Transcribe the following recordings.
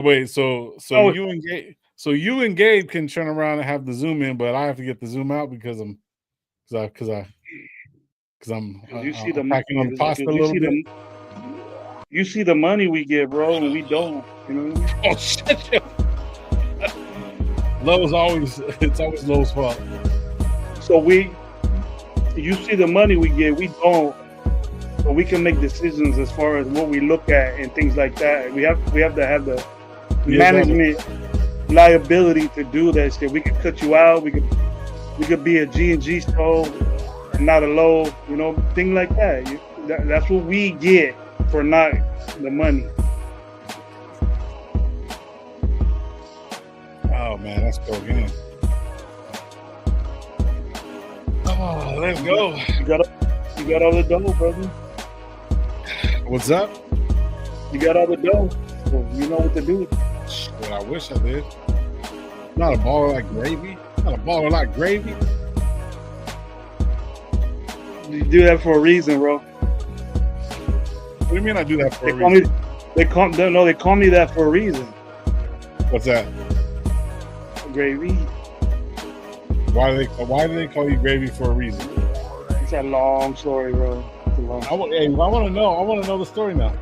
Wait, so Oh, you and Gabe can turn around and have the zoom in, but I have to get the zoom out because because you see I'm packing on the because pasta a you little see bit. you see the money we get, bro, and we don't. You know what I mean? Oh shit! Lowe's always it's always Lowe's fault. So you see the money we get, we don't. So we can make decisions as far as what we look at and things like that. We have to have the Yeah, management liability to do that shit. We could cut you out. We could be a G&G store and not a low. You know, thing like that. That's what we get for not the money. oh man, let's go again. Oh, let's You got go. you got all the dough, brother. What's up? You got all the dough. So you know what to do. Shit, I wish I did. Not a baller like gravy. Not a baller like gravy. You do that for a reason, bro. What do you mean I do that for They a call me. reason? They call me that for a reason. What's that? Gravy. Why do they call you gravy for a reason? It's a long story, bro. It's a long. I want to know. I want to know the story now.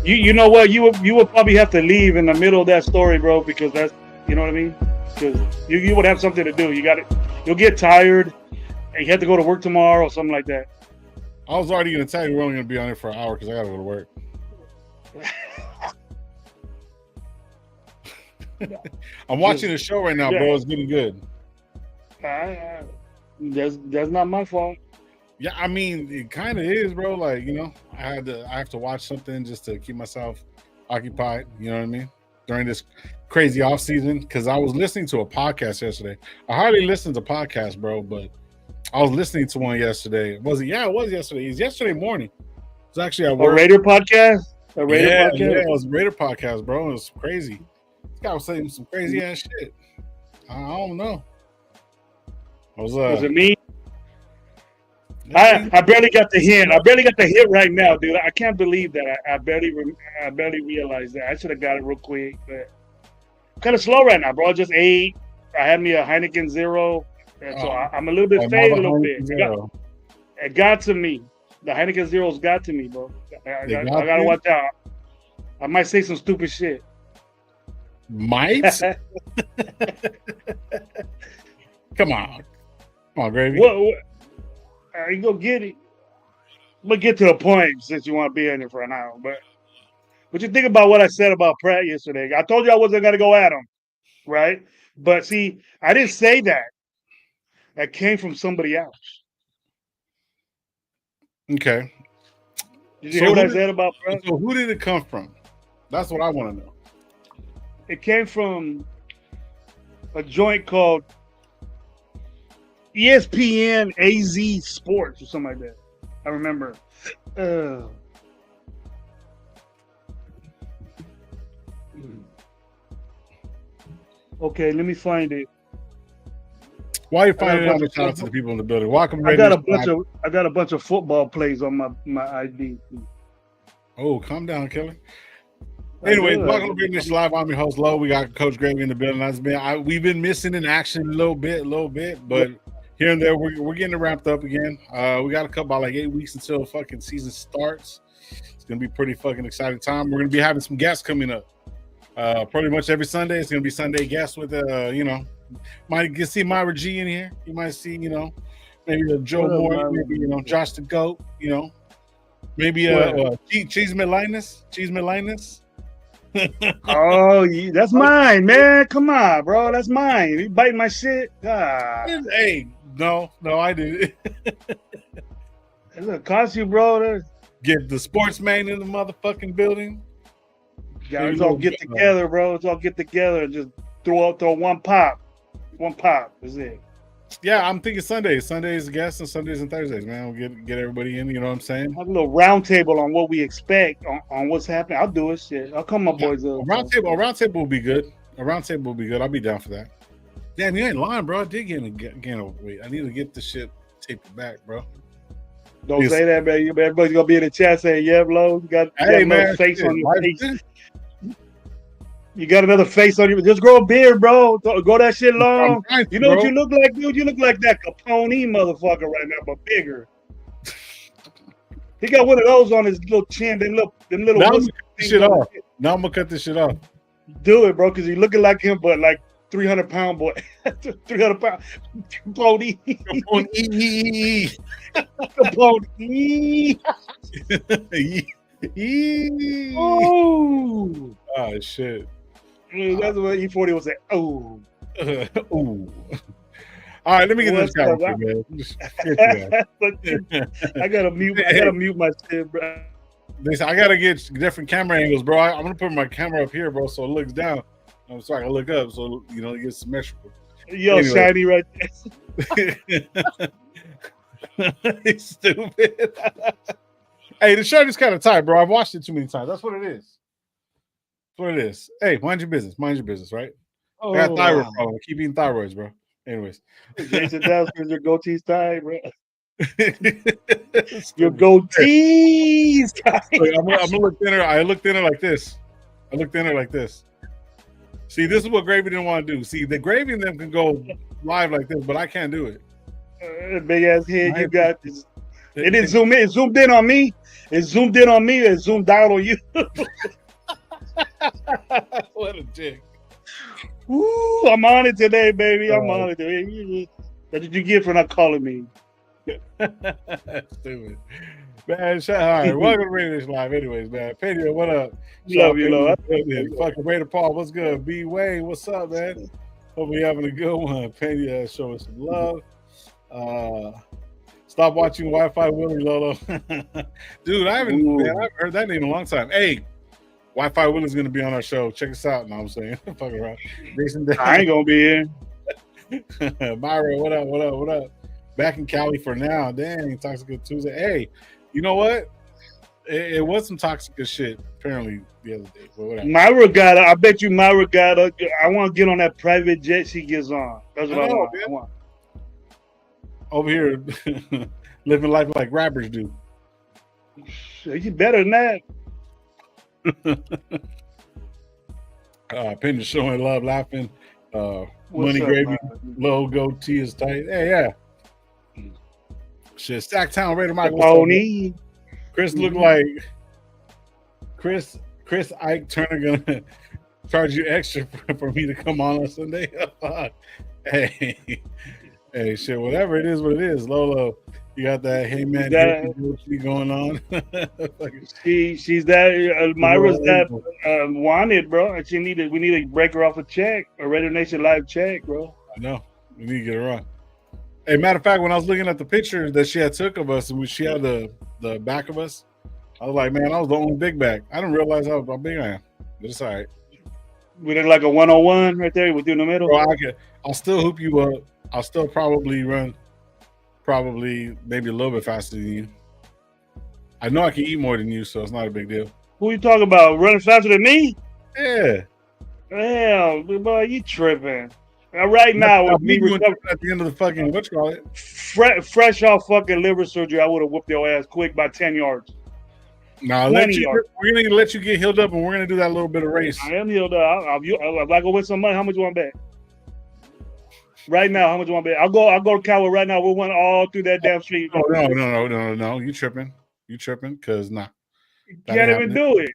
You know what? You would probably have to leave in the middle of that story, bro, because that's you know what I mean. Because you would have something to do. You got it. You'll get tired, and you have to go to work tomorrow or something like that. I was already going to tell you we're only going to be on it for an hour because I got to go to work. I'm watching the show right now, Yeah. bro. It's getting good. That's not my fault. Yeah, I mean, it kind of is, bro. Like, you know, I have to watch something just to keep myself occupied. You know what I mean? During this crazy off season, because I was listening to a podcast yesterday. I hardly listen to podcasts, bro, but I was listening to one yesterday. Was it? Yeah, it was yesterday. It was yesterday morning. It was actually at A work. Raider podcast. A Raider Yeah, podcast. it was a Raider podcast, bro. It was crazy. This guy was saying some crazy ass shit. I don't know. Was it me? I barely got the hint. I barely got the hit right now, dude. I can't believe that. I barely realized that. I should have got it real quick, but kind of slow right now, bro. I just ate. I had me a Heineken Zero, and so I'm a little bit faded a little bit. It got to me. The Heineken Zero's got to me, bro. I gotta watch out. I might say some stupid shit. Might? Come on, gravy. What? You go get it. I'm gonna get to the point since you want to be in here for an hour. But what you think about what I said about Pratt yesterday? I told you I wasn't gonna go at him, right? But see, I didn't say that. That came from somebody else. Okay. Did you hear what I said about Pratt? So who did it come from? That's what I want to know. It came from a joint called ESPN AZ Sports or something like that. I remember. Okay, let me find it. Why are you finding out? Shout out to the people in the building. Welcome. I got a bunch of football plays on my ID. Oh, calm down, killer. Anyway, welcome to Big Nation Live. I'm your host, Lo. We got Coach Gravy in the building. We've been missing in action a little bit, but here and there we're getting it wrapped up again. We got about like 8 weeks until fucking season starts. It's gonna be pretty fucking exciting time. We're gonna be having some guests coming up. Pretty much every Sunday. It's gonna be Sunday guests with might see Myra G in here. You might see, maybe a Joe Moore, maybe Josh the Goat, maybe Cheese Linus. Oh, that's mine, man. Come on, bro. That's mine. You biting my shit? Hey, no, I did it. Look, cost you, bro. Get the sportsman in the motherfucking building. Let's all get together, bro. Let's all get together and just throw one pop. One pop is it. Yeah, I'm thinking Sundays. Sundays guests and Sundays and Thursdays, man. We'll get everybody in, you know what I'm saying? Have a little round table on what we expect on what's happening. I'll do it. Shit. I'll come my boys up. A round table will be good. I'll be down for that. Damn, you ain't lying, bro. I did gain weight. I need to get this shit tapered back, bro. Don't say that, man. Everybody's gonna be in the chat saying, "Yeah, Lo, you got man, face on your face." You got another face on you. Just grow a beard, bro. Go that shit long. You know what you look like, dude? You look like that Capone motherfucker right now, but bigger. He got one of those on his little chin. Them little. Now I'm gonna cut this shit off. Now I'm gonna cut this shit off. Do it, bro, because he's looking like him, but like 300-pound boy. 300-pound Capone. Capone. Oh. Oh shit. That's what E40 was saying. Oh. Ooh. All right, let me get this guy, man. I gotta mute my shit, bro. I gotta get different camera angles, bro. I'm gonna put my camera up here, bro, so it looks down. So I can look up, so you know it gets symmetrical. Yo, anyway. Shiny right there. He's stupid. Hey, the shirt is kind of tight, bro. I've watched it too many times. That's what it is. That's what it is. Hey, mind your business. Mind your business, right? I got thyroid problem. I keep eating thyroids, bro. Anyways. Jason Downs, because your goatee's tight, bro. Your goatee's tight. Look, I'm gonna look thinner. I look thinner like this. I look thinner like this. See, this is what Gravy didn't want to do. See, the Gravy and them can go live like this, but I can't do it. Big ass head you got. It didn't zoom in. It zoomed in on me. It zoomed in on me. It zoomed out on you. What a dick. Woo, I'm on it today, baby. I'm on it today. That's what you get for not calling me. Stupid. Man, all right. Welcome to Radio Nation Live anyways, man. Pedro, what up? Love you, love. Fucking Raider Paul, what's good? B Wayne, what's up, man? Hope we having a good one. Pedro showing some love. Stop watching Wi-Fi Willie, Lolo. Dude, I've heard that name in a long time. Hey, Wi-Fi Willie's gonna be on our show. Check us out. No, I'm saying, fuck around. Jason, I ain't gonna be here. Myra, what up? What up? What up? Back in Cali for now. Dang, Toxic Tuesday. Hey, you know what? It was some toxic shit apparently the other day. But whatever. Myra got. I bet you Myra got. I want to get on that private jet she gets on. That's what I want. Over here, living life like rappers do. You better than that. Penny showing love, laughing. Money Gravy, low goatee is tight. Hey, yeah. Shit, Stacktown Raider Michael. Pony. Chris looked like Chris Ike Turner gonna charge you extra for me to come on Sunday. Hey, shit, whatever it is, what it is. Lolo, you got that hey man going on. she's that Myra's that wanted, bro. We need to break her off a check, a Radio Nation Live check, bro. I know. We need to get her on. Hey, matter of fact, when I was looking at the pictures that she had took of us and she had the back of us, I was like, man, I was the only big back. I didn't realize how big I am. But it's all right. We did like a 101 right there with you in the middle. Bro, I'll still hoop you up. I'll still probably run maybe a little bit faster than you. I know I can eat more than you, so it's not a big deal. Who you talking about? Running faster than me? Yeah. Damn, boy, you tripping. Right now, with me at the end of the fucking fresh off fucking liver surgery, I would have whooped your ass quick by 10 yards. Nah, we're gonna let you get healed up, and we're gonna do that little bit of race. I am healed up. If I go win some money, how much you want to bet? Right now, how much you want to bet? I'll go to Coward right now. We'll run all through that damn street. No. You tripping? Because nah. You can't even do it.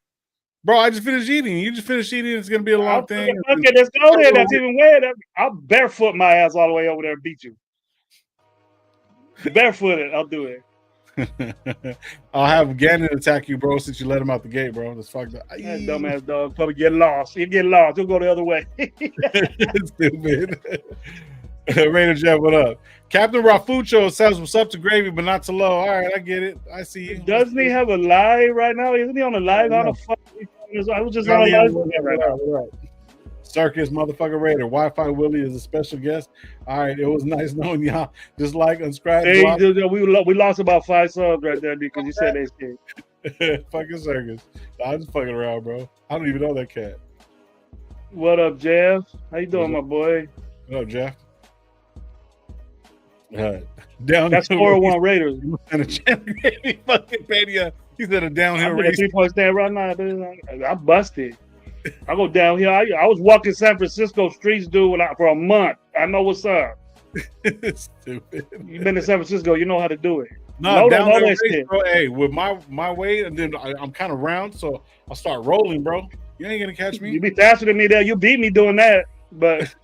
Bro, I just finished eating. You just finished eating. It's gonna be a long thing. Okay, let's go there. That's even weird. I'll barefoot my ass all the way over there and beat you. Barefooted, I'll do it. I'll have Gannon attack you, bro, since you let him out the gate, bro. That's fucked up. That dumbass dog probably get lost. He'll get lost. He'll go the other way. Stupid. Raider Jeff, what up? Captain Rafucho says what's up to Gravy, but not to Low. All right, I get it. I see you. Doesn't he have a live right now? Isn't he on a live? How the fuck? I was just on a live right now. Circus motherfucker Raider. Wi-Fi Willie is a special guest. All right, it was nice knowing y'all. Just like unscribed. Hey, we lost about 5 subs right there because you said they scared. Fucking Circus. I'm just fucking around, bro. I don't even know that cat. What up, Jeff? How you doing, my boy? What up, Jeff? That's 401 Raiders. Fucking Pania. He said a downhill race. 3-point stand right now. I'm busted. I go down here. I was walking San Francisco streets, dude, for a month. I know what's up. Stupid. You been to San Francisco, you know how to do it. No, down know that that way, shit. bro. Hey, with my weight, and then I'm kind of round, so I'll start rolling, bro. You ain't gonna catch me. You be faster than me there. You beat me doing that, but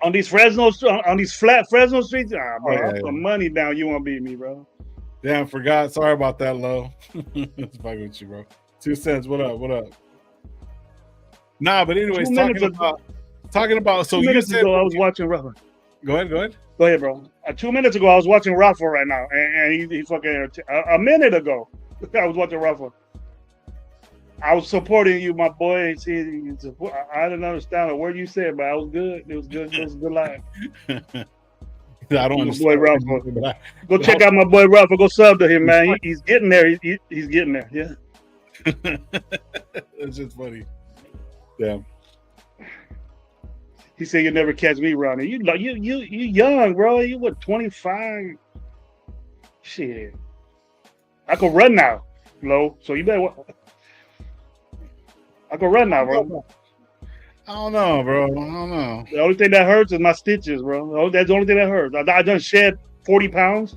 on these flat Fresno streets, bro, I'm some money down. You won't beat me, bro. Damn, forgot. Sorry about that, Lo. It's fucking with you, bro. 2 cents. What up? What up? Nah, but anyways, talking about. So 2 you minutes said ago, I was watching Rafa. Go ahead, bro. 2 minutes ago, I was watching Rafa right now, and he fucking a minute ago, I was watching Rafa. I was supporting you, my boy. See, I didn't understand a word you said, but I was good. It was good. It was a good line. I don't understand. Boy Rafa. Go check out my boy Rafa. Go sub to him, man. He's getting there. He's getting there. Yeah. It's just funny. Yeah. He said you'll never catch me, Ronnie. You young, bro. You what, 25? Shit. I can run now, Lo. So you better. I can run now, bro. I don't know, bro. I don't know. The only thing that hurts is my stitches, bro. That's the only thing that hurts. I done shed 40 pounds.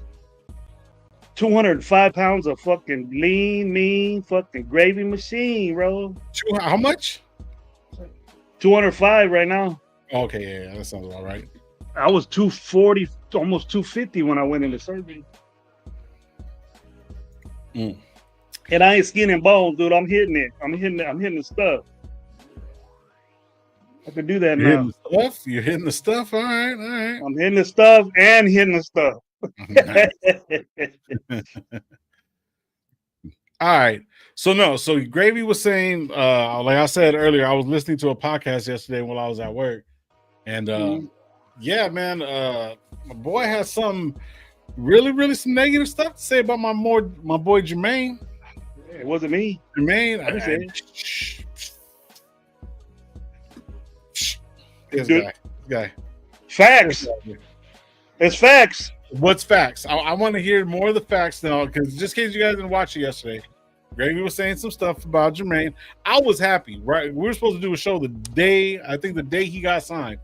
205 pounds of fucking lean, mean, fucking gravy machine, bro. How much? 205 right now. Okay, yeah, that sounds about right. I was 240, almost 250 when I went into surgery. And I ain't skin and bones, dude. I'm hitting it. I'm hitting the stuff. I can do that now. You're hitting the stuff? All right. I'm hitting the stuff and hitting the stuff. All right. So Gravy was saying, like I said earlier, I was listening to a podcast yesterday while I was at work. And yeah, man, my boy has some really some negative stuff to say about my boy Jermaine. It wasn't me. Jermaine, I didn't say it. This guy. Facts. It's facts. What's facts? I want to hear more of the facts now, because just in case you guys didn't watch it yesterday, Gravy was saying some stuff about Jermaine. I was happy, right? We were supposed to do a show the day he got signed.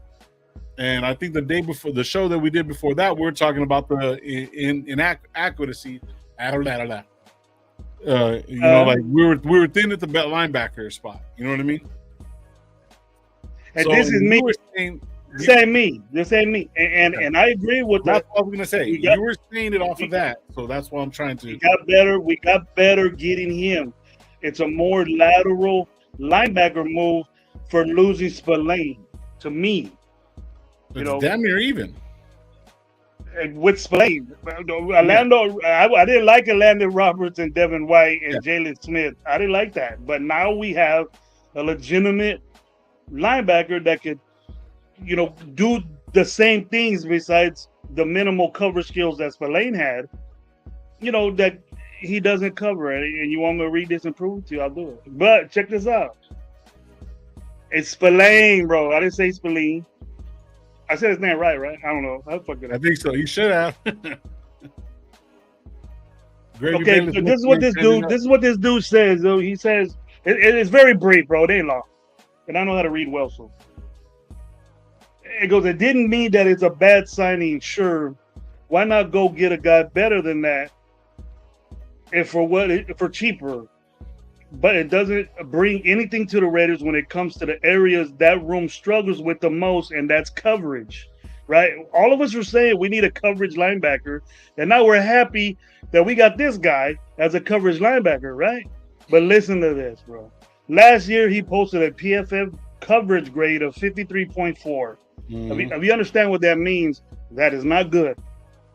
And I think the day before the show that we did before that, we were talking about the inaccuracy. Like we were thin at the linebacker spot. You know what I mean? And so this is me. This ain't me. And I agree with that. That's what I was gonna say. You were saying it off of that, so that's what I'm trying to. We got better getting him. It's a more lateral linebacker move for losing Spillane. To me, damn near even. With Spillane, Orlando, I didn't like Orlando Roberts and Devin White and Jalen Smith. I didn't like that, but now we have a legitimate linebacker that could, do the same things besides the minimal cover skills that Spillane had. That he doesn't cover it. And you want me to read this and prove it to you? I'll do it. But check this out. It's Spillane, bro. I didn't say Spillane. I said his name right? I don't know. I think so. You should have. Okay, so this is what this dude says. Though he says it's very brief, bro. It ain't long, and I know how to read well. So it goes. It didn't mean that it's a bad signing. Sure, why not go get a guy better than that? And for cheaper. But it doesn't bring anything to the Raiders when it comes to the areas that room struggles with the most, and that's coverage, right? All of us were saying we need a coverage linebacker, and now we're happy that we got this guy as a coverage linebacker, right? But listen to this, bro. Last year, he posted a PFF coverage grade of 53.4. Mm-hmm. If you understand what that means, that is not good.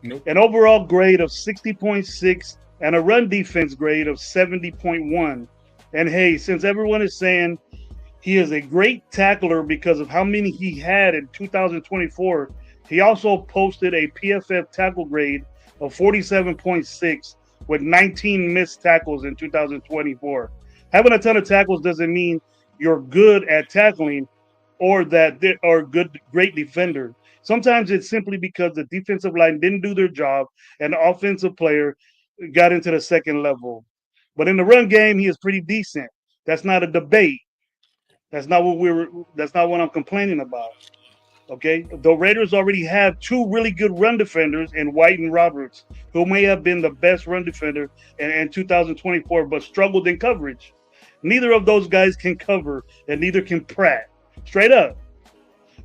Nope. An overall grade of 60.6 and a run defense grade of 70.1. And hey, since everyone is saying he is a great tackler because of how many he had in 2024, he also posted a PFF tackle grade of 47.6 with 19 missed tackles in 2024. Having a ton of tackles doesn't mean you're good at tackling or that they are great defender. Sometimes it's simply because the defensive line didn't do their job and the offensive player got into the second level. But in the run game, he is pretty decent. That's not a debate. That's not what I'm complaining about. Okay, the Raiders already have two really good run defenders in White and Roberts, who may have been the best run defender in 2024, but struggled in coverage. Neither of those guys can cover, and neither can Pratt. Straight up.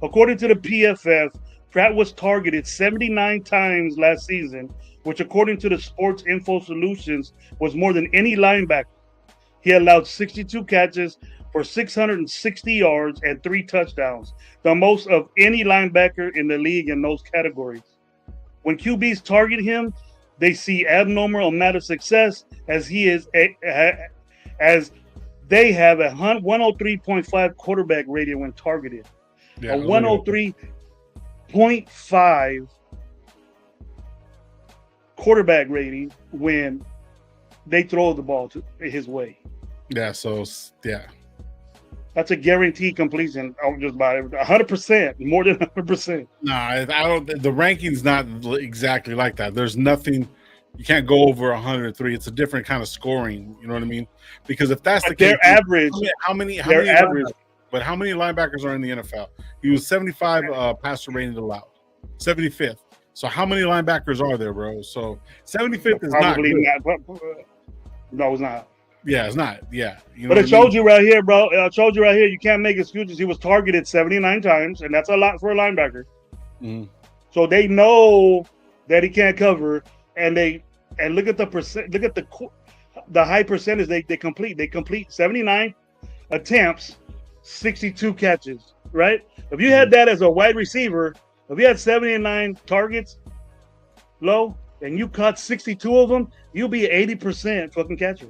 According to the PFF, Pratt was targeted 79 times last season, which, according to the Sports Info Solutions, was more than any linebacker. He allowed 62 catches for 660 yards and 3 touchdowns, the most of any linebacker in the league in those categories. When QBs target him, they see abnormal amount of success as they have a 103.5 quarterback rating when targeted. Yeah, a 103.5 quarterback rating when they throw the ball his way. Yeah, so yeah. That's a guaranteed completion. I'm just about 100%, more than 100%. Nah, I don't. The ranking's not exactly like that. There's nothing. You can't go over 103. It's a different kind of scoring. You know what I mean? Because if that's the case, their average. How many average. But how many linebackers are in the NFL? He was 75 passer rating allowed, 75th. So how many linebackers are there, bro? So 75th is probably not. No, it's not. Yeah, it's not. Yeah, but it showed you right here, bro. I showed you right here. You can't make excuses. He was targeted 79 times, and that's a lot for a linebacker. Mm-hmm. So they know that he can't cover, and look at the percent. Look at the high percentage they complete. They complete 79 attempts, 62 catches. Right? If you had that as a wide receiver, if you had 79 targets, low, and you caught 62 of them, you'll be 80% fucking catcher.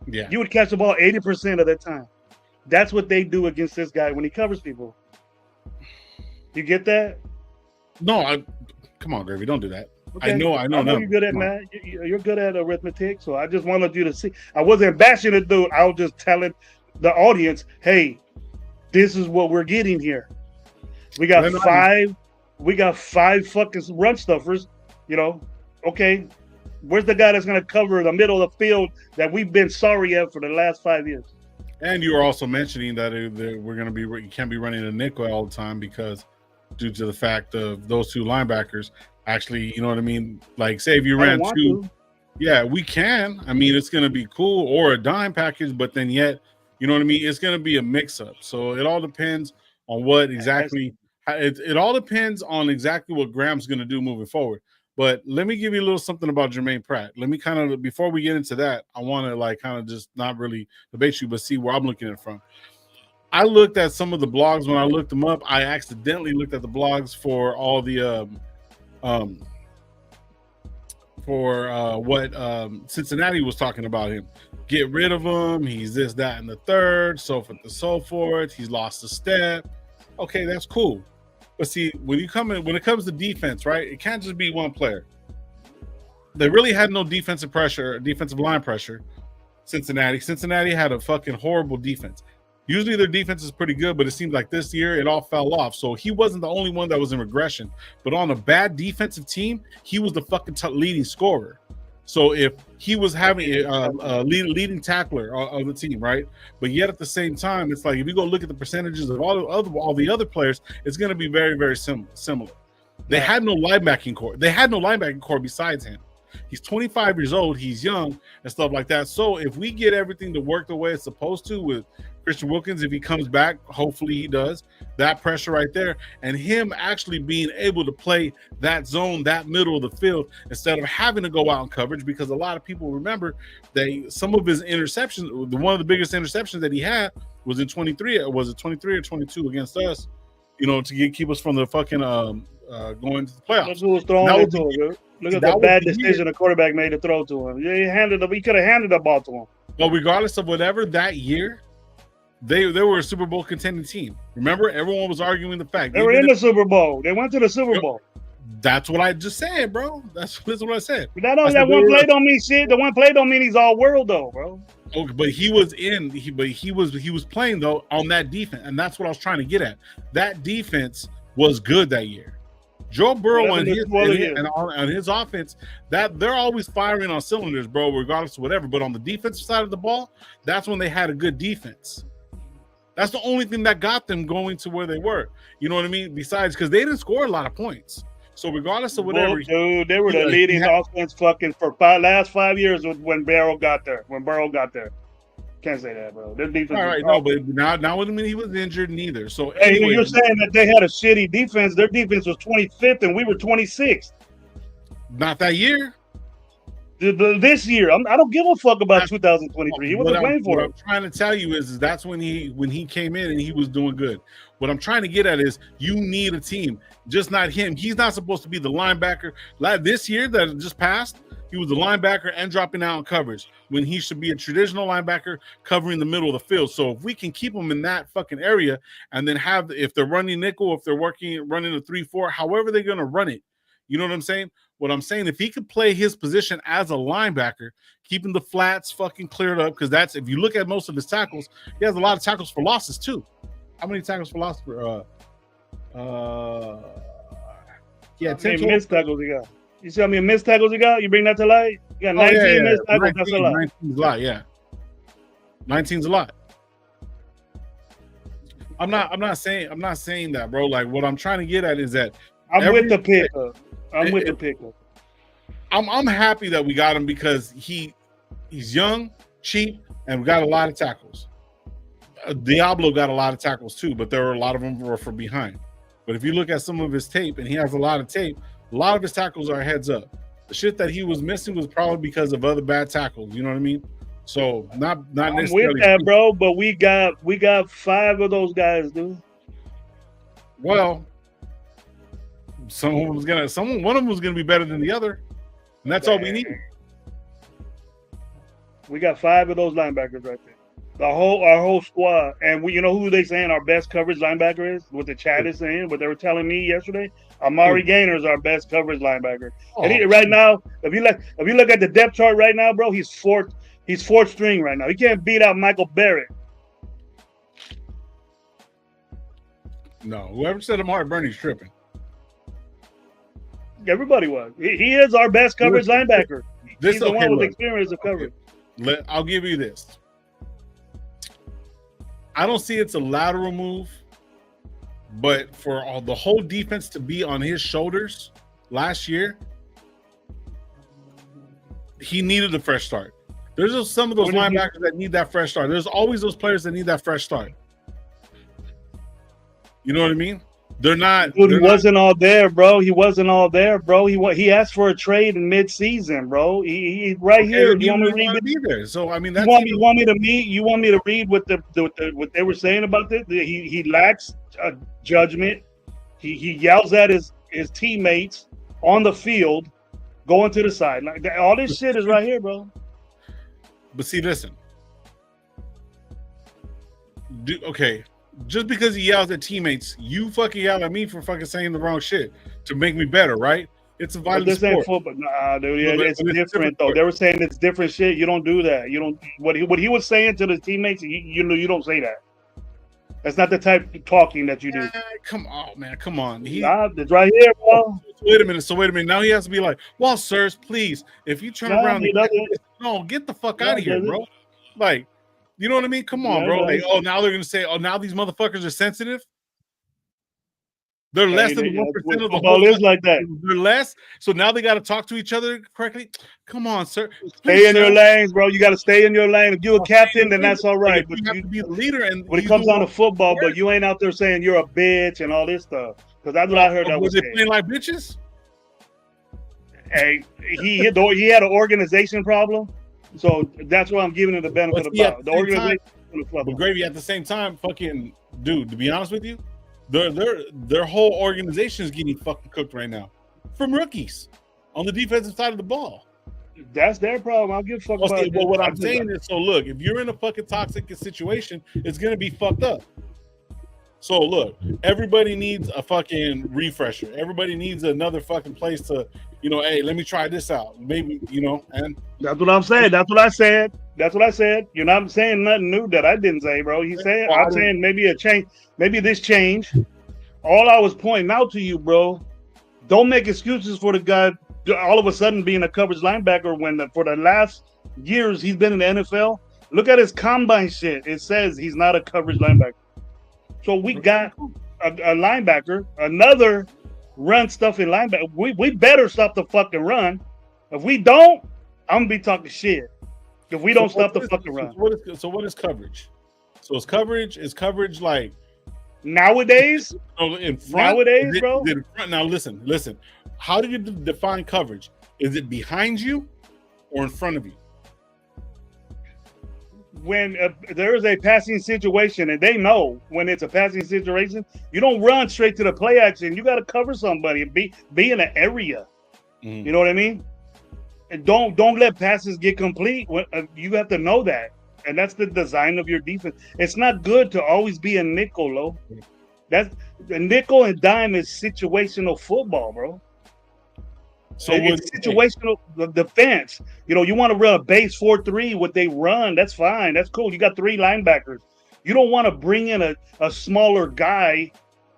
Yeah, you would catch the ball 80% of that time. That's what they do against this guy when he covers people. You get that? No, come on, Gravy, don't do that. Okay. I know. You're good at math. You're good at arithmetic. So I just wanted you to see. I wasn't bashing the dude. I was just telling the audience, hey, this is what we're getting here. We got five fucking run stuffers. Okay. Where's the guy that's going to cover the middle of the field that we've been sorry at for the last 5 years? And you were also mentioning that we're going to be, you can't be running a nickel all the time because due to the fact of those two linebackers actually, you know what I mean? Like, say if you ran two, yeah, we can. I mean, it's going to be cool, or a dime package, but then yet, you know what I mean? It's going to be a mix up. So it all depends on what exactly, it all depends on exactly what Graham's going to do moving forward. But let me give you a little something about Jermaine Pratt. Let me kind of, before we get into that, I want to like kind of just not really debate you, but see where I'm looking at it from. I looked at some of the blogs when I looked them up. I accidentally looked at the blogs for all the what Cincinnati was talking about him. Get rid of him. He's this, that, and the third. So forth and so forth. He's lost a step. Okay, that's cool. But see, when it comes to defense, right? It can't just be one player. They really had no defensive line pressure. Cincinnati had a fucking horrible defense. Usually their defense is pretty good, but it seems like this year it all fell off. So he wasn't the only one that was in regression. But on a bad defensive team, he was the fucking leading scorer. So if he was having a leading tackler of the team, right? But yet at the same time, it's like if you go look at the percentages of all the other players, it's going to be very, very similar. They had no linebacking core. They had no linebacking core besides him. He's 25 years old. He's young and stuff like that. So if we get everything to work the way it's supposed to with Christian Wilkins, if he comes back, hopefully he does, that pressure right there, and him actually being able to play that zone, that middle of the field, instead of having to go out in coverage, because a lot of people remember that some of his interceptions, one of the biggest interceptions that he had was in 23. Was it 23 or 22 against us? To keep us from the fucking going to the playoffs. That's who was throwing it to him. Look at the bad decision the quarterback made to throw to him. He could have handed the ball to him. Well, regardless of whatever, that year, they were a Super Bowl contending team. Remember, everyone was arguing the fact they were in the Super Bowl. They went to the Super Bowl. That's what I just said, bro. That's what I said. But that one play don't mean shit. The one play don't mean he's all world though, bro. Okay, but he was playing though on that defense, and that's what I was trying to get at. That defense was good that year. Joe Burrow Whatever and the his spoiler and, is. and his offense, that they're always firing on cylinders, bro, regardless of whatever. But on the defensive side of the ball, that's when they had a good defense. That's the only thing that got them going to where they were. You know what I mean? Besides, because they didn't score a lot of points. So regardless of whatever, Dude, they were the leading offense fucking for last 5 years when Burrow got there. Can't say that, bro. Their defense. All right, no, but now what I mean, he was injured neither. So Hey, anyway, you're saying that they had a shitty defense. Their defense was 25th and we were 26th. not that year. This year, I don't give a fuck about 2023. He wasn't playing for What it. I'm trying to tell you is that's when he came in and he was doing good. What I'm trying to get at is you need a team, just not him. He's not supposed to be the linebacker. This year that just passed, he was the linebacker and dropping out in coverage when he should be a traditional linebacker covering the middle of the field. So if we can keep him in that fucking area and then if they're running nickel, if they're running a 3-4, however they're going to run it, you know what I'm saying? What I'm saying, if he could play his position as a linebacker, keeping the flats fucking cleared up, because that's, if you look at most of his tackles, he has a lot of tackles for losses too. How many tackles for losses? Yeah, 10 missed tackles he got. You see how many missed tackles he got? You bring that to light? You got 19 missed tackles. 19, that's a lot. 19's a lot, yeah. 19's a lot. I'm not saying that, bro. Like, what I'm trying to get at is that I'm with the pickup. I'm happy that we got him because he's young, cheap, and we got a lot of tackles. Diablo got a lot of tackles too, but there were a lot of them were from behind. But if you look at some of his tape, and he has a lot of tape, a lot of his tackles are heads up. The shit that he was missing was probably because of other bad tackles. You know what I mean? So not I'm necessarily with that, bro. But we got 5 of those guys, dude. Well, one of them was gonna be better than the other, and that's all we need. We got 5 of those linebackers right there. Our whole squad, and you know who they saying our best coverage linebacker is? What the chat is saying, what they were telling me yesterday. Amari Gainer is our best coverage linebacker. And right now, if you look at the depth chart right now, bro, he's fourth string right now. He can't beat out Michael Barrett. No, whoever said Amari Burney's tripping. Everybody was. He is our best coverage linebacker. He's the one with experience of coverage. I'll give you this. I don't see it's a lateral move, but for the whole defense to be on his shoulders last year, he needed a fresh start. There's just some of those linebackers that need that fresh start. There's always those players that need that fresh start. You know what I mean? They're not. Dude, he wasn't all there, bro. He wasn't all there, bro. He asked for a trade in mid-season, bro. He right here. You want me to read? Be there. So I mean, that's you want me to read what they were saying about this? He lacks judgment. He yells at his teammates on the field, going to the side. Like all this shit is right here, bro. But see, listen. Okay. Just because he yells at teammates, you fucking yell at me for fucking saying the wrong shit to make me better, right? It's a violent sport. This ain't football. Nah, dude, it's different though. They were saying it's different shit. You don't do that. You don't. What he was saying to the teammates, you know, you don't say that. That's not the type of talking that you do. Come on, man. Come on. It's right here, bro. Wait a minute. Now he has to be like, well, sirs, please, if you turn around, get the fuck out of here, bro. Like. You know what I mean? Come on, bro. Like, now they're gonna say, now these motherfuckers are sensitive. They're less than 1% of the whole. Is like that. They're less. So now they got to talk to each other correctly. Come on, sir. Stay in your lanes, bro. You got to stay in your lane. If you're a captain, then that's all right. But you have to be the leader. And when it comes down to football, but you ain't out there saying you're a bitch and all this stuff. Because that's what I heard. Was they playing like bitches? Hey, he had an organization problem. So that's why I'm giving it the benefit of the organization. But Gravy, at the same time, fucking dude, to be honest with you, their whole organization is getting fucking cooked right now from rookies on the defensive side of the ball. That's their problem. I'll give a fuck about it. But what I'm saying is, so look, if you're in a fucking toxic situation, it's gonna be fucked up. So look, everybody needs a fucking refresher. Everybody needs another fucking place to, hey, let me try this out. Maybe, and that's what I'm saying. That's what I said. You're not saying nothing new that I didn't say, bro. I'm saying maybe a change, maybe this change. All I was pointing out to you, bro, Don't make excuses for the guy all of a sudden being a coverage linebacker when for the last years he's been in the NFL. Look at his combine shit. It says he's not a coverage linebacker. So we got a linebacker, another run stuffing linebacker. We better stop the fucking run. If we don't, I'm gonna be talking shit. If we don't stop the fucking run. So what is coverage? So is coverage like nowadays? In front, nowadays, bro. In front? Now listen. How do you define coverage? Is it behind you or in front of you? When there is a passing situation, and they know when it's a passing situation, you don't run straight to the play action. You got to cover somebody and be in an area. You know what I mean? And don't let passes get complete. You have to know that, and that's the design of your defense. It's not good to always be a nickel, Lo. That's the nickel and dime is situational football, bro. So it's situational defense. You know, you want to run a base 4-3, what they run, that's fine. That's cool. You got 3 linebackers. You don't want to bring in a smaller guy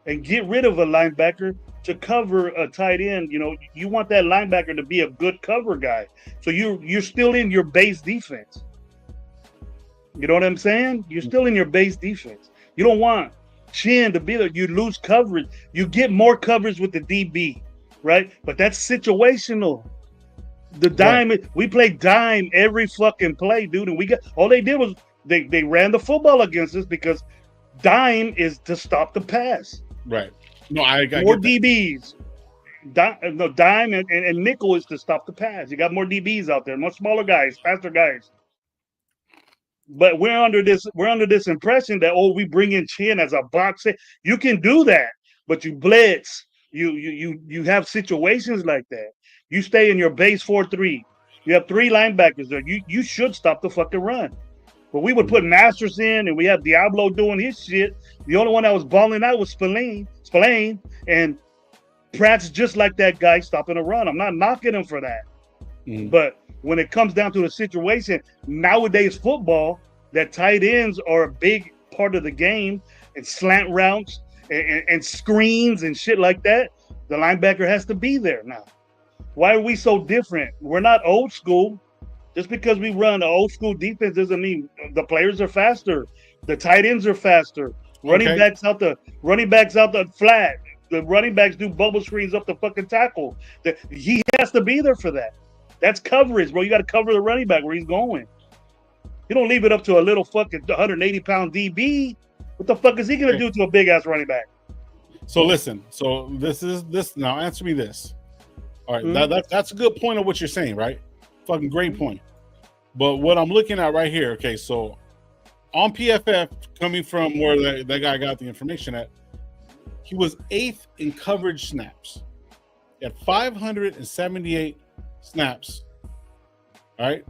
and get rid of a linebacker to cover a tight end. You know, you want that linebacker to be a good cover guy. So you're still in your base defense. You know what I'm saying? You're still in your base defense. You don't want Chin to be there. You lose coverage. You get more coverage with the DB. Right, but that's situational. The dime, we play dime every fucking play, dude. And we got all they did was they ran the football against us because dime is to stop the pass. Right. No, I got more DBs. Dime and nickel is to stop the pass. You got more DBs out there, more smaller guys, faster guys. But we're under this impression that we bring in Chin as a box. You can do that, but you blitz. You have situations like that. You stay in your base 4-3. You have 3 linebackers there. You should stop the fucking run. But we would put Masters in, and we have Diablo doing his shit. The only one that was balling out was Spillane, and Pratt's just like that guy stopping a run. I'm not knocking him for that. But when it comes down to the situation, nowadays football, that tight ends are a big part of the game, and slant routes and screens and shit like that. The linebacker has to be there now. Why are we so different? We're not old school. Just because we run an old school defense doesn't mean the players are faster. The tight ends are faster. Running backs out the flat. The running backs do bubble screens up the fucking tackle. He has to be there for that. That's coverage, bro. You got to cover the running back where he's going. You don't leave it up to a little fucking 180-pound DB. What the fuck is he going to do to a big-ass running back? So listen. So this. Now answer me this. All right, that's a good point of what you're saying, right? Fucking great point. But what I'm looking at right here, okay, so on PFF, coming from where that guy got the information at, he was 8th in coverage snaps. He had 578 snaps, all right?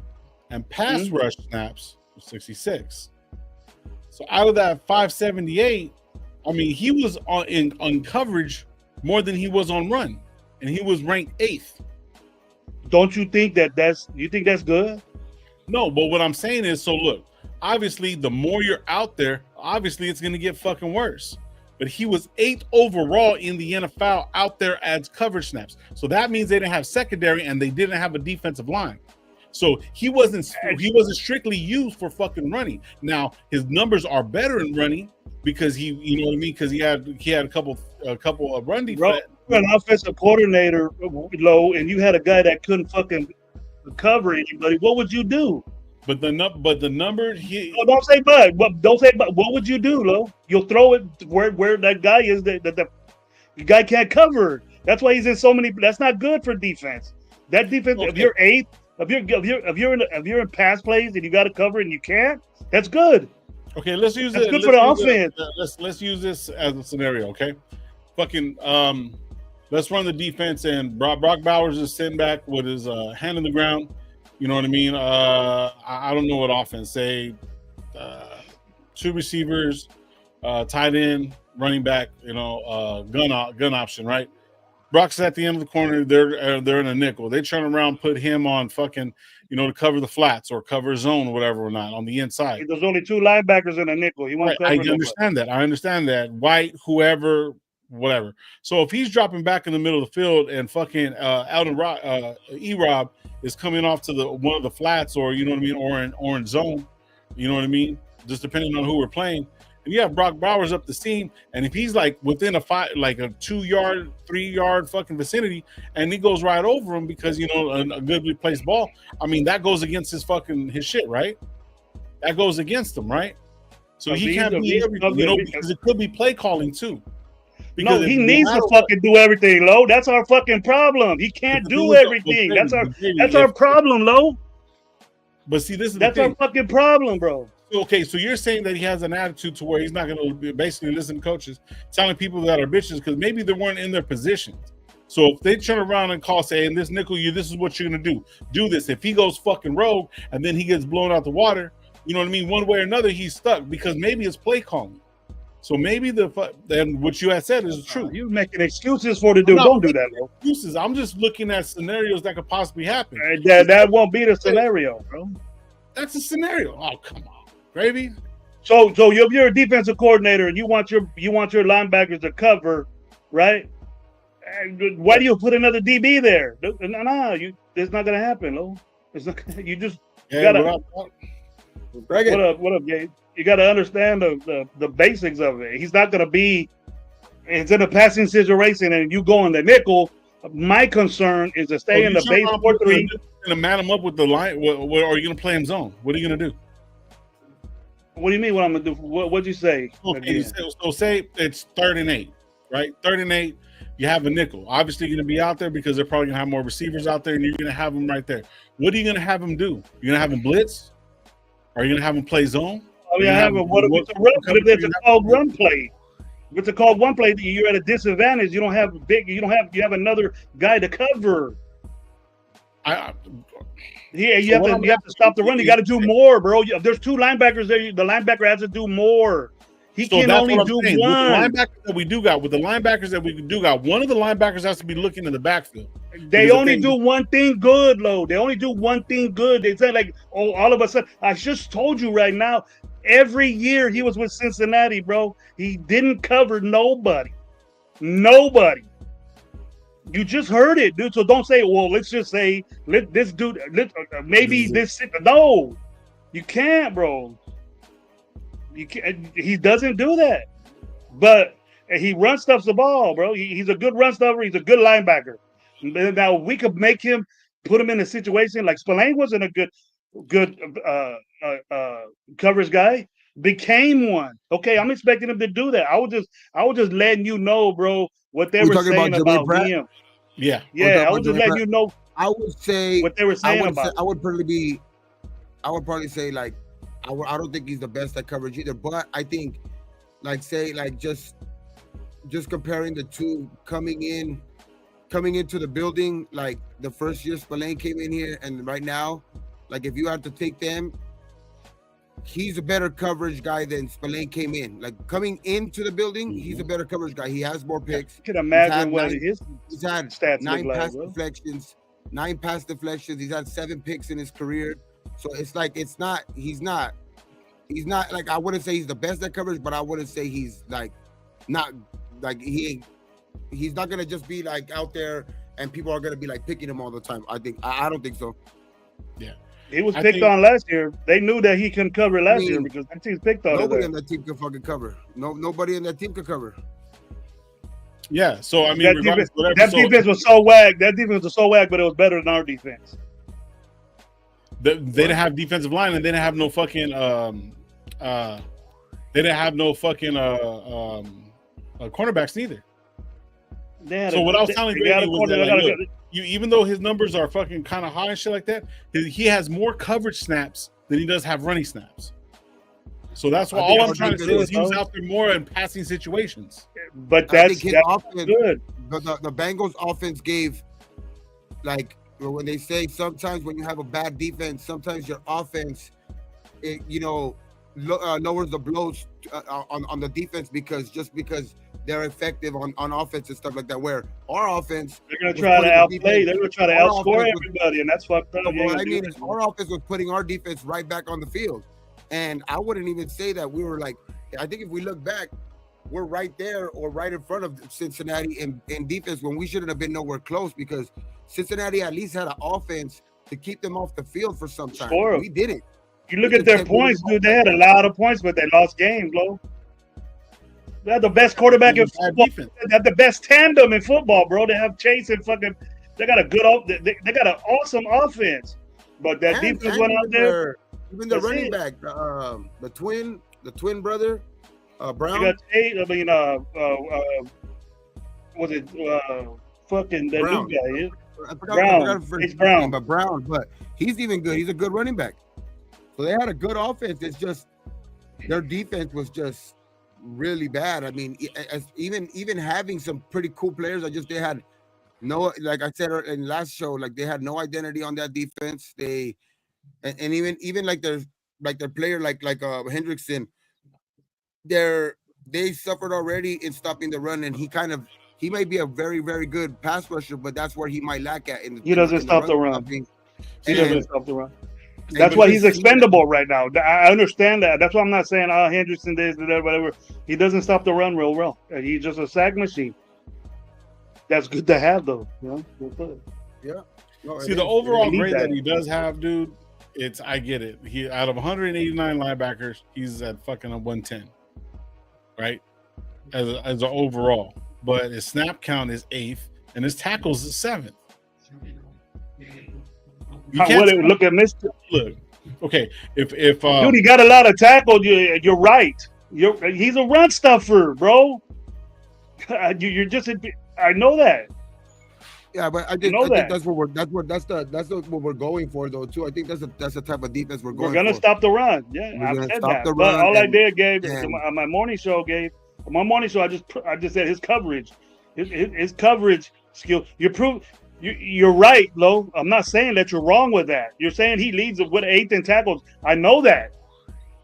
And pass rush snaps was 66. So out of that 578, I mean, he was on coverage more than he was on run, and he was ranked 8th. Don't you think that's good? No, but what I'm saying is, so look, obviously, the more you're out there, obviously it's going to get fucking worse. But he was 8th overall in the NFL out there as coverage snaps. So that means they didn't have secondary and they didn't have a defensive line. So he wasn't strictly used for fucking running. Now his numbers are better in running because he, you know what I mean, because he had a couple of run defense. You're an offensive coordinator, Low, and you had a guy that couldn't fucking cover anybody. What would you do? But the number don't say but. Don't say but. What would you do, Lo? You'll throw it where that guy is. That the guy can't cover. That's why he's in so many. That's not good for defense. That defense. Okay. If you're 8th, if you're in pass plays and you got to cover and you can't, that's good. Okay, let's use it. That's good for the offense. Let's use this as a scenario. Okay, fucking let's run the defense and Brock Bowers is sitting back with his hand in the ground. You know what I mean? I don't know what offense. Say 2 receivers, tight end, running back. You know, gun option, right? Brock's at the end of the corner. They're in a nickel. They turn around, put him on fucking, you know, to cover the flats or cover zone or whatever or not on the inside. There's only 2 linebackers in a nickel. He won't cover. I understand that. White, whoever, whatever. So if he's dropping back in the middle of the field and fucking E-Rob is coming off to the one of the flats, or you know what I mean, or in zone, you know what I mean, just depending on who we're playing. And you have Brock Bowers up the seam, and if he's like within a 2-yard, 3-yard fucking vicinity, and he goes right over him because you know a good placed ball, I mean that goes against his shit, right? That goes against him, right? So he can't be everything, you know, because it could be play calling too. No, he needs to fucking do everything, Lo. That's our fucking problem. He can't do everything. That's our problem, Lo. But see, that's our fucking problem, bro. Okay, so you're saying that he has an attitude to where he's not going to basically listen to coaches, telling people that are bitches because maybe they weren't in their positions. So if they turn around and call, saying, "This nickel, this is what you're going to do. Do this." If he goes fucking rogue and then he gets blown out the water, you know what I mean? One way or another, he's stuck because maybe it's play calling. So maybe then what you had said is true. You're making excuses for the dude. Don't do that, bro. Excuses. I'm just looking at scenarios that could possibly happen. That won't be the scenario, bro. That's a scenario. Oh, come on. Gravy. So if you're a defensive coordinator and you want your linebackers to cover, right? Why do you put another DB there? No, it's not gonna happen, Lo. It's not. You just gotta. What up, Gabe? You gotta understand the basics of it. He's not gonna be. It's in a passing situation, and you go in the nickel. My concern is to stay in the base 4-3. Gonna man him up with the line, or are you gonna play him zone? What are you gonna do? What do you mean? What I'm gonna do? What'd you say? Okay, so say it's 3rd and 8, right? 3rd and 8. You have a nickel. Obviously, you're gonna be out there because they're probably gonna have more receivers out there, and you're gonna have them right there. What are you gonna have him do? You're gonna have him blitz? Are you gonna have him play zone? I mean, what's a called run play? If it's a called one play, you're at a disadvantage. You have another guy to cover. You have to stop the run. You got to do more, bro. There's 2 linebackers there. The linebacker has to do more. He can only do one. With the linebackers that we do got, one of the linebackers has to be looking in the backfield. They only do one thing good, Lo. They only do one thing good. They say like, oh, all of a sudden, I just told you right now, every year he was with Cincinnati, bro. He didn't cover nobody. Nobody. You just heard it, dude. So don't say, well, let's just say, this dude, maybe this. No, you can't, bro. You can't. He doesn't do that. But he run stuffs the ball, bro. He's a good run stuffer. He's a good linebacker. Now we could make him, put him in a situation like Spillane wasn't a good coverage guy. Became one. Okay, I'm expecting him to do that. I was just letting you know, bro, what they were saying about him. Yeah. I was just letting you know. I would say what they were saying about. I would probably say like I don't think he's the best at coverage either, but I think just comparing the two coming into the building, like the first year Spillane came in here and right now, like if you had to take them, he's a better coverage guy than Spillane came in. Like coming into the building, he's a better coverage guy. He has more picks. You can imagine what his stats 9 pass deflections. 9 pass deflections. He's had 7 picks in his career. So it's like he's not like, I wouldn't say he's the best at coverage, but I wouldn't say he's like not like he's not gonna just be like out there and people are gonna be like picking him all the time. I don't think so. Yeah. He was picked on last year. They knew that he couldn't cover last year because that team's picked on. Nobody on that team can fucking cover. Nobody in that team can cover. Yeah, so I mean, that defense was so whack. That defense was so whack, but it was better than our defense. They didn't have defensive line, and they didn't have no fucking. They didn't have no fucking cornerbacks neither. So what I was telling you was that, even though his numbers are fucking kind of high and shit like that, he has more coverage snaps than he does have running snaps. So that's why all I'm trying to say is he was out there more in passing situations. But that's good. The Bengals offense gave, like, when they say sometimes when you have a bad defense, sometimes your offense, lowers the blows on the defense because they're effective on offense and stuff like that. Where our offense, they're going to try to outplay, they're going to try to outscore everybody, and that's fucked up. What I mean is our offense was putting our defense right back on the field, and I wouldn't even say that we were like. I think if we look back, we're right there or right in front of Cincinnati in defense when we shouldn't have been nowhere close because Cincinnati at least had an offense to keep them off the field for some time. Sure. We did it. You look at their points, dude. They had a lot of points, but they lost games, bro. They had the best quarterback in football. They have the best tandem in football, bro. They have Chase and fucking. They got a good. They got an awesome offense, but that defense went out there. Even the running back, the twin brother, Brown. You got Tate. I mean, was it fucking the Brown. new guy? I Brown. It's Brown, but he's even good. He's a good running back. So they had a good offense. It's just their defense was just really bad. I mean, even having some pretty cool players, they had no, like I said in last show, like they had no identity on that defense. They and even like their player like Hendrickson, they suffered already in stopping the run, and he might be a very, very good pass rusher, but that's where he might lack at. He doesn't stop the run. He doesn't stop the run. That's why he's expendable right now. I understand that. That's why I'm not saying, Hendrickson did whatever. He doesn't stop the run real well. He's just a sack machine. That's good to have, though. You know? Yeah. No, see, the overall grade that he does have, dude, I get it. He out of 189 linebackers, he's at fucking a 110, right? As an overall. But his snap count is 8th, and his tackles is 7th. Look at Mr. Look, okay. If dude, he got a lot of tackles. You're right. He's a run stuffer, bro. You're just. I know that. Yeah, but I think that's what we're going for, though. Too. I think that's the type of defense we're going. We're gonna stop the run. Yeah, I said that. But all I did, Gabe, on my morning show, I just said his coverage, his coverage skill. You're right, Lo. I'm not saying that you're wrong with that. You're saying he leads with 8th in tackles. I know that.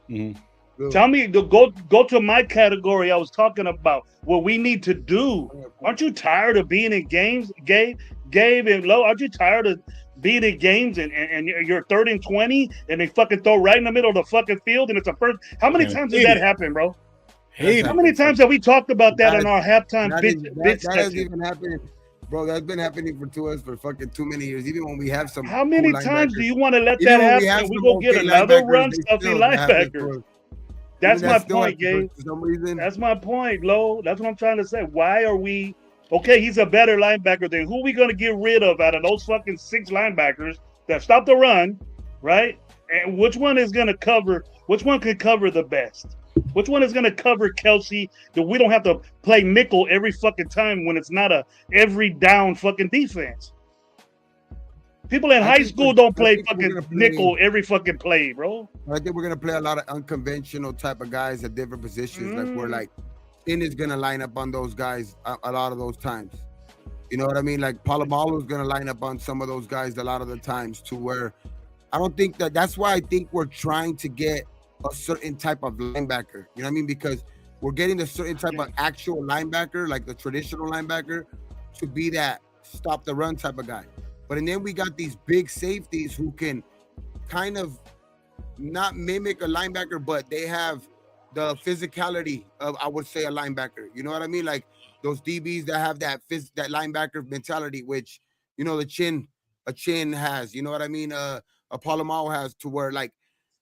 Mm-hmm. Tell me to go to my category I was talking about. What we need to do. Aren't you tired of being in games, Gabe and Lo? Aren't you tired of being in games and you're 3rd and 20 and they fucking throw right in the middle of the fucking field and it's a first? How many times did that happen, bro? How many times have we talked about that in our halftime bitch that has even happened? Bro, that's been happening to us for fucking too many years. Even when we have some. How many times do you want to let that happen? We go get another run stuffing linebacker. That's my point, Gabe. For some reason. That's my point, Lo. That's what I'm trying to say. Why are we okay? He's a better linebacker than who are we going to get rid of out of those fucking 6 linebackers that stop the run, right? And which one is going to cover? Which one can cover the best? Which one is going to cover Kelsey that we don't have to play nickel every fucking time when it's not a every down fucking defense? People in high school don't play fucking nickel every fucking play, bro. I think we're going to play a lot of unconventional type of guys at different positions. Like we're like, Finn is going to line up on those guys a lot of those times. You know what I mean? Like Palomalu is going to line up on some of those guys a lot of the times to where I don't think that's why I think we're trying to get a certain type of linebacker, you know what I mean? Because we're getting a certain type of actual linebacker, like the traditional linebacker, to be that stop the run type of guy. And then we got these big safeties who can kind of not mimic a linebacker, but they have the physicality of, I would say, a linebacker. You know what I mean? Like those DBs that have that linebacker mentality, which, you know, a chin has, you know what I mean? A Palomao has, to where like,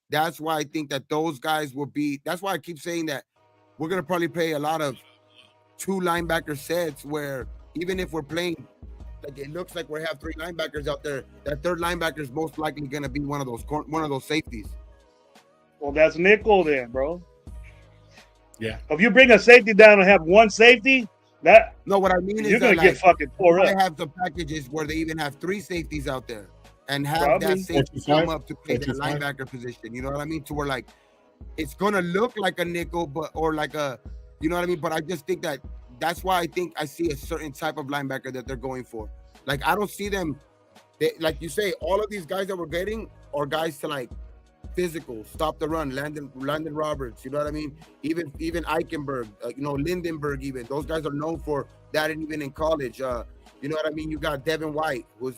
that's why I think that those guys will be. That's why I keep saying that we're going to probably play a lot of 2 linebacker sets where even if we're playing, like it looks like we have 3 linebackers out there, that 3rd linebacker is most likely going to be one of those safeties. Well, that's nickel then, bro. Yeah. If you bring a safety down and have 1 safety, what I mean is you're going to get fucking tore up. I have some packages where they even have 3 safeties out there. And have that safety come up to play that linebacker position. You know what I mean? To where like it's gonna look like a nickel, or like a, you know what I mean? But I just think that's why I think I see a certain type of linebacker that they're going for. Like I don't see them, like you say, all of these guys that we're getting are guys to like physical, stop the run, Landon Roberts. You know what I mean? Even Eichenberg, Lindenberg. Even those guys are known for that, and even in college. You know what I mean? You got Devin White, who's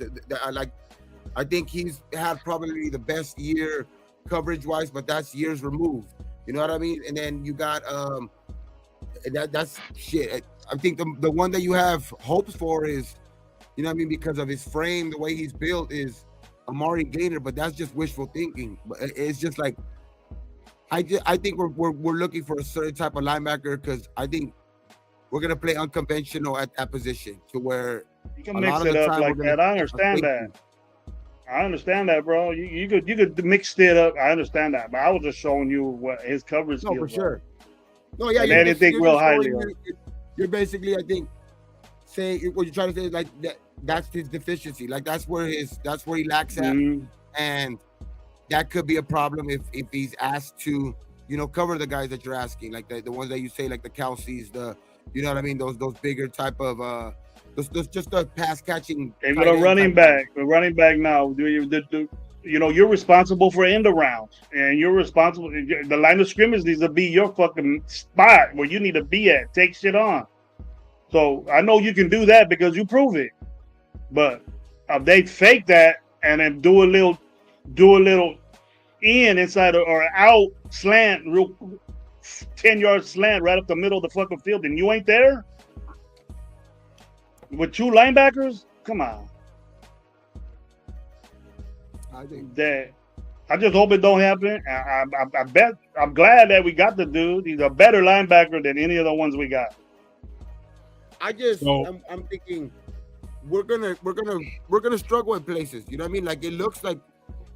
I think he's had probably the best year coverage-wise, but that's years removed. You know what I mean? And then you got that's shit. I think the one that you have hopes for is, you know what I mean, because of his frame, the way he's built, is Amari Gainer, but that's just wishful thinking. But it's just like I think we're looking for a certain type of linebacker because I think we're gonna play unconventional at that position to where you can mix it up like that. I understand that, bro. You could mix it up. I understand that, but I was just showing you what his coverage. No, for sure. No, yeah, I didn't think real highly. You're basically, I think, saying what you're trying to say, like that's his deficiency. Like that's where he lacks at, and that could be a problem if he's asked to, you know, cover the guys that you're asking, like the ones that you say, like the Kelce's, you know what I mean, those bigger type of those just the pass catching. And with a running back now, you know, you're responsible for end around, and you're responsible. The line of scrimmage needs to be your fucking spot where you need to be at. Take shit on. So I know you can do that because you prove it. But if they fake that and then do a little inside or out slant, real 10-yard slant right up the middle of the fucking field, and you ain't there with two linebackers, come on. I think that. I just hope it don't happen. I bet. I'm glad that we got the dude. He's a better linebacker than any of the ones we got. I'm thinking we're gonna struggle in places. You know what I mean? Like it looks like,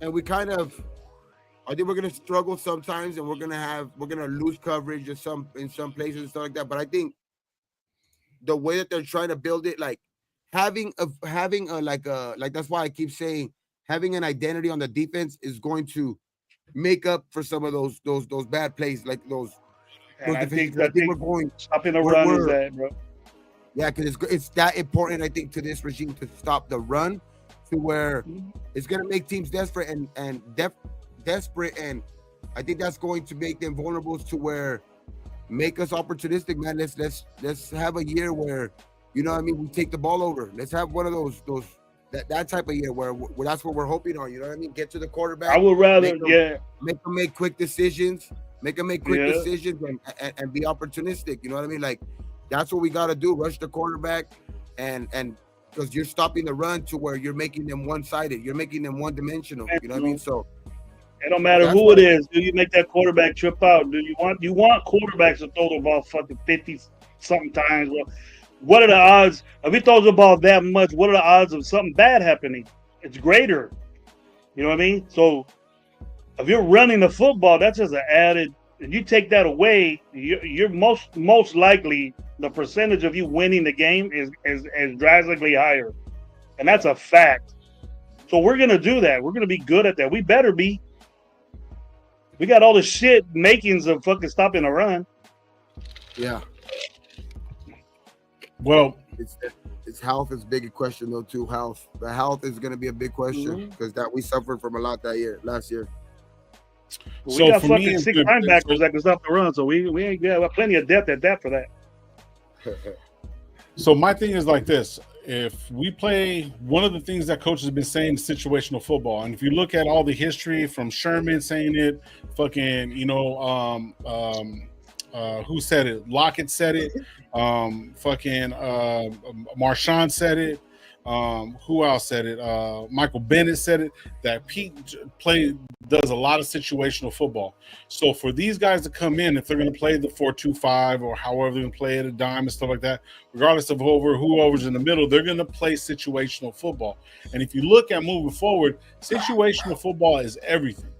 and I think we're gonna struggle sometimes, and we're gonna lose coverage in some places and stuff like that. But I think the way that they're trying to build it, like having a like that's why I keep saying having an identity on the defense is going to make up for some of those bad plays, like those. I think we're going stopping the run is that, bro. Yeah, because it's that important, I think, to this regime to stop the run, to where it's going to make teams desperate and desperate, and I think that's going to make them vulnerable to where make us opportunistic, man. Let's have a year where, you know what I mean, we take the ball over. Let's have one of those that type of year where that's what we're hoping on. You know what I mean? Get to the quarterback. I would rather make them make quick decisions, decisions, and be opportunistic. You know what I mean? Like that's what we got to do. Rush the quarterback, and because you're stopping the run to where you're making them one-sided. You're making them one-dimensional. You know what I mean? So it don't matter who it is. Do you make that quarterback trip out? Do you want quarterbacks to throw the ball fucking 50 something times? Well, what are the odds? If he throws the ball that much, what are the odds of something bad happening? It's greater. You know what I mean? So if you're running the football, that's just an added. If you take that away, you're most likely the percentage of you winning the game is drastically higher, and that's a fact. So we're gonna do that. We're gonna be good at that. We better be. We got all the shit makings of fucking stopping a run. Yeah. Well, it's health is a big question though too. The health is going to be a big question because that we suffered from a lot last year. Well, we got fucking 6 linebackers that can stop the run, so we ain't got plenty of depth at that for that. So my thing is like this: if we play, one of the things that coaches have been saying is situational football, and if you look at all the history from Sherman saying it, fucking, you know, who said it? Lockett said it. Fucking Marshawn said it. Who else said it? Michael Bennett said it. That Pete does a lot of situational football. So for these guys to come in, if they're going to play the 4-2-5 or however they're going to play it, a dime and stuff like that, regardless of whoever's in the middle, they're going to play situational football. And if you look at moving forward, situational football is everything.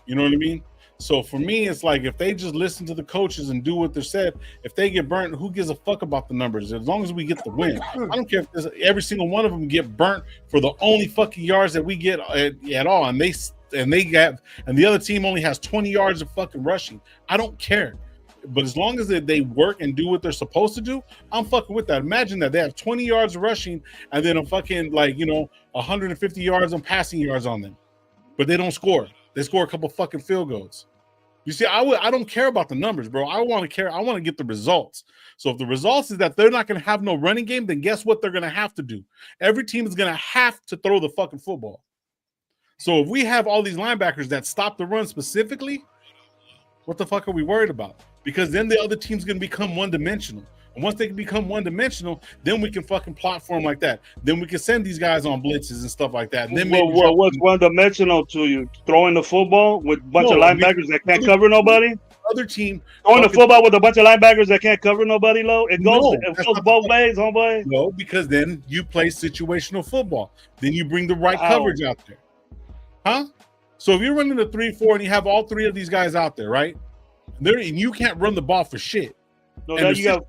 You know what I mean? So for me, it's like if they just listen to the coaches and do what they're said, if they get burnt, who gives a fuck about the numbers? As long as we get the win. I don't care if every single one of them get burnt for the only fucking yards that we get at all. And the other team only has 20 yards of fucking rushing. I don't care. But as long as they work and do what they're supposed to do, I'm fucking with that. Imagine that they have 20 yards of rushing and then a fucking 150 yards on passing yards on them, but they don't score. They score a couple fucking field goals. You see, I don't care about the numbers, bro. I want to get the results. So if the results is that they're not going to have no running game, then guess what they're going to have to do? Every team is going to have to throw the fucking football. So if we have all these linebackers that stop the run specifically, what the fuck are we worried about? because then the other team's going to become one-dimensional. And once they can become one-dimensional, then we can fucking plot for them like that. Then we can send these guys on blitzes and stuff like that. And then what's one-dimensional to you? Throwing the football with a bunch of linebackers that can't cover nobody? Other team throwing the football with a bunch of linebackers that can't cover nobody, low? It goes both ways, homeboy. No, because then you play situational football. Then you bring the right coverage out there. Huh? So if you're running a 3-4 and you have all three of these guys out there, right? And you can't run the ball for shit. No, now you have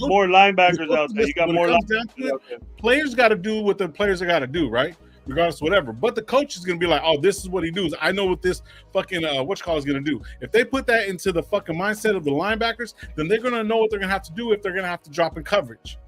more linebackers out there. You got more linebackers. Players got to do what the players got to do, right? Regardless of whatever. But the coach is going to be like, oh, this is what he does. I know what this fucking is going to do. If they put that into the fucking mindset of the linebackers, then they're going to know what they're going to have to do if they're going to have to drop in coverage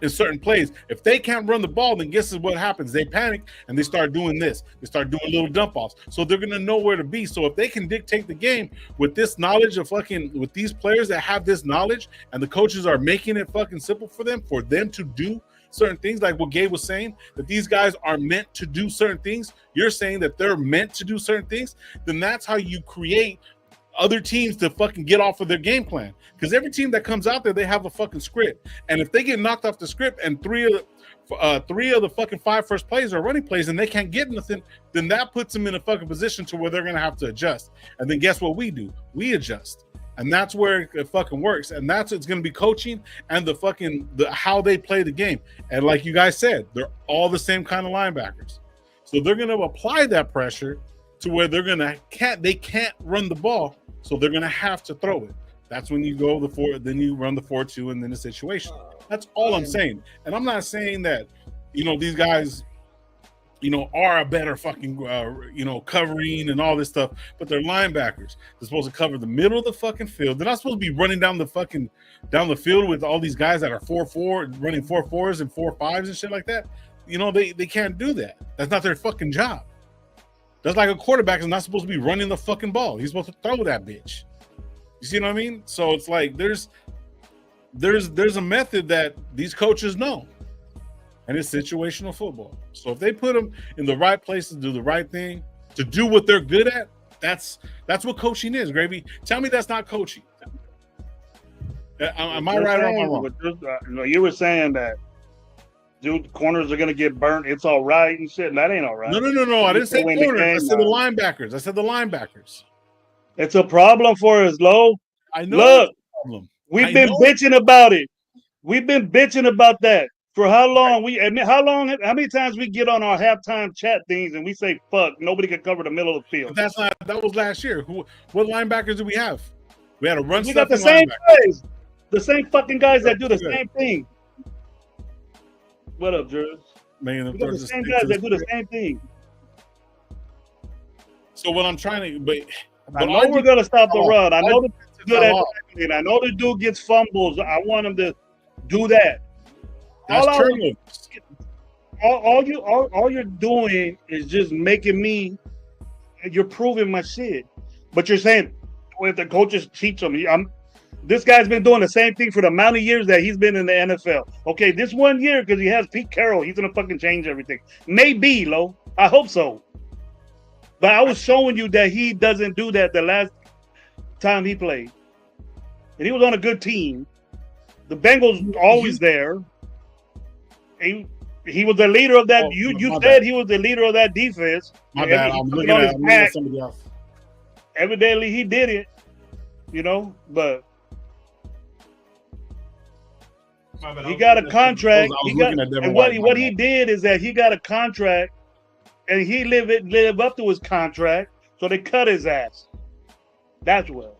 in certain plays. If they can't run the ball, then guess what happens? They panic and they start doing this. They start doing little dump offs. So they're going to know where to be. So if they can dictate the game with this knowledge of with these players that have this knowledge, and the coaches are making it fucking simple for them to do certain things, like what Gabe was saying, that these guys are meant to do certain things. You're saying that they're meant to do certain things. Then that's how you create other teams to fucking get off of their game plan. Because every team that comes out there, they have a fucking script. And if they get knocked off the script and three of the fucking 5 first plays are running plays and they can't get nothing, then that puts them in a fucking position to where they're going to have to adjust. And then guess what we do? We adjust. And that's where it fucking works. And that's it's going to be coaching and the how they play the game. And like you guys said, they're all the same kind of linebackers. So they're going to apply that pressure to where they can't run the ball. So they're going to have to throw it. That's when you go then you run the 4-2 and then the situation. That's all I'm saying. And I'm not saying that, these guys, are a better fucking, covering and all this stuff, but they're linebackers. They're supposed to cover the middle of the fucking field. They're not supposed to be running down the field with all these guys that are 4-4, running 4-4s and 4-5s and shit like that. They can't do that. That's not their fucking job. That's like a quarterback is not supposed to be running the fucking ball. He's supposed to throw that bitch. You see what I mean? So it's like there's a method that these coaches know, and it's situational football. So if they put them in the right places to do the right thing, to do what they're good at, that's what coaching is, Gravy. Tell me that's not coaching. Am I right or am I wrong? You were saying that, dude, corners are going to get burnt. It's all right and shit. And that ain't all right. No. I didn't say corners. I said the linebackers. It's a problem for us, Lo. I know. Look, we've been bitching about it. We've been bitching about that for how long? How many times we get on our halftime chat things and we say, fuck, nobody can cover the middle of the field. That was last year. What linebackers do we have? We had a run. We got the same guys. The same fucking guys that do the same thing. What up, Drew? Man, we got the same guys that do the same thing. So what I'm trying to, I know we're gonna stop the run. I know the dude's good at tackling. I know the dude gets fumbles. I want him to do that. All you're doing is just making me. You're proving my shit. But you're saying, well, if the coaches teach him, this guy's been doing the same thing for the amount of years that he's been in the NFL. Okay, this 1 year because he has Pete Carroll, he's gonna fucking change everything. Maybe, Lo. I hope so. But I was showing you that he doesn't do that the last time he played. And he was on a good team. The Bengals always there. He was the leader of that. You said he was the leader of that defense. My bad. I'm looking at somebody else. Evidently, he did it. But he got a contract. What he did is that he got a contract. And he live up to his contract, so they cut his ass. That's what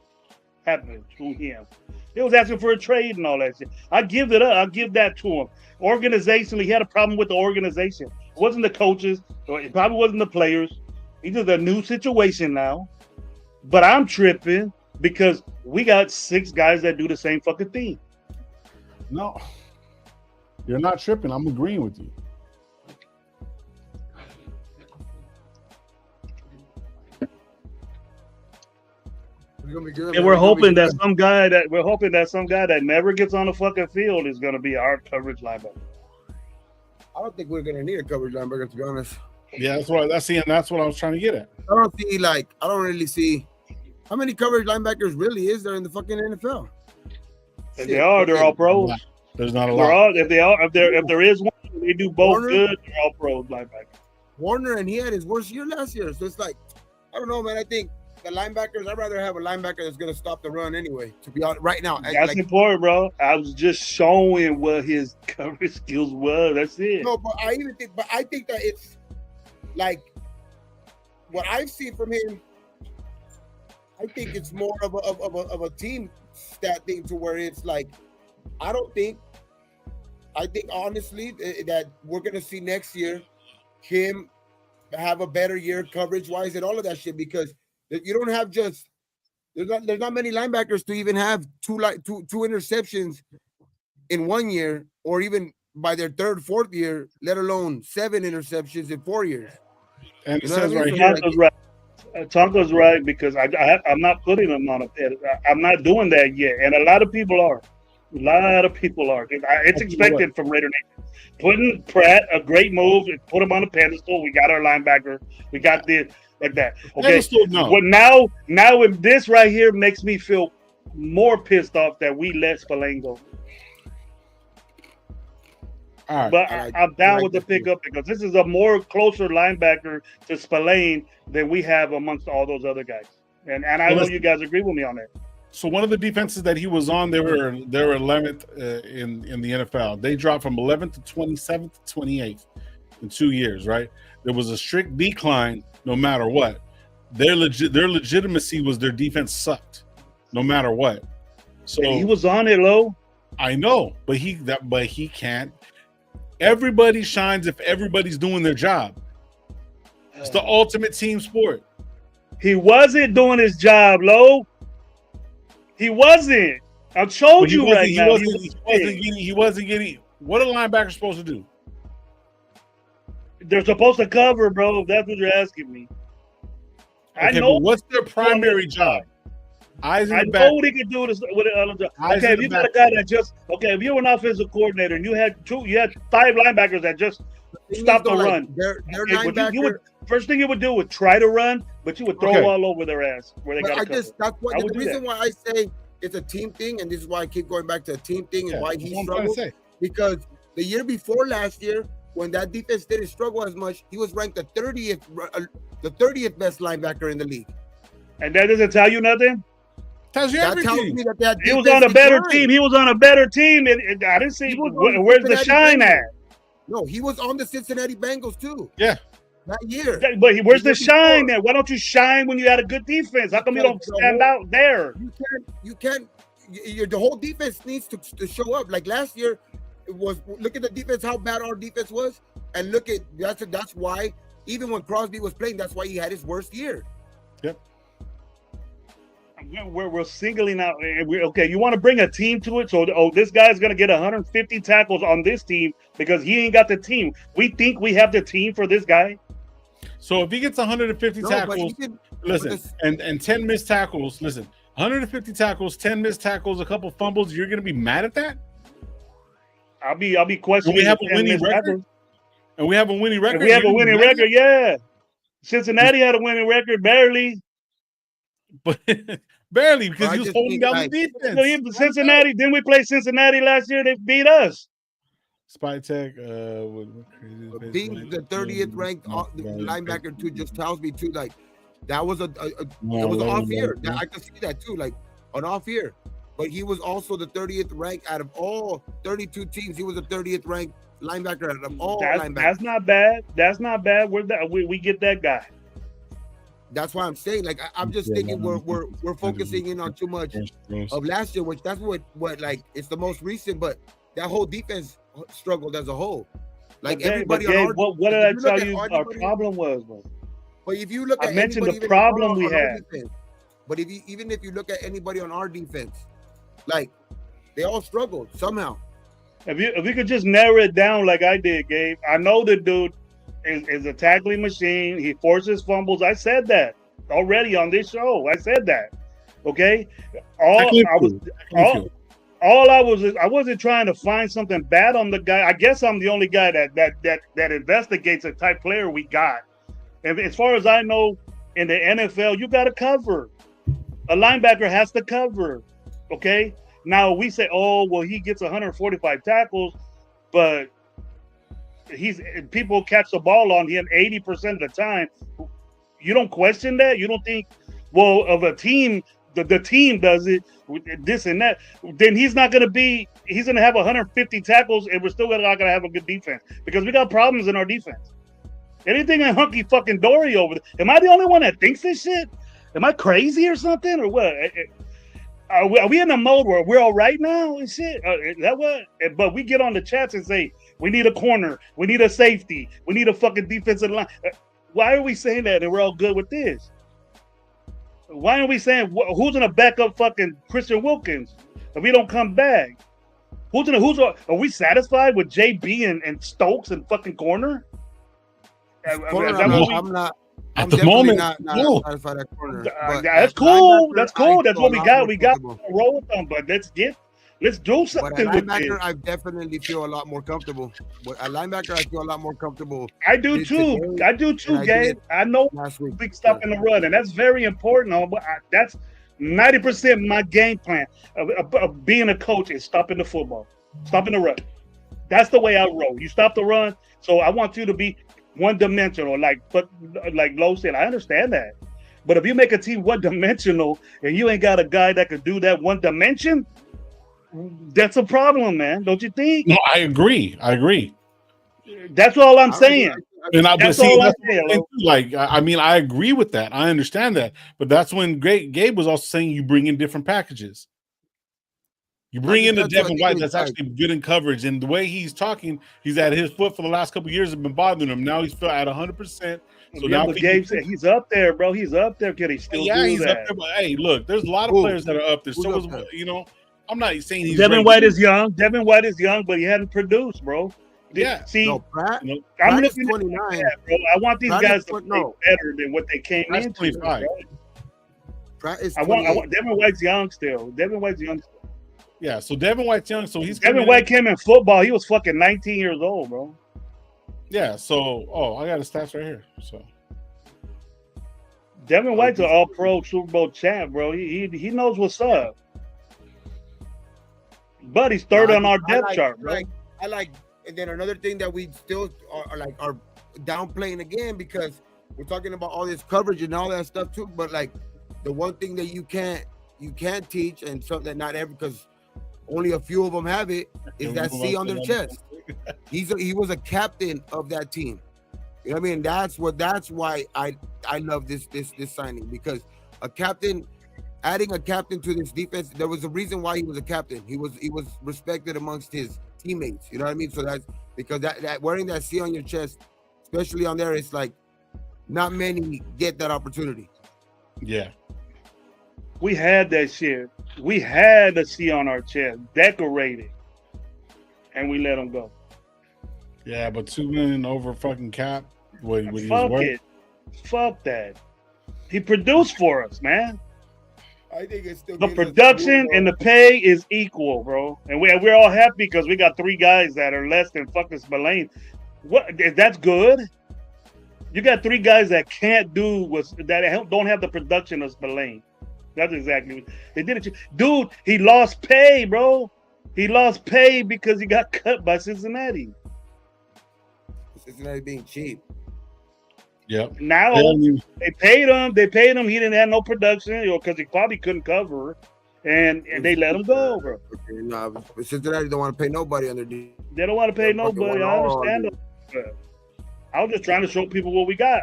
happened to him. He was asking for a trade and all that shit. I give it up. I give that to him. Organizationally, he had a problem with the organization. It wasn't the coaches. Or it probably wasn't the players. It's just a new situation now. But I'm tripping because we got 6 guys that do the same fucking thing. No, you're not tripping. I'm agreeing with you. And we're hoping that some guy that never gets on the fucking field is going to be our coverage linebacker. I don't think we're going to need a coverage linebacker, to be honest. Yeah, that's what I was trying to get at. I don't really see How many coverage linebackers really is there in the fucking NFL? If they're all pros. There's not a They're lot. all, if there is one, they do both Warner? good. They're all pros linebackers. Warner, and he had his worst year last year. So it's like, I don't know, man. I think the linebackers, I'd rather have a linebacker that's going to stop the run anyway, to be honest, right now. That's important, bro. I was just showing what his coverage skills were. That's it. No, but I think that it's like what I've seen from him. I think it's more of a team stat thing to where it's like, I think honestly that we're gonna see next year him have a better year coverage wise and all of that shit, because you don't have just there's not many linebackers to even have two interceptions in 1 year, or even by their third, fourth year, let alone 7 interceptions in 4 years. And You it know what I says mean? right So here, Tonko's right. Tonko's right, because I'm not putting him on a pedestal. I'm not doing that yet, and a lot of people are. It's expected from Raider Nation. Putting Pratt, a great move, put him on a pedestal. We got our linebacker. We got this, like that. Okay. Pedestal, no. But now if this right here makes me feel more pissed off that we let Spillane go. all right. But I'm down with the pickup, because this is a more closer linebacker to Spillane than we have amongst all those other guys. And I know you guys agree with me on that. So one of the defenses that he was on, they were 11th in the NFL. They dropped from 11th to 27th to 28th in 2 years, right? There was a strict decline no matter what. Their legitimacy was their defense sucked no matter what. So And he was on it, Lo. I know, but he can't. Everybody shines if everybody's doing their job. It's the ultimate team sport. He wasn't doing his job, Lo. He wasn't. I told you right now. He wasn't getting. What are linebackers supposed to do? They're supposed to cover, bro. That's what you're asking me. I know. But what's their primary job? Eyes in I the back. know what he can do this with it. Okay, if you got a guy that if you're an offensive coordinator and you had 5 linebackers that just stop the run. Their Okay, linebacker. First thing you would do would try to run, but you would throw all over their ass where they got to cover. The reason why I say it's a team thing, and this is why I keep going back to a team thing and why he struggled, because the year before last year, when that defense didn't struggle as much, he was ranked the 30th best linebacker in the league. And that doesn't tell you nothing? Tells you everything. That tells me that he was on a better team. He was on a better team. And I didn't see where's the shine at. No, he was on the Cincinnati Bengals too. Yeah. That year. But where's the shine at? Why don't you shine when you had a good defense? How come you don't stand out there? You can't. The whole defense needs to show up. Like last year, it was, look at the defense, how bad our defense was, and look at that's why even when Crosby was playing, that's why he had his worst year. Yep. We're singling out. Okay, you want to bring a team to it? So, this guy's going to get 150 tackles on this team because he ain't got the team. We think we have the team for this guy. So if he gets 150 tackles, and 10 missed tackles, 150 tackles, 10 missed tackles, a couple fumbles, you're going to be mad at that? I'll be questioning. We have a winning record. And we have a winning record. We have a winning record, yeah. Cincinnati had a winning record, barely. But barely, because he was holding down the defense. Cincinnati, didn't we play Cincinnati last year? They beat us. Spy Tech, being the 30th ranked linebacker too just tells me too, like that was it was an off year. I could see that too, like an off year. But he was also the 30th ranked out of all 32 teams. He was the 30th ranked linebacker out of all linebackers. That's not bad. That's not bad. We get that guy. That's why I'm saying, like, I'm just thinking we're focusing in on too much of last year, which that's what like it's the most recent, but that whole defense struggled as a whole. Like everybody on our what did I tell you our problem was? But if you look at I mentioned the problem we had. But even if you look at anybody on our defense, like they all struggled somehow. If you could just narrow it down like I did, Gabe. I know the dude is a tackling machine. He forces fumbles. I said that already on this show. I said that. Okay. I wasn't trying to find something bad on the guy. I guess I'm the only guy that investigates a type player we got. And as far as I know, in the NFL, you got to cover. A linebacker has to cover. Okay. Now we say, oh, well, he gets 145 tackles, but people catch the ball on him 80% of the time. You don't question that. You don't think, well, of a team, the team does it with this and that. Then he's not going to be. He's going to have 150 tackles, and we're still not going to have a good defense because we got problems in our defense. Anything in hunky fucking dory over there. Am I the only one that thinks this shit? Am I crazy or something or what? Are we in a mode where we're all right now and shit? Is that what? But we get on the chats and say we need a corner, we need a safety, we need a fucking defensive line. Why are we saying that and we're all good with this? Why are we saying who's gonna back up fucking Christian Wilkins if we don't come back? Are we satisfied with JB and Stokes and fucking corner? I'm not. At the moment, not no. satisfied at corner. That's cool. That's cool. That's what we got. We got to roll with them. But let's do something with this. Linebacker, I definitely feel a lot more comfortable. But at linebacker, I feel a lot more comfortable. I do too. I do too, Gabe. I know big stuff in the run, and that's very important. That's 90% my game plan of being a coach is stopping the football, stopping the run. That's the way I roll. You stop the run, so I want you to be one-dimensional, like Lo said. I understand that, but if you make a team one-dimensional and you ain't got a guy that could do that one dimension, that's a problem, man. Don't you think? No, I agree. That's all I'm saying. And that's all I'm saying. Like, I mean, I agree with that. I understand that, but that's when Gabe was also saying you bring in different packages. You bring in the Devin White that's actually good in coverage, and the way he's talking, he's at his foot for the last couple of years has been bothering him. Now he's at 100%. So now Gabe said he's up there, bro. He's up there. Can he still do he's that? up there. But hey, look, there's a lot of players that are up there. So I'm not saying he's Devin White is young. Devin White is young, but he hadn't produced, bro. Yeah. See, Pratt, I'm looking 29. That, bro. I want these guys to play better than what they came into. 25. Pratt is I want Devin White's young still. Yeah, so Devin White's young, so he's Devin White came in football. He was fucking 19 years old, bro. Yeah, so I got his stats right here. So Devin White's an all-pro Super Bowl champ, bro. He knows what's up. But he's third on our depth chart, bro. I like, and then another thing that we still are downplaying again because we're talking about all this coverage and all that stuff too. But like the one thing that you can't teach and something that not every because only a few of them have it is that C on their chest. He was a captain of that team. You know what I mean? That's why I love this signing because a captain, adding a captain to this defense, there was a reason why he was a captain. He was respected amongst his teammates. You know what I mean? So that's because that wearing that C on your chest, especially on there, it's like not many get that opportunity. Yeah. We had that shit. We had a C on our chest, decorated, and we let him go. Yeah, but $2 million over fucking cap. Fuck it. Fuck that. He produced for us, man. I think it's still the production and the pay is equal, bro. And we're all happy because we got 3 guys that are less than fucking Spillane. What? That's good. You got 3 guys that can't do that don't have the production of Spillane. That's exactly what they did. Dude, he lost pay, bro. He lost pay because he got cut by Cincinnati. Cincinnati being cheap. Yep. Now they paid him. He didn't have no production, because he probably couldn't cover, and they let him go, bro. Okay, no, Cincinnati don't want to pay nobody under the. They don't want to pay nobody. I understand that. I was just trying to show people what we got.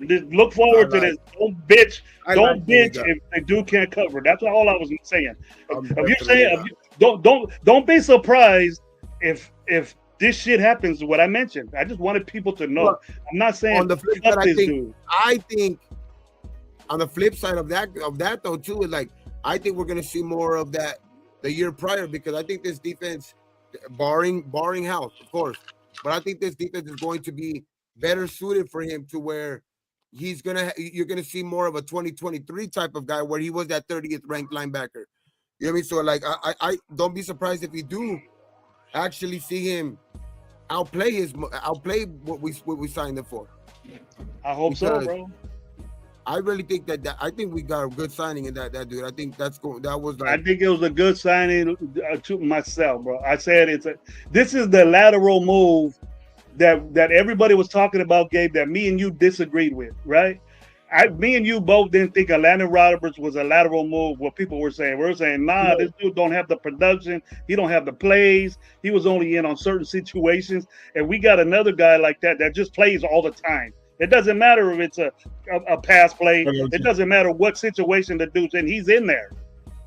Just look forward to this. Don't bitch. If the dude can't cover. That's all I was saying. If you're saying don't be surprised if this shit happens. What I mentioned. I just wanted people to know. Look, I'm not saying on the flip side. I think on the flip side of that though too is like I think we're gonna see more of that the year prior because I think this defense, barring health, of course, but I think this defense is going to be better suited for him to where you're gonna see more of a 2023 type of guy where he was that 30th ranked linebacker. You know what I mean? So like I don't be surprised if we do actually see him outplay what we signed him for. I hope so, bro. I really think that I think we got a good signing in that dude. I think that's going. That was I like think it was a good signing to myself, bro. I said this is the lateral move that everybody was talking about, Gabe, that me and you disagreed with, right? Me and you both didn't think Atlanta Roberts was a lateral move. What people were saying, we were saying, nah, this dude don't have the production. He don't have the plays. He was only in on certain situations, and we got another guy like that just plays all the time. It doesn't matter if it's a pass play. It doesn't matter what situation the dude's in. He's in there.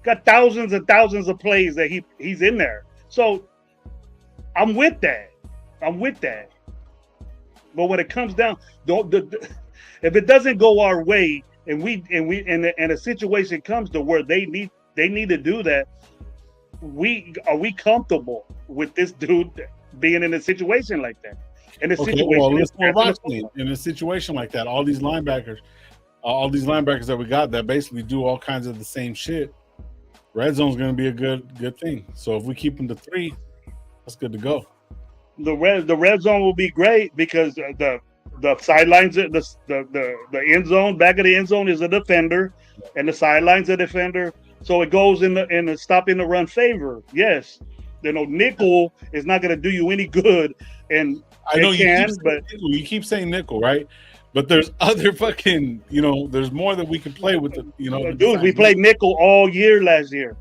Got thousands and thousands of plays that he's in there. So I'm with that. But when it comes down, if it doesn't go our way, and a situation comes to where they need to do that, are we comfortable with this dude being in a situation like that? In a situation like that, all these linebackers that we got that basically do all kinds of the same shit. Red zone's going to be a good thing. So if we keep them to 3, that's good to go. The red zone will be great because the sidelines, the end zone, back of the end zone is a defender, and the sidelines a defender. So it goes in the stopping the run favor. Yes, nickel is not going to do you any good, and I know you keep saying nickel, right? But there's other fucking, there's more that we can play with. Dude, we played nickel all year last year.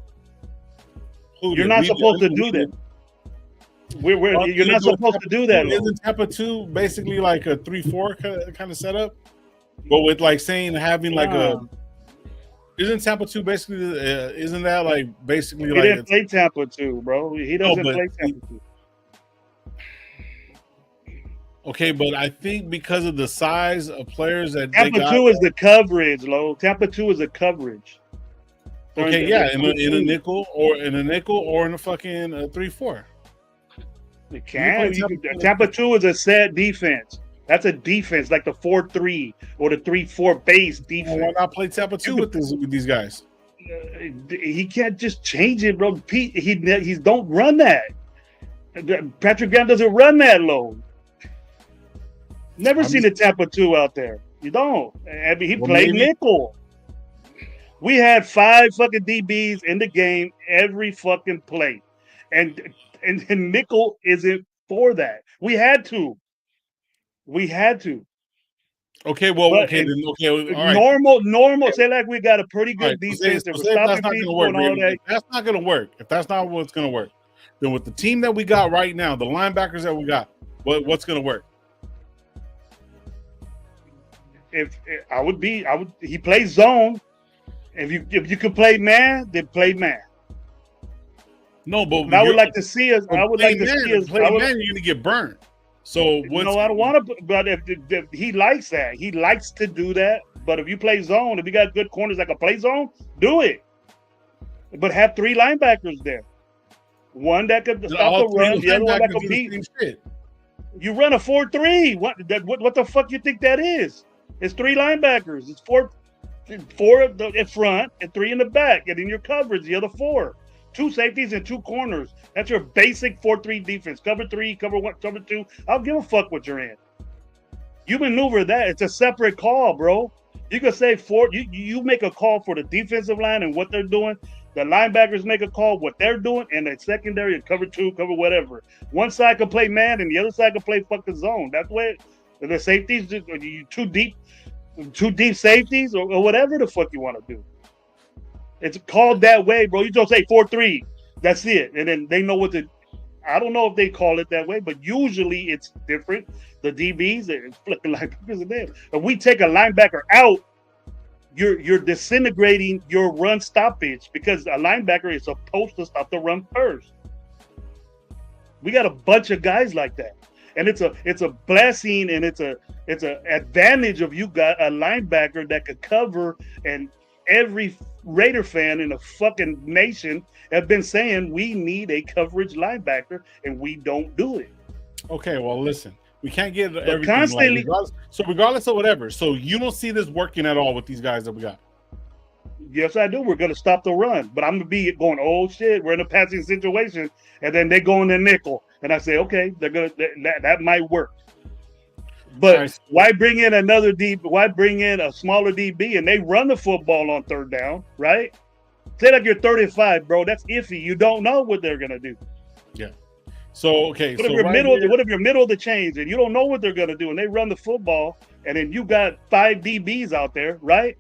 You're not supposed to do that. You're not supposed to do that. Isn't Tampa 2 basically like a 3-4 kind of setup? But with like having like isn't Tampa 2 basically? Isn't that like basically? He didn't play Tampa 2, bro. He doesn't play Tampa 2. Okay, but I think because of the size of players that Tampa 2 is the coverage, Lo. Tampa 2 is the coverage. Okay, yeah, in a nickel or in a fucking 3-4. It can. Tampa 2 is a set defense. That's a defense like the 4-3 or the 3-4 base defense. Why not play Tampa 2 with these guys? He can't just change it, bro. Pete, he don't run that. Patrick Graham doesn't run that low. Never seen a Tampa 2 out there. You don't. I mean, he played nickel. We had 5 fucking DBs in the game every fucking play, and nickel isn't for that. We had to. Okay, well, all right. Normal. Say like we got a pretty good defense. That's not going to work. If that's not going to work, if that's not what's going to work, then with the team that we got right now, the linebackers that we got, what's going to work? He plays zone. If you could play man, then play man. No, but I would like to see us. I would like to see us. Play man, you're going to get burned. So I don't want to. But if he likes that, he likes to do that. But if you play zone, if you got good corners that can play zone, do it. But have 3 linebackers there. One that could stop the run, the other one that can beat. You run a 4-3. What the fuck you think that is? It's 3 linebackers. It's 4 in front and 3 in the back, and in your coverage, the other 4. 2 safeties and 2 corners. That's your basic 4-3 defense. Cover 3, cover 1, cover 2. I don't give a fuck what you're in. You maneuver that. It's a separate call, bro. You can say you make a call for the defensive line and what they're doing. The linebackers make a call what they're doing, and the secondary and cover 2, cover whatever. One side can play man, and the other side can play fucking zone. That's where the safeties, too deep safeties or whatever the fuck you want to do. It's called that way, bro. You don't say 4-3. That's it. And then they know what to. I don't know if they call it that way, but usually it's different. The DBs, they're flipping linebackers in there. If we take a linebacker out, you're disintegrating your run stoppage because a linebacker is supposed to stop the run first. We got a bunch of guys like that. And it's a blessing and it's a advantage of you got a linebacker that could cover, and every Raider fan in the fucking nation have been saying we need a coverage linebacker, and we don't do it. Okay, well, listen, we can't get everything constantly. Regardless of whatever. So you don't see this working at all with these guys that we got? Yes, I do. We're going to stop the run, but I'm going to be going, oh shit, we're in a passing situation, and then they go in the nickel, and I say, okay, they're gonna that might work. But why bring in another DB? Why bring in a smaller DB and they run the football on third down, right? Say like you're 35, bro. That's iffy. You don't know what they're gonna do. Yeah. So okay. What if you're middle of the chains and you don't know what they're gonna do and they run the football and then you got 5 DBs out there, right?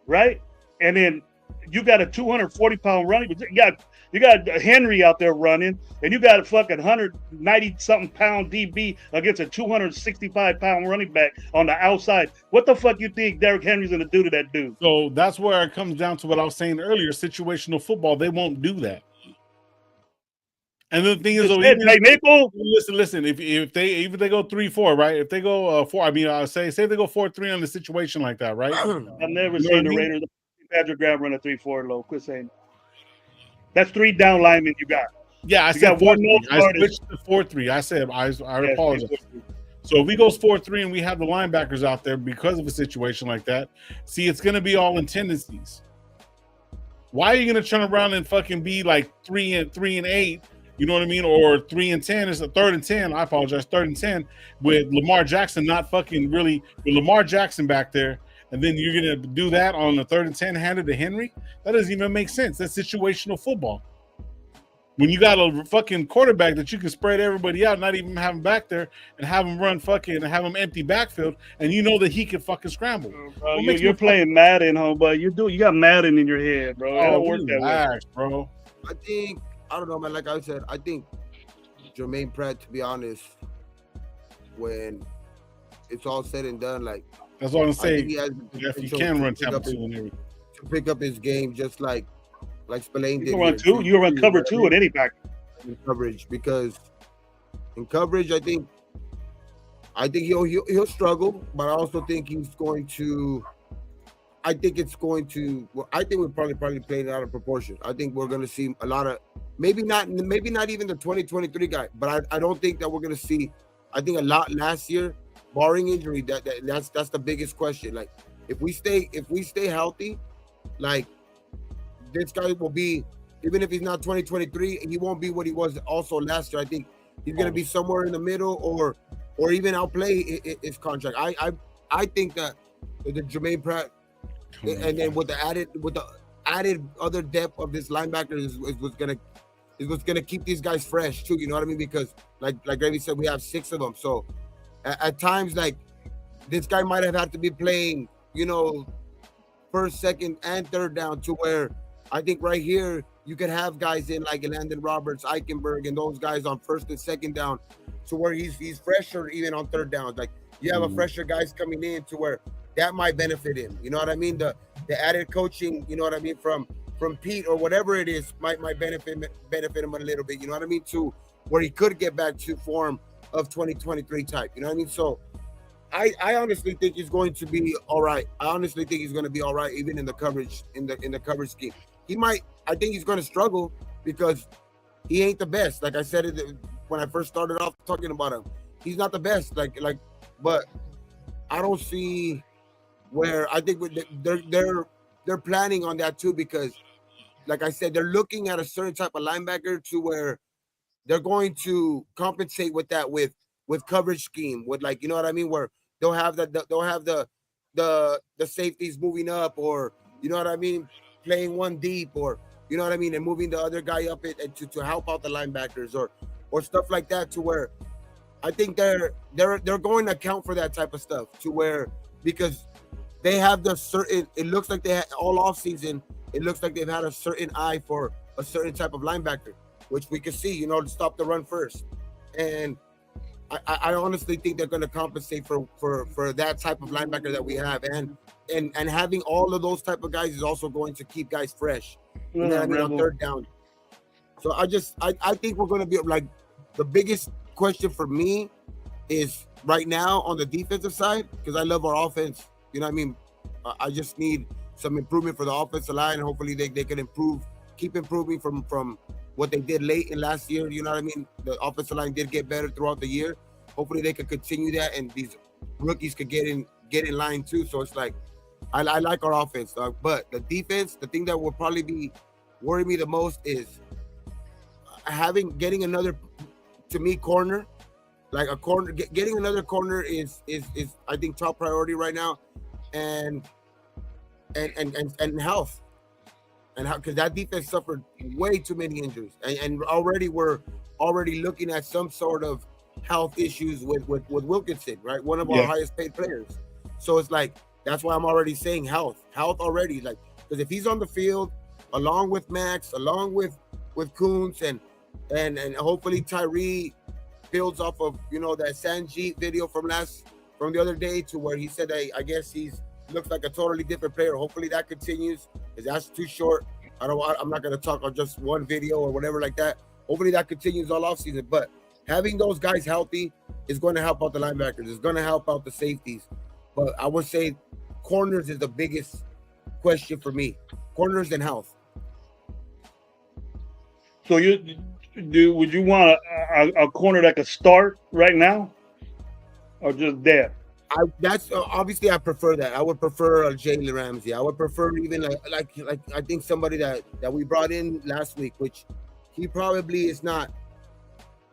Right? And then you got a 240-pound running. You got Henry out there running, and you got a fucking 190-something pound DB against a 265-pound running back on the outside. What the fuck you think Derrick Henry's gonna do to that dude? So that's where it comes down to what I was saying earlier. Situational football, they won't do that. And the thing is, listen. If they go 3-4, right? If they go 4, I mean, I say they go 4-3 on the situation like that, right? I've never seen the Raiders. Patrick Graham run a 3-4 low. Quit saying. That's 3 down linemen you got. Yeah, I said 4-3. I switched to 4-3. I said I apologize. So if we go 4-3 and we have the linebackers out there because of a situation like that, see, it's going to be all in tendencies. Why are you going to turn around and fucking be like 3-8? You know what I mean? Or 3-10 is a 3rd and 10. I apologize, 3rd and 10 with Lamar Jackson not fucking really with Lamar Jackson back there, and then you're gonna do that on the 3rd and 10 handed to Henry? That doesn't even make sense. That's situational football. When you got a fucking quarterback that you can spread everybody out, not even have him back there, and have him run fucking, have him empty backfield, and you know that he can fucking scramble. Bro, you're playing Madden, homeboy. You got Madden in your head, bro. It don't work that way, bro. I don't know, man. Like I said, I think Jermaine Pratt, to be honest, when it's all said and done, like that's what I'm saying. If he can run tempo and everything, to pick up his game, just like Spillane did. You can run 2. You can run cover 2 at any back. In coverage, because in coverage, I think he'll struggle, but I also think he's going to. I think it's going to. Well, I think we're probably playing it out of proportion. I think we're going to see a lot of. Maybe not even the 2023 guy, but I don't think that we're gonna see. I think a lot last year, barring injury. That's the biggest question. Like if we stay healthy, like this guy will be, even if he's not 2023, he won't be what he was also last year. I think he's gonna be somewhere in the middle or even outplay his contract. I think that the Jermaine Pratt, and then with the added other depth of this linebacker is what's gonna keep these guys fresh too. You know what I mean? Because like Gravy said, we have 6 of them. So at times, like this guy might have had to be playing, 1st, 2nd, and 3rd down, to where I think right here you could have guys in like Landon Roberts, Eichenberg, and those guys on 1st and 2nd down, to where he's fresher even on 3rd down. Like you have a fresher guys coming in to where that might benefit him. You know what I mean? The added coaching, you know what I mean, from Pete or whatever it is, might benefit him a little bit, you know what I mean, to where he could get back to form of 2023 type, you know what I mean? So I honestly think he's going to be all right. I honestly think he's going to be all right, even in the coverage, in the coverage scheme. I think he's going to struggle because he ain't the best. Like I said it when I first started off talking about him, he's not the best. But I don't see where I think they're planning on that too, because like I said, they're looking at a certain type of linebacker to where they're going to compensate with that with coverage scheme, with, like, you know what I mean, where they'll have the safeties moving up, or you know what I mean, playing one deep, or you know what I mean, and moving the other guy up to help out the linebackers, or stuff like that, to where I think they're going to account for that type of stuff, to where, because they have it looks like they had all off season. It looks like they've had a certain eye for a certain type of linebacker, which we can see, to stop the run first. And I honestly think they're going to compensate for that type of linebacker that we have, and having all of those type of guys is also going to keep guys fresh. You know what I mean, on 3rd down. So I think we're going to be like, the biggest question for me is right now on the defensive side, because I love our offense. You know what I mean? I just need some improvement for the offensive line. Hopefully they can keep improving from what they did late in last year. You know what I mean? The offensive line did get better throughout the year. Hopefully they can continue that, and these rookies could get in line too. So it's like, I like our offense, dog. But the defense, the thing that will probably be worrying me the most is getting another, to me, corner Like a corner, getting another corner is I think top priority right now, and and health, and how, because that defense suffered way too many injuries, and already we're already looking at some sort of health issues with Wilkinson, right? One of our Yeah. highest paid players. So it's like that's why I'm already saying health already, like because if he's on the field along with Max, along with Coons and hopefully Tyree builds off of that Sanjeet video from the other day to where he said I guess he's looks like a totally different player. Hopefully that continues because that's too short. I'm not gonna talk on just one video or whatever like that. Hopefully that continues all off season. But having those guys healthy is going to help out the linebackers. It's going to help out the safeties. But I would say corners is the biggest question for me. Corners and health. So would you want a corner that could start right now, or just depth? That's obviously I prefer that. I would prefer Jalen Ramsey. I would prefer even like I think somebody that we brought in last week, which he probably is not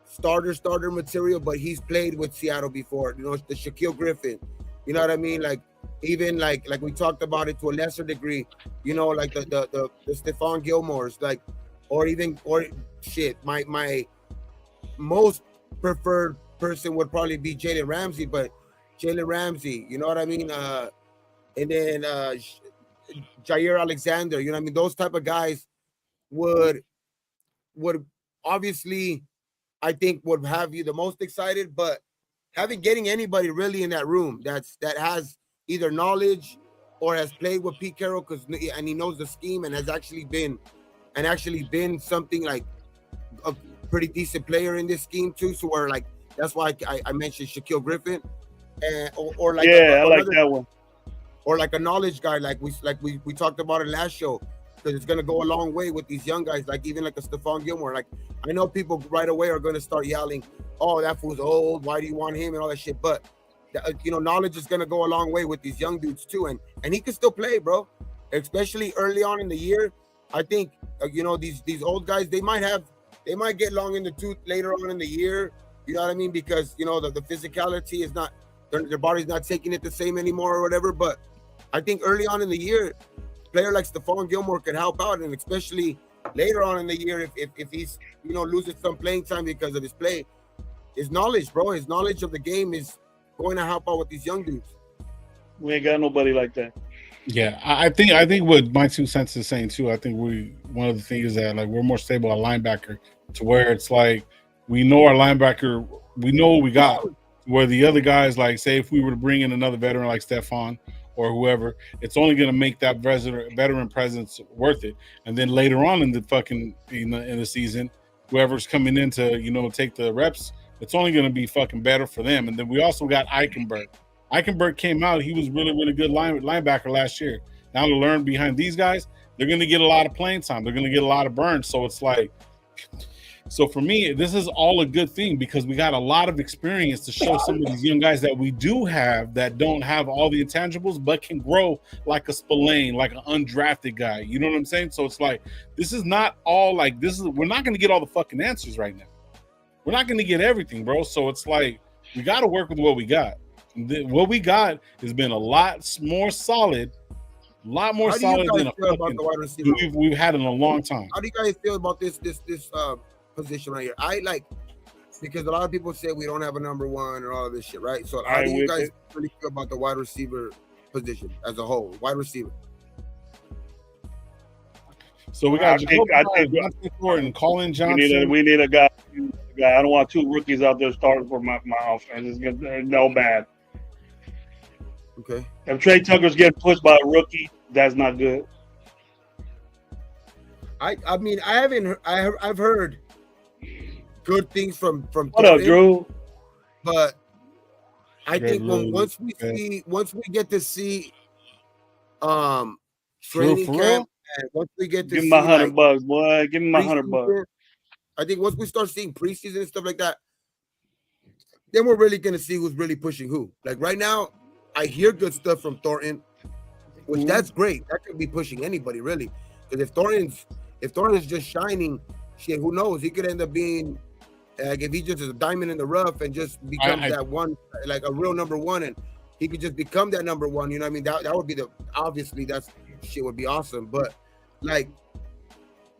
starter material, but he's played with Seattle before. The Shaquille Griffin. You know what I mean? Like even like we talked about it to a lesser degree. Like the Stephon Gilmore's, like or shit. My most preferred person would probably be Jalen Ramsey, but Jalen Ramsey, you know what I mean? And then Jair Alexander, you know what I mean? Those type of guys would obviously, I think, would have you the most excited. But getting anybody really in that room that has either knowledge or has played with Pete Carroll and he knows the scheme and has actually been something like a pretty decent player in this scheme too. So where like that's why I mentioned Shaquille Griffin. Or like I like that one, or like a knowledge guy, like we talked about it last show, because it's gonna go a long way with these young guys, like even like a Stephon Gilmore. Like I know people right away are gonna start yelling, "Oh, that fool's old. Why do you want him?" and all that shit. But knowledge is gonna go a long way with these young dudes too, and he can still play, bro. Especially early on in the year, I think these old guys they might get long in the tooth later on in the year. You know what I mean? Because the physicality is not. Their body's not taking it the same anymore or whatever. But I think early on in the year, a player like Stephon Gilmore could help out, and especially later on in the year, if he's loses some playing time because of his play, his knowledge, bro, his knowledge of the game is going to help out with these young dudes. We ain't got nobody like that. Yeah, I think what my 2 cents is saying too. I think one of the things is that like we're more stable at linebacker to where it's like we know our linebacker, we know what we got. Where the other guys, like, say, if we were to bring in another veteran like Stephon or whoever, it's only going to make that veteran presence worth it. And then later on in the fucking in the season, whoever's coming in to take the reps, it's only going to be fucking better for them. And then we also got Eichenberg. Eichenberg came out; he was really really good linebacker last year. Now to learn behind these guys, they're going to get a lot of playing time. They're going to get a lot of burns. So it's like. So for me, this is all a good thing because we got a lot of experience to show some of these young guys that we do have that don't have all the intangibles, but can grow like a Spillane, like an undrafted guy. You know what I'm saying? So it's like, this is not all like, we're not going to get all the fucking answers right now. We're not going to get everything, bro. So it's like, we got to work with what we got. What we got has been a lot more solid, than a fucking we've had in a long time. How do you guys feel about this position right here? I like, because a lot of people say we don't have a number one and all of this shit, right? So how do you guys really feel about the wide receiver position as a whole? Wide receiver. So we got and Colin Johnson. We need a guy. I don't want 2 rookies out there starting for my offense. It's no bad. Okay. If Trey Tucker's getting pushed by a rookie, that's not good. I mean, I've heard good things from What up, Drew? But I think once we get to see training camp, and once we get to give me my $100, boy. Give me my $100. I think once we start seeing preseason and stuff like that, then we're really gonna see who's really pushing who. Like right now, I hear good stuff from Thornton, which that's great. That could be pushing anybody really. Because if Thornton's just shining, shit, who knows? He could end up being Like if he just is a diamond in the rough and just becomes that one, like a real number one, and he could just become that number one. You know what I mean? That would be obviously that's shit would be awesome. But like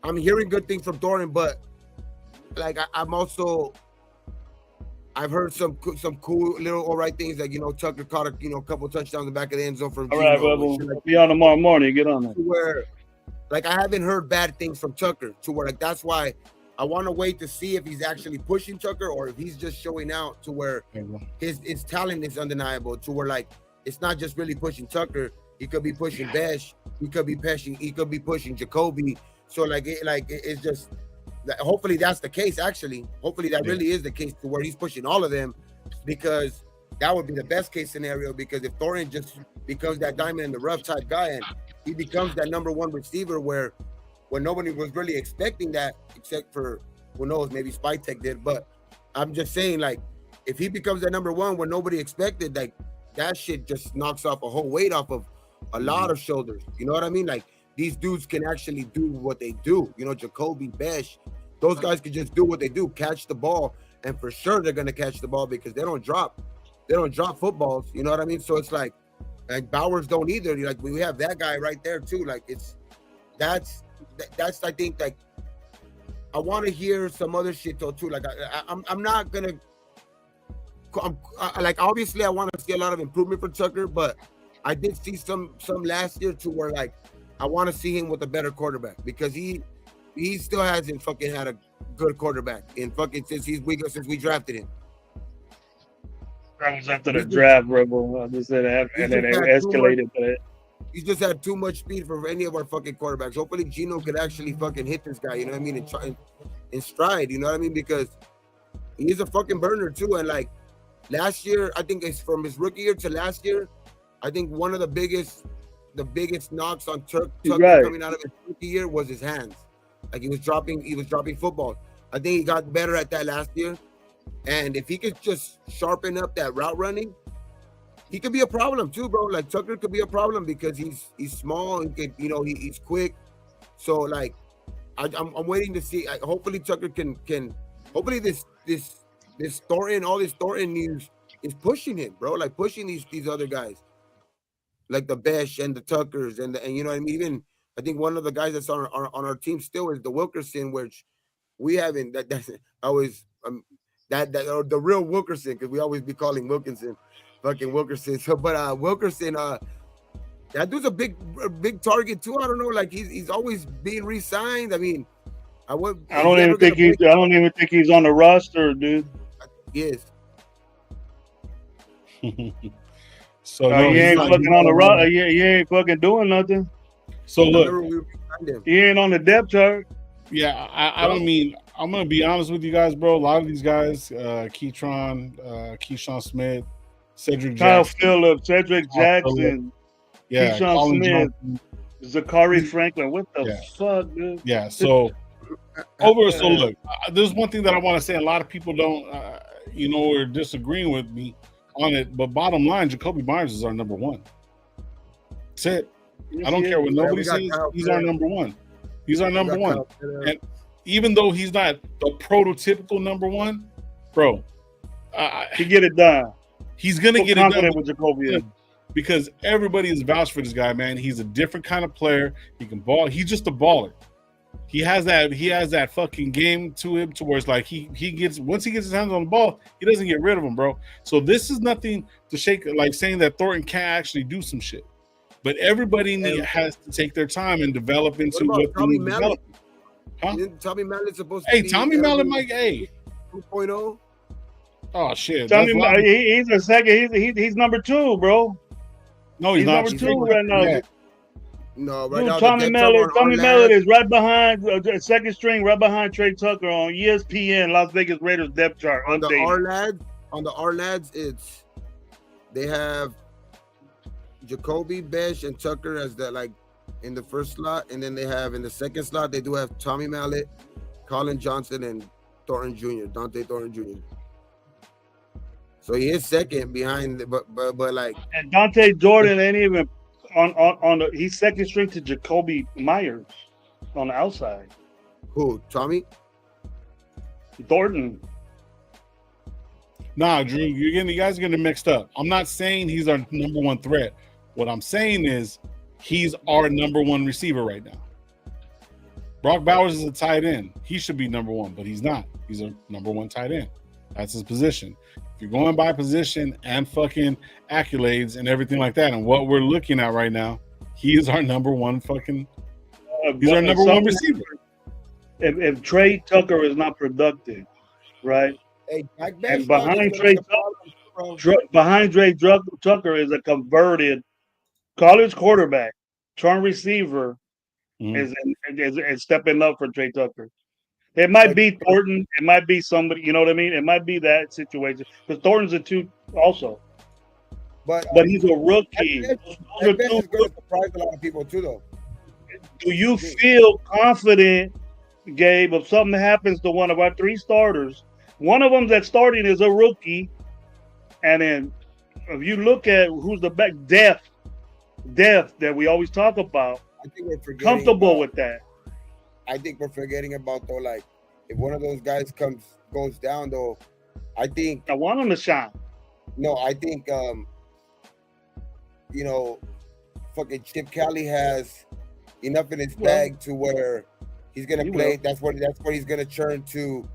I'm hearing good things from Thornton, but like I've heard some cool little all right things, like Tucker caught a couple touchdowns in the back of the end zone from all right, Geno. We'll be on tomorrow morning. Get on it. Where like I haven't heard bad things from Tucker, to where like that's why I want to wait to see if he's actually pushing Tucker or if he's just showing out, to where his talent is undeniable, to where like it's not just really pushing Tucker. He could be pushing Besh. He could be pushing Jacoby. So it's just. Hopefully that's the case. Actually, hopefully that really is the case, to where he's pushing all of them, because that would be the best case scenario. Because if Thornton just becomes that diamond in the rough type guy, and he becomes that number one receiver, where nobody was really expecting that, except for who knows, maybe Spytek did. But I'm just saying, like, if he becomes that number one when nobody expected, like that shit just knocks off a whole weight off of a lot of shoulders. You know what I mean? Like these dudes can actually do what they do. Jacoby, Besh. Those guys can just do what they do, catch the ball, and for sure they're gonna catch the ball because they don't drop footballs. You know what I mean? So it's like, and Bowers don't either. Like we have that guy right there too. Like that's I think, like I want to hear some other shit though too. Like I'm not gonna. Like obviously I want to see a lot of improvement for Tucker, but I did see some last year to where like I want to see him with a better quarterback, because he still hasn't fucking had a good quarterback since we drafted him. That was after the draft, Rebel. I just said that, and then it escalated to that. He's just had too much speed for any of our fucking quarterbacks. Hopefully Geno could actually fucking hit this guy, you know what I mean, and try in stride, you know what I mean, because he's a fucking burner too. And like last year, I think it's from his rookie year to last year, I think one of the biggest knocks on Tucker coming out of his rookie year was his hands. Like he was dropping footballs. I think he got better at that last year. And if he could just sharpen up that route running, he could be a problem too, bro. Like Tucker could be a problem because he's small and he's quick. So like I'm waiting to see. Hopefully Tucker can hopefully this Thornton, all this Thornton news is pushing him, bro. Like pushing these other guys, like the Besh and the Tuckers and you know what I mean. Even I think one of the guys that's on our team still is the Wilkerson, which we haven't. That's always the real Wilkerson, because we always be calling Wilkinson, fucking Wilkerson. So, but Wilkerson, that dude's a big target too. I don't know, like he's always being re-signed. I mean, I don't even think he's on the roster, dude. Yes. So no, he ain't fucking on the roster. He ain't fucking doing nothing. So look, he ain't on the depth chart. Yeah, I don't mean. I'm gonna be honest with you guys, bro. A lot of these guys, Keyshawn Smith, Cedric Kyle Jackson, Phillips, Cedric Jackson, Keyshawn Smith, Johnson. Zachary Franklin. What the fuck, dude? Yeah. So look, there's one thing that I want to say. A lot of people don't, are disagreeing with me on it. But bottom line, Jacoby Myers is our number one. That's it. I don't care what nobody says. He's our number one. He's our number one. And even though he's not the prototypical number one, bro, he get it done. He's gonna get it done with Jacoby, because everybody is vouched for this guy, man. He's a different kind of player. He can ball. He's just a baller. He has that fucking game to him, to where it's like he gets, once he gets his hands on the ball, he doesn't get rid of him, bro. So this is nothing to shake, like saying that Thornton can't actually do some shit. But everybody has to take their time and develop into what Tommy Mallet? Huh? Tommy Mallet's supposed to be Tommy Mallet, Mike. 2.0. Oh shit! Tommy, he's a second. He's number 2, bro. No, he's not. Number 2 right now. Yeah. No, right dude, now. Tommy Mallet is right behind second string, right behind Trey Tucker on ESPN Las Vegas Raiders depth chart. On the R lads, they have Jacoby, Besh, and Tucker as that, like, in the first slot, and then they have in the second slot they do have Tommy Mallet, Colin Johnson, and Dante Thornton Jr. So he is second behind, but like, and Dante Jordan ain't even on the. He's second string to Jacoby Myers on the outside. Who? Tommy Thornton. Nah, Drew, you guys are getting mixed up. I'm not saying he's our number one threat. What I'm saying is he's our number one receiver right now. Brock Bowers is a tight end. He should be number one, but he's not. He's a number one tight end. That's his position. If you're going by position and fucking accolades and everything like that, and what we're looking at right now, he is our number one fucking. He's our number one receiver. If Trey Tucker is not productive, right? Hey, and behind Trey Tucker is a converted college quarterback, turn receiver, is stepping up for Trey Tucker. It might be Thornton. It might be somebody. You know what I mean? It might be that situation because Thornton's a two also. But he's a rookie. That is going to surprise a lot of people too, though. Do you feel confident, Gabe, if something happens to one of our three starters? One of them that's starting is a rookie, and then if you look at who's the back depth that we always talk about, I think we're forgetting comfortable with that. I think we're forgetting about though, like if one of those guys goes down though, I think I want him to shine. No, I think fucking Chip Kelly has enough in his bag to where he's gonna play. That's where he's gonna turn to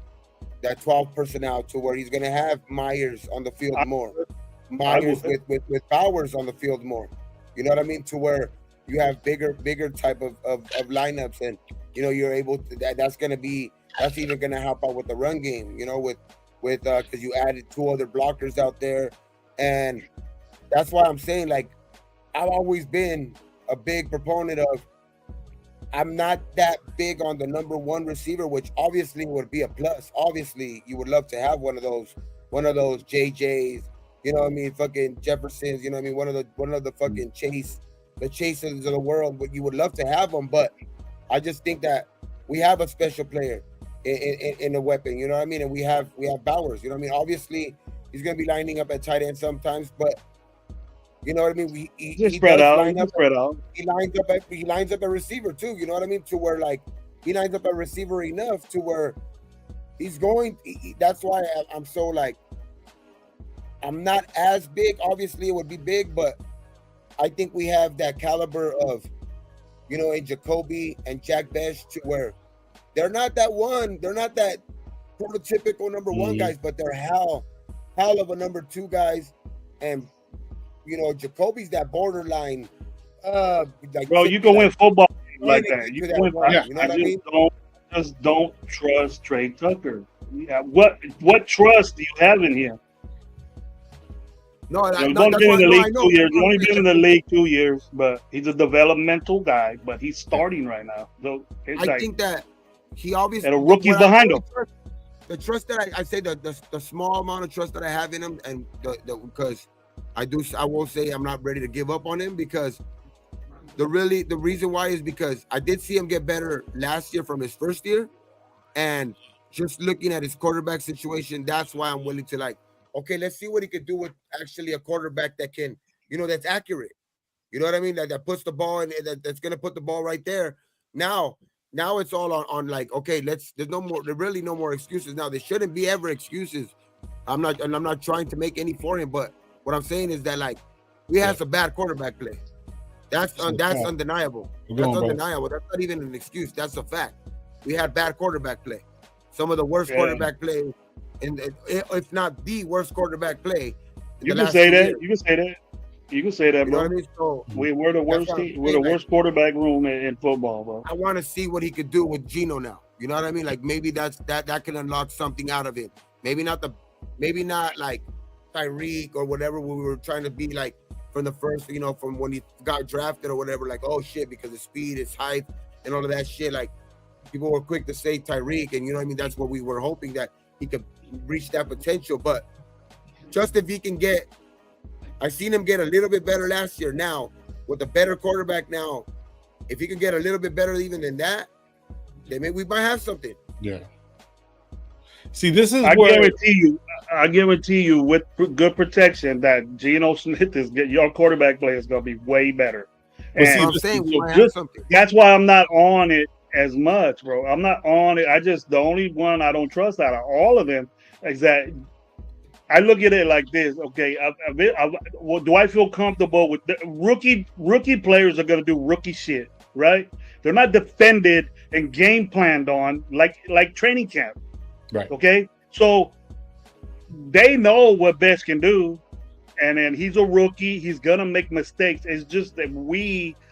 that 12 personnel to where he's gonna have Myers on the field more. Myers with Bowers on the field more. You know what I mean? To where you have bigger type of lineups, and you're able to that's even gonna help out with the run game, with because you added two other blockers out there. And that's why I'm saying, like, I've always been a big proponent of, I'm not that big on the number one receiver, which obviously would be a plus. Obviously, you would love to have one of those JJs, fucking Jeffersons, one of the fucking the Chasers of the world. But you would love to have them, but I just think that we have a special player in the weapon, and we have Bowers, obviously he's gonna be lining up at tight end sometimes, but he spread out. He lines up a receiver too, to where like he lines up a receiver enough to where he's going. That's why I'm so like, I'm not as big. Obviously, it would be big, but I think we have that caliber of, in Jacoby and Jack Besh, to where they're not that prototypical number one guys, but they're hell of a number two guys. And Jacoby's that borderline. Bro, you can win football like that. You can win. Yeah, you know what I mean? Don't trust Trey Tucker. Yeah. What trust do you have in him? No, he's only been in the league 2 years. He's only been in the league 2 years, but he's a developmental guy. But he's starting right now. So I think that he obviously and a rookie's behind him. The trust that I say the small amount of trust that I have in him, and because I will say I'm not ready to give up on him, because the reason why is because I did see him get better last year from his first year, and just looking at his quarterback situation, that's why I'm willing to, like, okay, let's see what he could do with actually a quarterback that can, that's accurate. You know what I mean? That puts the ball in, that's gonna put the ball right there. Now it's all on like, okay, there's really no more excuses. Now there shouldn't be ever excuses. I'm not trying to make any for him, but what I'm saying is that, like, we had some bad quarterback play. That's undeniable. That's undeniable. That's not even an excuse. That's a fact. We had bad quarterback play. Some of the worst quarterback play, and if not the worst quarterback play. You can say that. You can say that. You can say that, bro. You know what I mean? So we're the worst team. We're the worst quarterback room in football, bro. I want to see what he could do with Geno now. You know what I mean? Like, maybe that can unlock something out of it. Maybe not like Tyreek or whatever we were trying to be like from the first, from when he got drafted or whatever, like, oh shit, because of speed, his height, and all of that shit. Like, people were quick to say Tyreek, and that's what we were hoping, that he could reach that potential. But just if he can I seen him get a little bit better last year. Now, with a better quarterback now, if he can get a little bit better even than that, then maybe we might have something. Yeah. See, this is I guarantee you with good protection that Geno Smith your quarterback play is going to be way better. And see, I'm saying we might have something. That's why I'm not on it as much, bro. I'm not on it. The only one I don't trust out of all of them is that I look at it like this. Okay, do I feel comfortable with the rookie players are going to do rookie shit, right? They're not defended and game planned on like training camp. Right. Okay, so they know what Best can do, and then he's a rookie. He's gonna make mistakes. It's just that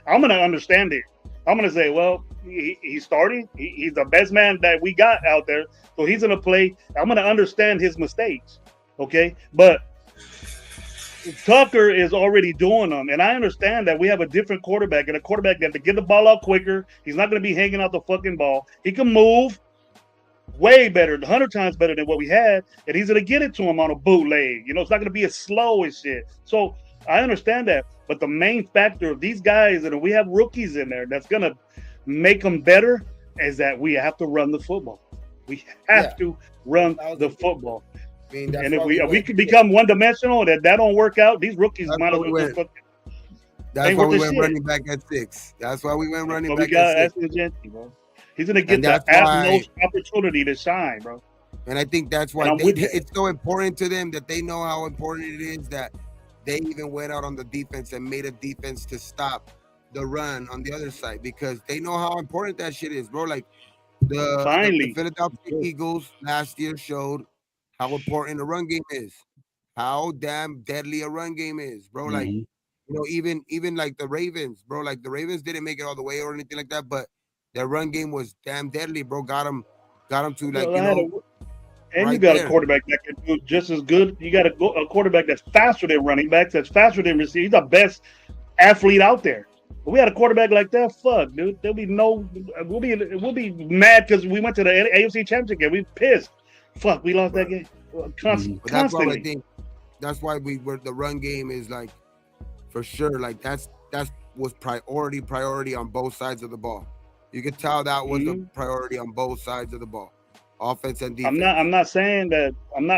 I'm gonna understand it. I'm gonna say, well, he's starting. He's the best man that we got out there, so he's gonna play. I'm gonna understand his mistakes. Okay, but Tucker is already doing them, and I understand that we have a different quarterback and a quarterback that to get the ball out quicker. He's not gonna be hanging out the fucking ball. He can move way better, 100 times better than what we had, and he's gonna get it to him on a bootleg. You know, it's not gonna be as slow as shit. So I understand that, but the main factor of these guys, and we have rookies in there, that's gonna make them better, is that we have to run the football. We have to run the football. I mean, and if we could become one dimensional, that don't work out, these rookies might as well just fucking. That's why we went running back at 6. That's why we went running back at 6. Bro. He's gonna get the utmost opportunity to shine, bro. And I think that's why it's so important to them that they know how important it is that they even went out on the defense and made a defense to stop the run on the other side, because they know how important that shit is, bro. Like the Philadelphia Eagles last year showed how important a run game is, how damn deadly a run game is, bro. Like, you know, even like the Ravens, bro. Like the Ravens didn't make it all the way or anything like that, but their run game was damn deadly, bro. Got them to like, and right, you got a quarterback that can do just as good. You got a quarterback that's faster than running backs, that's faster than receivers. He's the best athlete out there. If we had a quarterback like that, fuck, dude. There'll be we'll be mad because we went to the AFC Championship game. We pissed. Fuck, we lost that game. Constantly. That's why the run game is like, for sure. Like that was priority on both sides of the ball. You could tell that was the priority on both sides of the ball, offense and defense. I'm not saying that.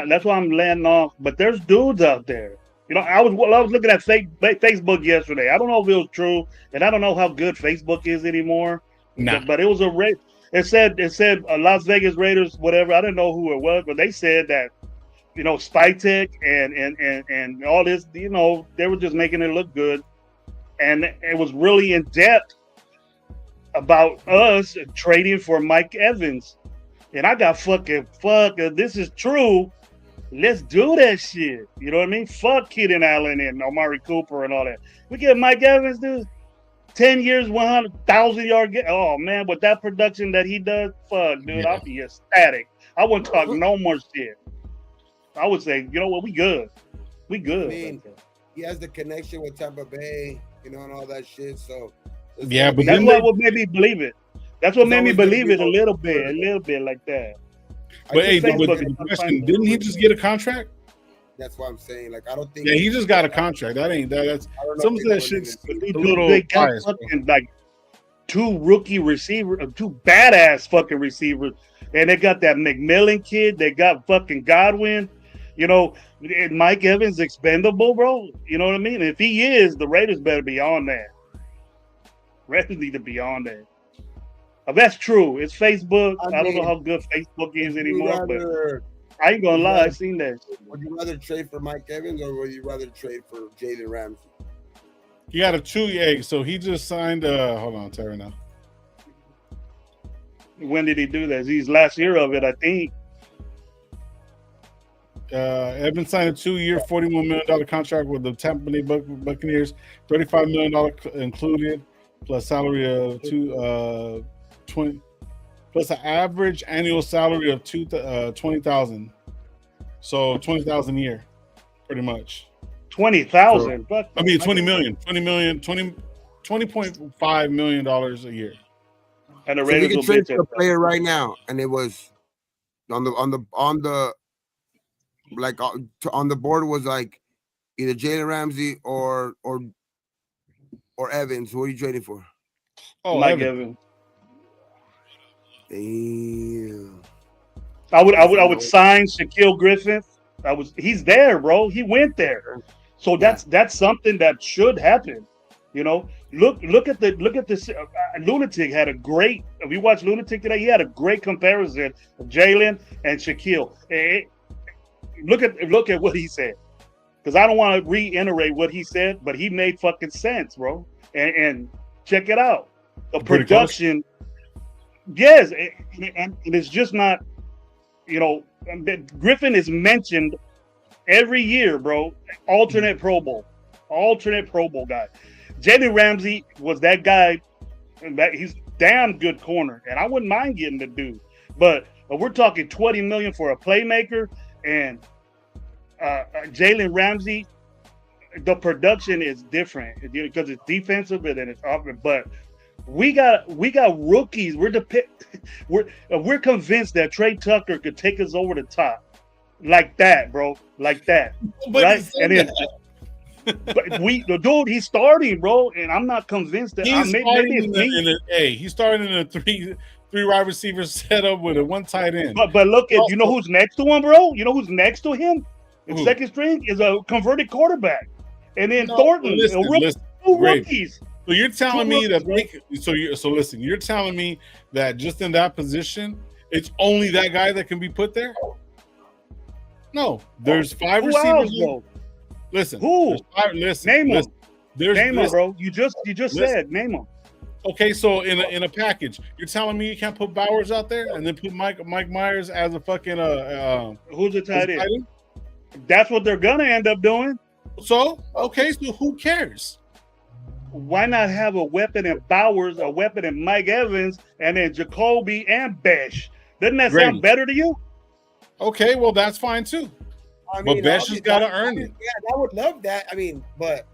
That's why I'm landing off. But there's dudes out there. You know, I was looking at Facebook yesterday. I don't know if it was true, and I don't know how good Facebook is anymore. But it was It said Las Vegas Raiders, whatever. I didn't know who it was, but they said that, you know, Spytek and all this, you know, they were just making it look good, and it was really in depth about us trading for Mike Evans. And I got fuck, if this is true, let's do that shit. You know what I mean? Fuck Keenan Allen and Amari Cooper and all that. We get Mike Evans, dude. 10 years, 100,000 yard. Oh man, with that production that he does, fuck, dude, I'll be ecstatic. I wouldn't talk no more shit. I would say, you know what, we good. We good. I mean, he has the connection with Tampa Bay, you know, and all that shit. So yeah, but that's what made me believe it. That's what made me believe it a little bit like that. But hey, the question, didn't he just get a contract? That's what I'm saying. Like, I don't think. Yeah, he just got a contract. That's some of that shit's a little they got biased, fucking like 2 rookie receivers, 2 badass fucking receivers, and they got that McMillan kid. They got fucking Godwin. You know, Mike Evans expendable, bro. You know what I mean? If he is, the Raiders better be on that. Raiders need to be on that. If that's true, it's Facebook. I don't know how good Facebook is anymore, but I ain't gonna lie, I seen that. Would you rather trade for Mike Evans or would you rather trade for Jalen Ramsey? You got a 2-year, so he just signed. Hold on, Terry now. When did he do that? He's last year of it, I think. Evans signed a 2-year, $41 million contract with the Tampa Bay Buccaneers, $35 million included, plus salary of 20, plus an average annual salary of $20,000. So $20,000 a year, pretty much. 20,000. I mean, $20.5 million a year. And the so Raiders will trade for a player right now, and it was on the board was like either Jalen Ramsey or Evans. Who are you trading for? Oh, Mike Evans. Damn. I would sign Shaquille Griffin. He's there, bro. He went there. So that's something that should happen. You know, look at this. Lunatic had a great. If you watch Lunatic today, he had a great comparison of Jalen and Shaquille. look at what he said, because I don't want to reiterate what he said, but he made fucking sense, bro. And check it out, the production. Yes, and it's just not, Griffin is mentioned every year, bro. Alternate Pro Bowl guy. Jalen Ramsey was that guy. He's damn good corner, and I wouldn't mind getting the dude. But we're talking $20 million for a playmaker, and Jalen Ramsey. The production is different because it's defensive and then it's offensive. But we got rookies. We're convinced that Trey Tucker could take us over the top, like that, bro, like that, right? And then, the dude, he's starting, bro, and I'm not convinced that he's starting in a three wide receiver setup with a one tight end. But look at who's next to him, bro. You know who's next to him? In second string is a converted quarterback, and then Thornton, two rookies. So you're telling me that listen, you're telling me that just in that position, it's only that guy that can be put there? No, there's 5 receivers. Listen, who? Name them. Name them, bro. You just said name them. Okay, so in a package, you're telling me you can't put Bowers out there and then put Mike Myers as a fucking who's the tight end? That's what they're gonna end up doing. So who cares? Why not have a weapon in Bowers, a weapon in Mike Evans, and then Jacoby and Besh? Doesn't that sound better to you? Okay, well that's fine too. But Besh has got to earn it. Yeah, I would love that. I mean, but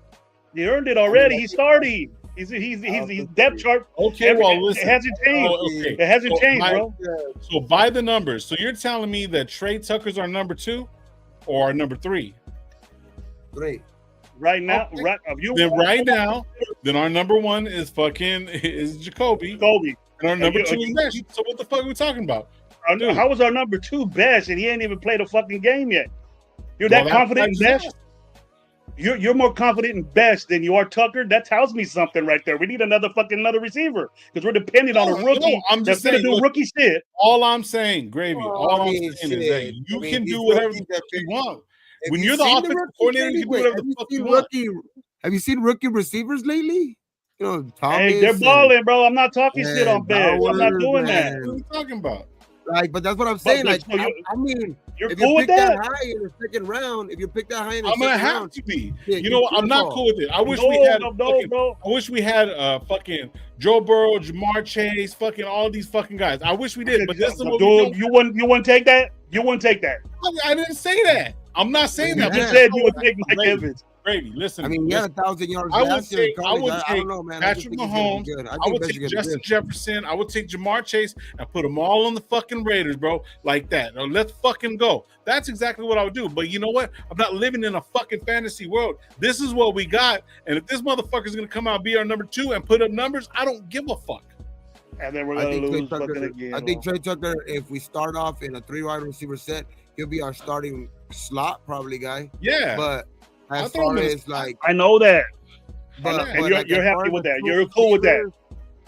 he earned it already. He's starting. He's depth chart. Okay, listen. It hasn't changed. It hasn't changed, bro. So by the numbers, so you're telling me that Trey Tucker's our number 2 or our number 3? 3. Right now, then our number 1 is Jacoby. And our number 2 is Besh. So what the fuck are we talking about? How was our number 2 Besh and he ain't even played a fucking game yet? You're that confident in Besh? You're more confident in Besh than you are Tucker. That tells me something right there. We need another receiver because we're dependent on a rookie that's going to do rookie shit. All I'm saying, Gravy, I'm saying is that you can do whatever you want. When you're the offensive coordinator, you can do whatever the fuck you want. Have you seen rookie receivers lately? Thomas, hey, they're balling, bro. I'm not talking shit on Besh. I'm not doing that. What are you talking about? Like, but that's what I'm saying. Like, I mean, you're if cool you with pick that high in the second round, I'm gonna have to be. I'm not cool with it. I wish we had. I wish we had fucking Joe Burrow, Jamar Chase, fucking all these fucking guys. I wish we did, but this is what you wouldn't take that. You wouldn't take that. I didn't say that. I'm not saying that. You said you would take Mike Evans. Brady, listen. I mean, he had 1,000 yards. I would take Patrick Mahomes. I would take Justin Jefferson. I would take Jamar Chase and put them all on the fucking Raiders, bro. Like that. Now, let's fucking go. That's exactly what I would do. But you know what? I'm not living in a fucking fantasy world. This is what we got. And if this motherfucker's going to come out and be our number 2 and put up numbers, I don't give a fuck. And then we're going to lose fucking again. I think Trey Tucker, if we start off in a 3 wide receiver set, he'll be our starting slot probably guy. Yeah. But as far as like, I know that, and you're happy with that. You're cool with that.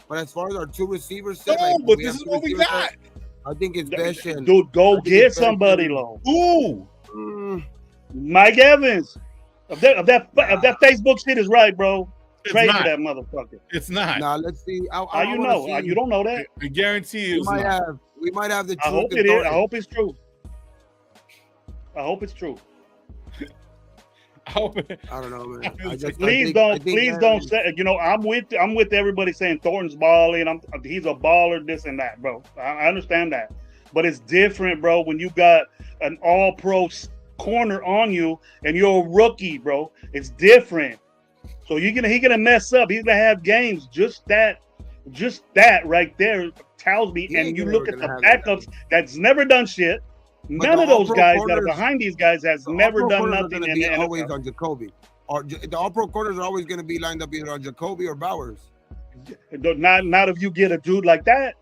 But as far as our 2 receivers, but this is what we got. I think it's Besh and dude. Go get somebody, low. Ooh, Mike Evans. If that Facebook shit is right, bro, trade for that motherfucker. It's not. Nah, let's see. How you know? You don't know that. I guarantee you. We might have the truth. I hope it is. I hope it's true. I hope it's true. I don't know, man. Please don't say. I'm with everybody saying Thornton's balling. He's a baller, this and that, bro. I understand that, but it's different, bro. When you got an All-Pro corner on you and you're a rookie, bro, it's different. So he's gonna mess up. He's gonna have games. Just that right there tells me. And you look at the backups that's never done shit. None of those guys that are behind these guys has never done nothing. And always on Jacoby. The All-Pro corners are always going to be lined up either on Jacoby or Bowers. Not if you get a dude like that.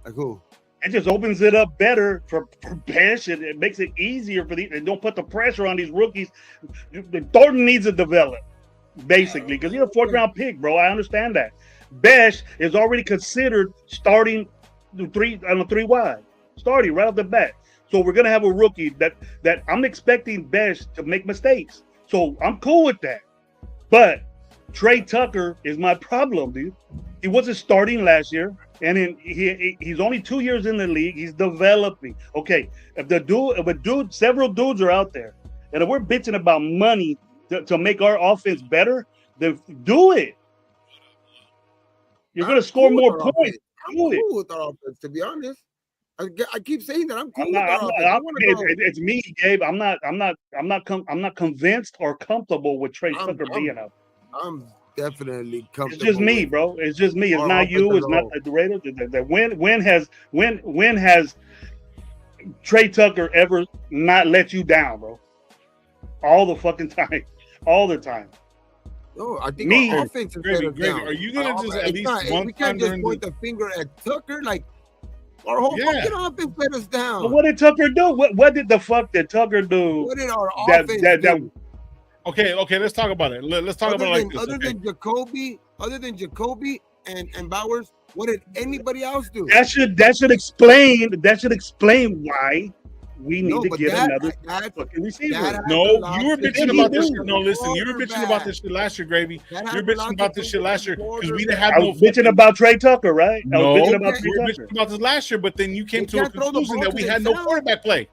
Like who? It just opens it up better for Besh. It makes it easier for these. And don't put the pressure on these rookies. Thornton needs to develop, basically, because he's a 4th-round pick, bro. I understand that. Besh is already considered starting 3 wide. starting right off the bat. So we're gonna have a rookie that I'm expecting Besh to make mistakes. So I'm cool with that. But Trey Tucker is my problem, dude. He wasn't starting last year, and he's only 2 years in the league. He's developing. Okay, if several dudes are out there, and if we're bitching about money to make our offense better, then do it. You're gonna score more points. I'm cool with our offense, to be honest. I keep saying that I'm cool with our offense. It's me, Gabe. I'm not convinced or comfortable with Trey Tucker being out. I'm definitely comfortable. It's just me, bro. It's just me. It's not you. It's not the Raiders. When has Trey Tucker ever not let you down, bro? All the fucking time. All the time. No, I think our offense is better down. Are you gonna just at least we can't just point the finger at Tucker? Like, our whole fucking offense let us down. But what did Tucker do? What did the fuck did Tucker do? What did our offense do? Okay, let's talk about it. Let's talk about it like this. Other than Jacoby and Bowers, what did anybody else do? That should explain why we need to get another fucking receiver. No, you were bitching about this shit. No, listen, you were bitching about this shit last year, Gravy. You were bitching about this shit last year because we didn't have no. I was bitching about Trey Tucker, right? No, we were bitching about this last year, but then you came to a conclusion that we had no quarterback play.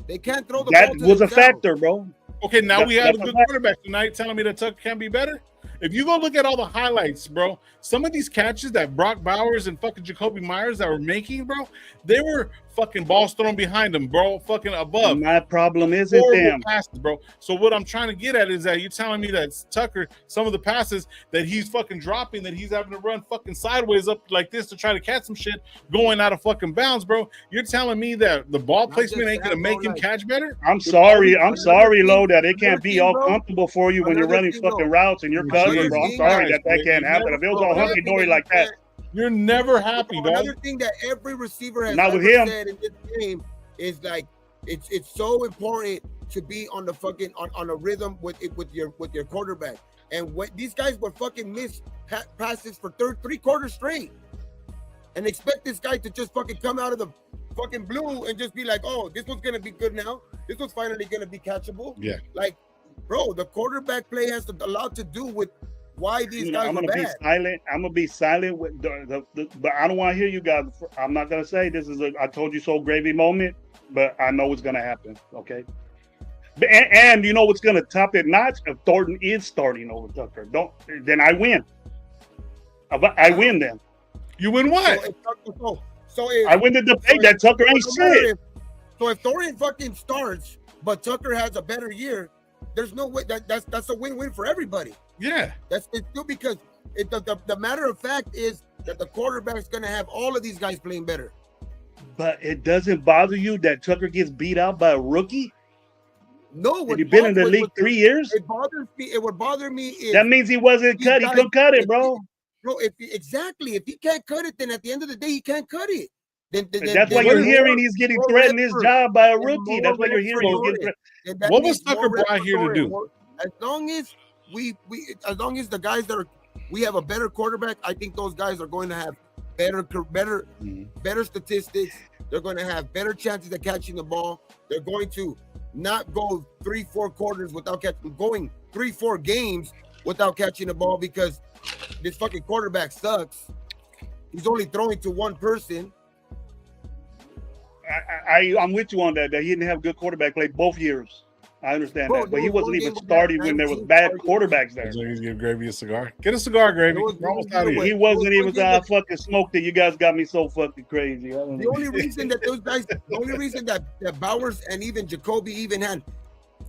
They can't throw the ball. That was a factor, bro. Okay, now we have a good quarterback tonight. Telling me that Tucker can be better. If you go look at all the highlights, bro, some of these catches that Brock Bowers and fucking Jacoby Myers that were making, bro, they were fucking balls thrown behind them, bro, fucking above. My problem isn't them passes, bro. So what I'm trying to get at is that you're telling me that Tucker, some of the passes that he's fucking dropping, that he's having to run fucking sideways up like this to try to catch some shit going out of fucking bounds, bro. You're telling me that the ball placement ain't gonna make him catch better? I'm sorry, Lo, that it can't be all comfortable for you when you're running fucking routes and you're covered, bro. I'm sorry that can't happen. If it was all hunky dory like that. You're never happy, dog. Another thing that every receiver has not with ever him said in this game is like it's so important to be on the fucking on a rhythm with your quarterback. And when these guys would fucking miss passes for three quarters straight, and expect this guy to just fucking come out of the fucking blue and just be like, oh, this one's gonna be good now. This one's finally gonna be catchable. Yeah. Like, bro, the quarterback play has a lot to do with why these guys I'm are gonna bad. I'm gonna be silent with but I don't want to hear you guys. I'm not gonna say this is a I told you so gravy moment, but I know what's gonna happen. Okay. And you know what's gonna top it notch? If Thornton is starting over Tucker, then I win. I win then. You win what? So if I win the debate that Tucker ain't shit. So if Thornton fucking starts, but Tucker has a better year, there's no way that's a win-win for everybody. Yeah, it's still because the matter of fact is that the quarterback's gonna have all of these guys playing better. But it doesn't bother you that Tucker gets beat out by a rookie? No, you've been in the league 3 years. It bothers me. It would bother me if that means he wasn't cut. He couldn't cut it, bro. If he can't cut it, then at the end of the day he can't cut it. Then that's why you're hearing he's getting threatened his job by a rookie. That's why you're hearing he's getting threatened. What was Tucker brought here to do? As long as as long as the guys we have a better quarterback, I think those guys are going to have better statistics. They're going to have better chances of catching the ball. They're going to not go 3-4 quarters without going 3-4 games without catching the ball because this fucking quarterback sucks. He's only throwing to one person. I'm with you on that he didn't have good quarterback play both years. I understand that, but he wasn't even starting when there was bad quarterbacks there. So he's giving Gravy a cigar. Get a cigar, Gravy. We're almost out of here. He wasn't even fucking smoked it. You guys got me so fucking crazy. The only reason that Bowers and even Jacoby even had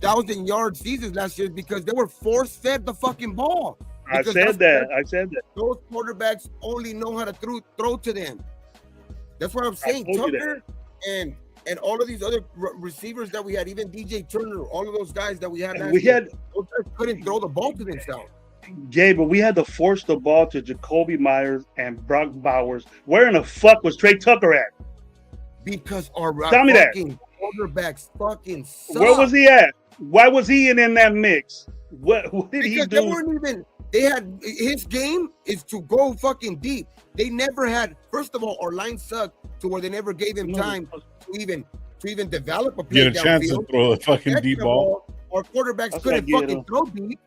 1,000-yard seasons last year is because they were force-fed the fucking ball. I said that. Those quarterbacks only know how to throw to them. That's what I'm saying. Tucker and all of these other receivers that we had, even DJ Turner, all of those guys that we had last year, those guys couldn't throw the ball to themselves. Yeah, but we had to force the ball to Jacoby Myers and Brock Bowers. Where in the fuck was Trey Tucker at? Because our fucking quarterbacks fucking suck. Where was he at? Why was he in that mix? What did he do? They weren't even. They had his game is to go fucking deep. They never had. First of all, our line sucked. to where they never gave him time to even develop a play Get a chance to downfield. throw a fucking Second deep of ball. all, our quarterbacks That's couldn't what I get, fucking throw deep.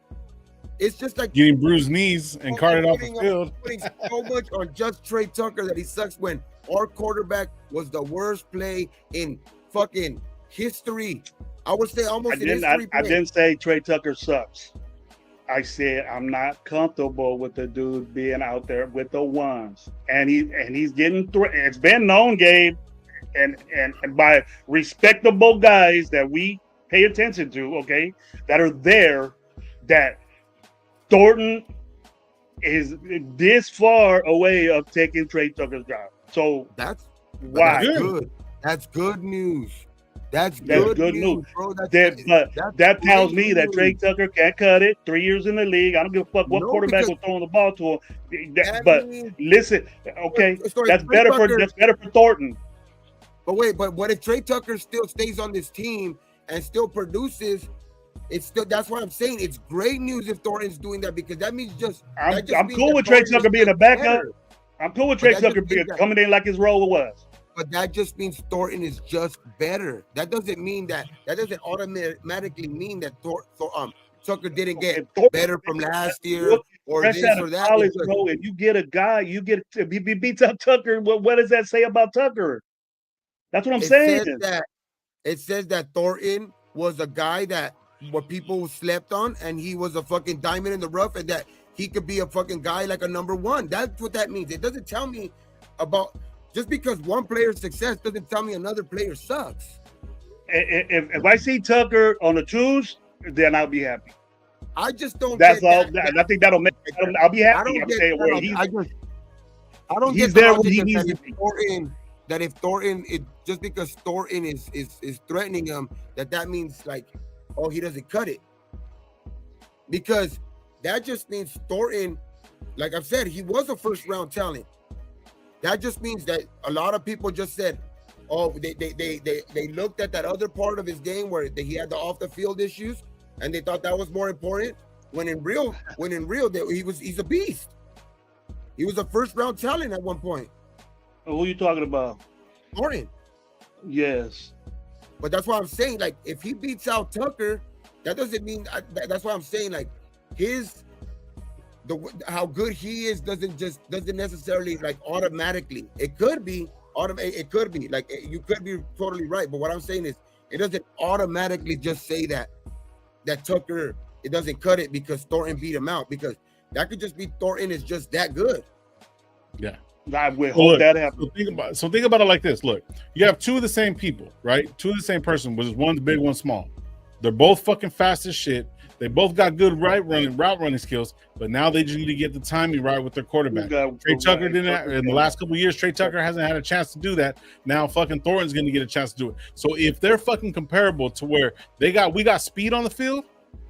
It's just like Getting bruised knees and carted off the field. putting so much on just Trey Tucker that he sucks when our quarterback was the worst play in fucking history. I would say almost in history. I didn't say Trey Tucker sucks. I said I'm not comfortable with the dude being out there with the ones, and he's getting through. It's been known, Gabe, and by respectable guys that we pay attention to, okay, that are there, that Thornton is this far away of taking Trey Tucker's job. So that's why? That's good. That's good news. That's good news, bro. That tells me that Trey Tucker can't cut it. 3 years in the league. I don't give a fuck what quarterback was throwing the ball to him. Listen, okay, that's better for Thornton. But wait, but what if Trey Tucker still stays on this team and still produces? It's still, that's what I'm saying. It's great news if Thornton's doing that, because that means I'm cool with Trey Tucker being a backup. I'm cool with Trey Tucker coming in like his role was. But that just means Thornton is just better. That doesn't mean that doesn't automatically mean that Tucker didn't get better from last year or this or that. College, bro, and you get a guy, he beats out Tucker. What does that say about Tucker? That's what I'm saying. It says that Thornton was a guy that what people slept on, and he was a fucking diamond in the rough, and that he could be a fucking guy like a number one. That's what that means. It doesn't tell me about. Just because one player's success doesn't tell me another player sucks. If I see Tucker on the twos, then I'll be happy. I just don't. That's all. I think that'll make. I'll be happy. I don't he's get there the where he logic needs that to be. if Thornton, just because Thornton is threatening him, that means like, oh, he doesn't cut it. Because that just means Thornton, like I've said, he was a first round talent. That just means that a lot of people just said, oh, they looked at that other part of his game where he had the off the field issues, and they thought that was more important. When in real, he's a beast. He was a first round talent at one point. Who are you talking about? Thornton. Yes. But that's why I'm saying, like, if he beats out Tucker, that doesn't mean. That's why I'm saying, like, how good he is doesn't necessarily like automatically. It could be It could be like you could be totally right, but what I'm saying is it doesn't automatically just say that Tucker it doesn't cut it because Thornton beat him out, because that could just be Thornton is just that good. Yeah. I would hope that happens. So think about it like this. Look, you have two of the same people, right? Two of the same person, which one's big, one's small. They're both fucking fast as shit. They both got good route running skills, but now they just need to get the timing right with their quarterback. Trey Tucker didn't have, in the last couple of years. Trey Tucker hasn't had a chance to do that. Now fucking Thornton's going to get a chance to do it. So if they're fucking comparable to where we got speed on the field,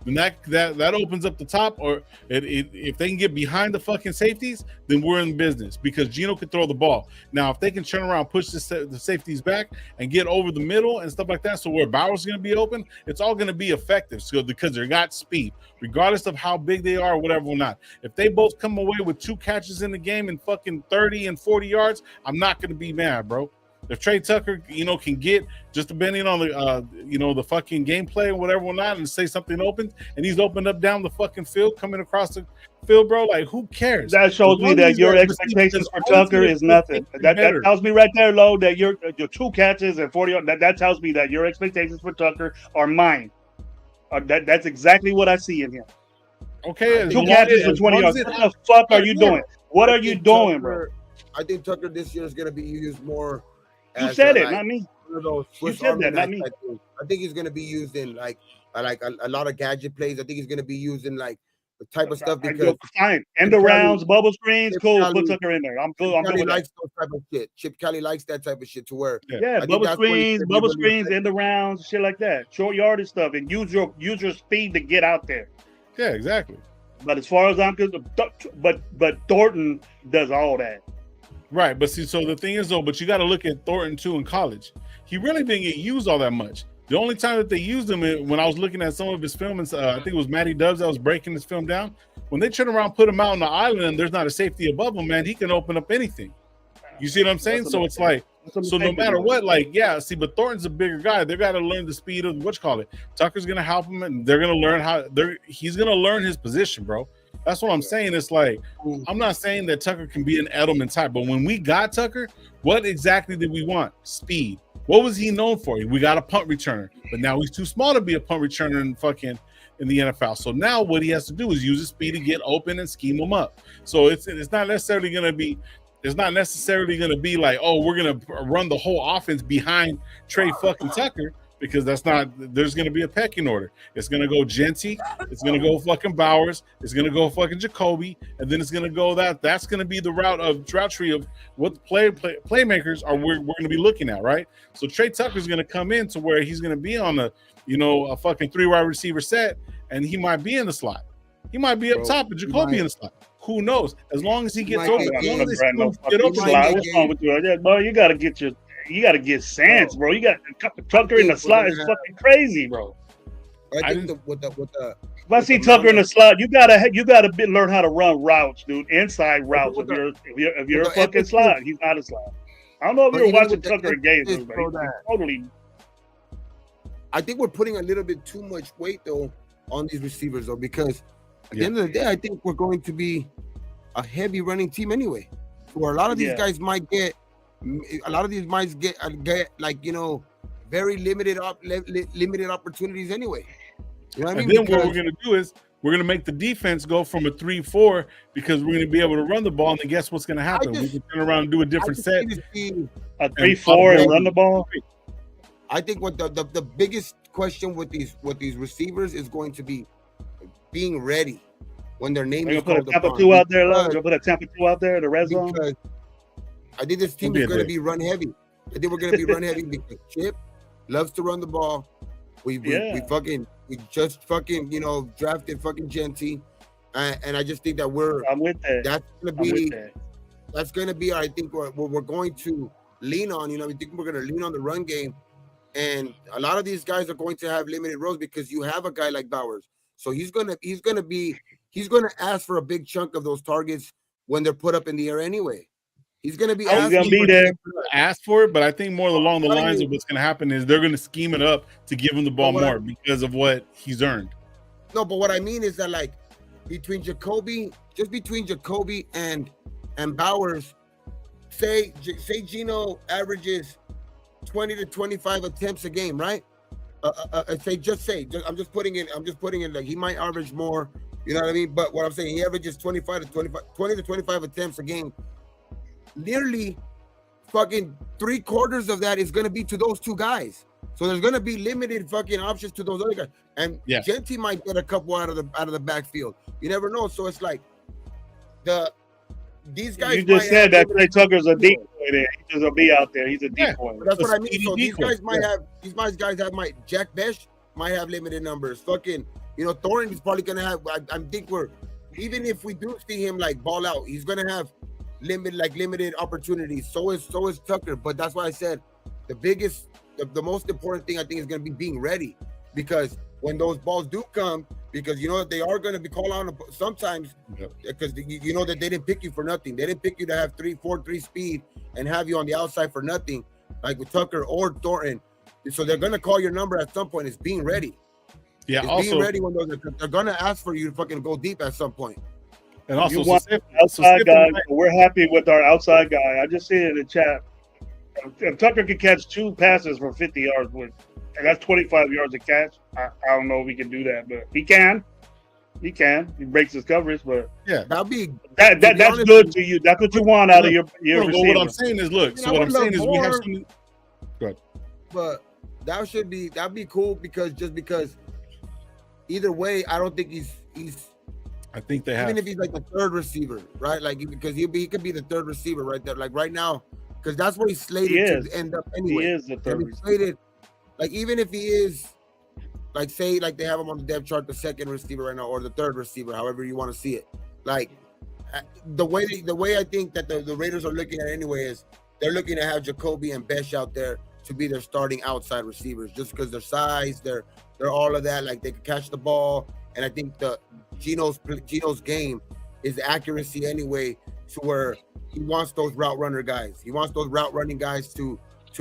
then that opens up the top. Or if they can get behind the fucking safeties, then we're in business, because Geno can throw the ball. Now, if they can turn around, push the safeties back and get over the middle and stuff like that, so where Bauer's going to be open, it's all going to be effective. So because they got speed, regardless of how big they are or whatever or not. If they both come away with 2 catches in the game and fucking 30 and 40 yards, I'm not going to be mad, bro. If Trey Tucker, can get, just depending on the, the fucking gameplay or whatever or not, and say something opens and he's opened up down the fucking field, coming across the field, bro, like who cares? That shows me that your expectations for Tucker is nothing. That tells me right there, Lo, that your 2 catches and 40. That tells me that your expectations for Tucker are mine. That's exactly what I see in him. Okay, 2 catches for 20 yards. What the fuck are you doing? What are you doing, bro? I think Tucker this year is going to be used more. You said it, not me. You said that, not me. I think he's going to be used in like a lot of gadget plays. I think he's going to be used in like the type of stuff, because fine. End arounds, bubble screens, cool. Put Tucker in there. I'm good. I'm good with likes those type of shit. Chip Kelly likes that type of shit to where bubble screens, end arounds, shit like that. Short yardage stuff, and use your speed to get out there. Yeah, exactly. But as far as I'm concerned, but Thornton does all that. Right, but see, so the thing is though, but you got to look at Thornton too in college. He really didn't get used all that much. The only time that they used him, when I was looking at some of his film, and I think it was Matty Dubs that was breaking his film down. When they turn around, put him out on the island, and there's not a safety above him, man, he can open up anything. You see what I'm saying? So it's like So no matter what, like, yeah, see, but Thornton's a bigger guy. They got to learn the speed of Tucker's gonna help him, and they're gonna learn he's gonna learn his position, bro. That's what I'm saying. It's like, I'm not saying that Tucker can be an Edelman type, but when we got Tucker, what exactly did we want? Speed. What was he known for? We got a punt returner, but now he's too small to be a punt returner in the NFL. So now what he has to do is use his speed to get open and scheme him up. So it's not necessarily going to be. It's not necessarily going to be like, oh, we're going to run the whole offense behind Trey fucking Tucker, because that's not. There's going to be a pecking order. It's going to go Genty. It's going to go fucking Bowers. It's going to go fucking Jacoby, and then it's going to go that's going to be the route tree of what the playmakers are. We're going to be looking at, right? So Trey Tucker's going to come in to where he's going to be on a fucking 3 wide receiver set, and he might be in the slot. He might be up top, but Jacoby in the slot. Who knows? As long as he gets over, what's wrong with you? Boy, you gotta get sense, bro. You got Tucker in the slot is fucking crazy, bro. I think if I see Tucker in the slot, you gotta learn how to run routes, dude. Inside routes. If you're a fucking slot, he's not a slot. I don't know if you were watching Tucker in games, but totally. I think we're putting a little bit too much weight though on these receivers though, because at the end of the day, I think we're going to be a heavy running team anyway. Where a lot of these guys might get, like, very limited opportunities anyway. You know what I mean? And then what we're going to do is we're going to make the defense go from a 3-4 because we're going to be able to run the ball. And then guess what's going to happen? We can turn around and do a different set. A 3-4 and run the ball. I think what the biggest question with these receivers is going to be being ready when their name is called. Put a Tampa 2 out there. Put a Tampa 2 out there. The red zone. I think this team is going to be run heavy. I think we're going to be run heavy because Chip loves to run the ball. We just fucking drafted fucking Genty, and I just think that I'm with that. That's going to be I think what we're going to lean on. We think we're going to lean on the run game, and a lot of these guys are going to have limited roles because you have a guy like Bowers. So he's gonna ask for a big chunk of those targets when they're put up in the air anyway. He's gonna be there. Ask for it, but I think more along the lines of what's gonna happen is they're gonna scheme it up to give him the ball more because of what he's earned. No, but what I mean is that like between Jacoby and Bowers, say Gino averages 20 to 25 attempts a game, right? I'm just putting in like he might average more, you know what I mean? But what I'm saying, he averages 20 to 25 attempts a game. Nearly fucking 3/4 of that is going to be to those two guys. So there's going to be limited fucking options to those other guys. And Genty might get a couple out of the backfield. You never know. So it's like these guys. You just said that Trey Tucker's a decoy there. He's just a be out there. He's a decoy. That's what I mean. So these guys Jack Besh might have limited numbers. Fucking, Thornton is probably gonna have. I think even if we do see him like ball out, he's gonna have limited opportunities. So is Tucker. But that's why I said the most important thing I think is gonna be being ready, because when those balls do come, because that they are going to be called on sometimes, because that they didn't pick you for nothing. They didn't pick you to have 3-4-3 speed and have you on the outside for nothing, like with Tucker or Thornton. So they're going to call your number at some point. It's being ready. Yeah, it's also being ready when they're going to ask for you to fucking go deep at some point. And also, outside guy. We're happy with our outside guy. I just see it in the chat. If Tucker can catch 2 passes for 50 yards and that's 25 yards a catch. I don't know if he can do that, but he can. He breaks his coverage, but that'll be that's good to you. That's what you want out of your receiver. What I'm saying is, look. So what I'm saying is, we have some. Go ahead. But that'd be cool because either way, I don't think he's. I think they have. Even if he's like the third receiver, right? Like because he could be the third receiver right there. Like right now, because that's where he's slated to end up anyway. He is the third receiver. Like even if he is, like say like they have him on the depth chart, the second receiver right now, or the third receiver, however you want to see it. Like the way I think that the Raiders are looking at it anyway is they're looking to have Jacoby and Besh out there to be their starting outside receivers, just because their size, they're all of that. Like they can catch the ball, and I think the Gino's game is accuracy anyway, to where he wants those route runner guys. He wants those route running guys to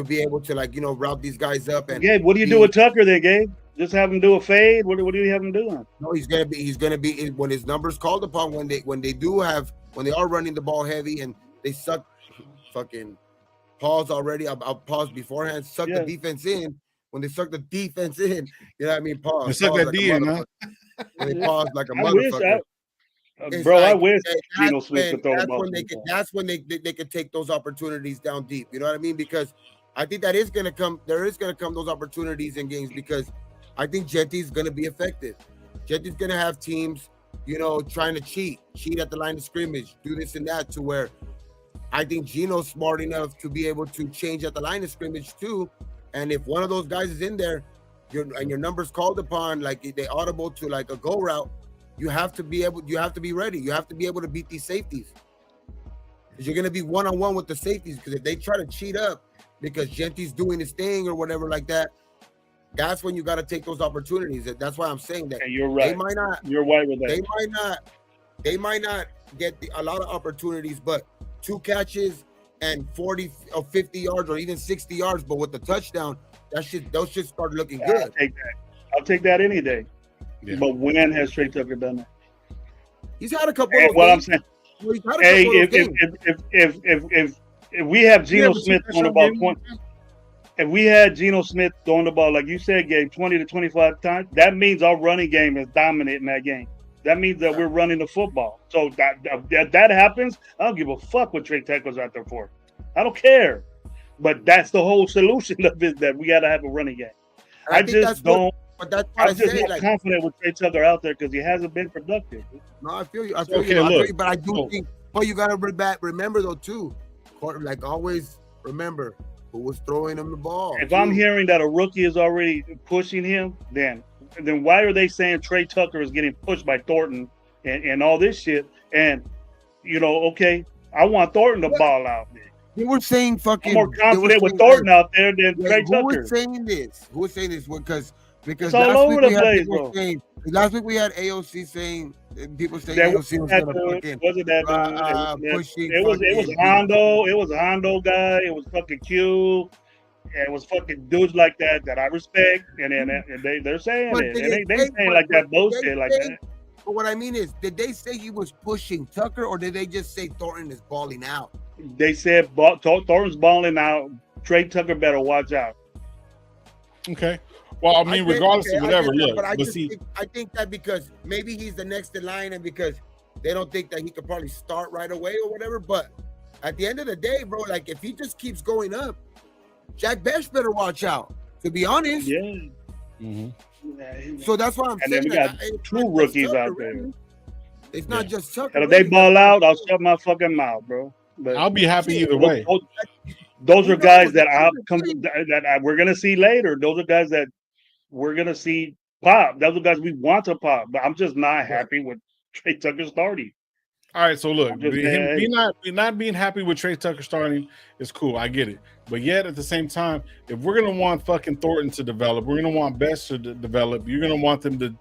be able to, like, route these guys up. And Gabe, what do you do with Tucker then, Gabe? Just have him do a fade? What do you have him doing? No, he's gonna be when his numbers called upon, when they are running the ball heavy and they suck. Fucking pause already. I'll pause beforehand. Suck the defense in. When they suck the defense in, you know what I mean? Pause. They suck that D in, huh? When they pause like a motherfucker. I wish Geno Smith could throw the ball. That's when they could take those opportunities down deep. You know what I mean? Because I think that is gonna come. There is gonna come those opportunities in games, because I think Jetty's gonna be effective. Jetty's gonna have teams, trying to cheat at the line of scrimmage, do this and that, to where I think Geno's smart enough to be able to change at the line of scrimmage too. And if one of those guys is in there, your numbers called upon, like they audible to like a go route, you have to be ready. You have to be able to beat these safeties, because you're gonna be one-on-one with the safeties. Because if they try to cheat up because Genty's doing his thing or whatever like that, that's when you got to take those opportunities. That's why I'm saying that. And you're right. They might not. You're right with that. They might not get a lot of opportunities, but 2 catches and 40 or 50 yards or even 60 yards, but with the touchdown, those should start looking good. I'll take that any day. Yeah. But when has Trey Tucker done that? He's had a couple of what games. I'm saying. He's had a couple of games. If we have Geno Smith on the ball 20, if we had Geno Smith throwing the ball, like you said, Gabe, 20 to 25 times, that means our running game is dominant in that game. That means that we're running the football. So that happens, I don't give a fuck what Trey Tucker's out there for. I don't care. But that's the whole solution of it, that we got to have a running game. I just don't. But that's why I'm just not confident with Trey Tucker out there, because he hasn't been productive. No, I feel you. I feel you. But I do think. But you got to remember though too, like always remember who was throwing him the ball. If I'm hearing that a rookie is already pushing him, then why are they saying Trey Tucker is getting pushed by Thornton and all this shit? And okay, I want Thornton to ball out there. They were saying fucking. I'm more confident with Thornton out there than Trey Tucker. Who was saying this? Because it's all over the place, bro. Last week we had AOC saying, people saying AOC was going to fucking pushing. It was Hondo. It was a Hondo guy. It was fucking Q. And it was fucking dudes like that I respect. And they're saying it. And they saying like that bullshit like that. But what I mean is, did they say he was pushing Tucker, or did they just say Thornton is balling out? They said Thornton's balling out. Trey Tucker better watch out. Okay. Well, I mean, regardless of whatever, look. But I think that because maybe he's the next in line, and because they don't think that he could probably start right away or whatever. But at the end of the day, bro, like if he just keeps going up, Jack Bech better watch out. To be honest. Yeah. Mm-hmm. So that's why I'm saying. And then we got 2 rookies out there. It's not just Tucker. And if they ball out, I'll shut my fucking mouth, bro. But I'll be happy either way. Those are guys that we're gonna see later. Those are guys that we're gonna see pop. Those are guys we want to pop. But I'm just not happy with Trey Tucker starting. All right, so look, not being happy with Trey Tucker starting is cool. I get it. But yet at the same time, if we're gonna want fucking Thornton to develop, we're gonna want Best to develop. You're gonna want them to,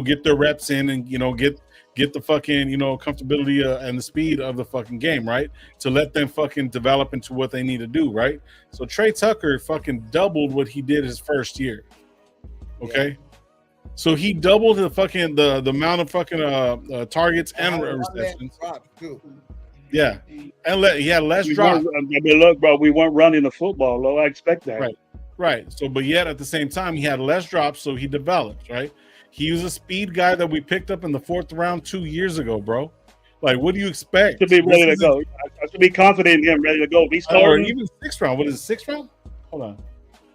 get their reps in and get the fucking comfortability and the speed of the fucking game, right? To let them fucking develop into what they need to do, right? So Trey Tucker fucking doubled what he did his first year. Okay. Yeah. So he doubled the amount of fucking targets and receptions. Yeah, and he had less drops. I mean, look, bro, we weren't running the football, though. I expect that. Right. So, but yet at the same time, he had less drops, so he developed. Right. He was a speed guy that we picked up in the 4th round 2 years ago, bro. Like, what do you expect? To be ready to go. I should be confident in him, ready to go. He's or even 6th round. What is it, 6th round? Hold on.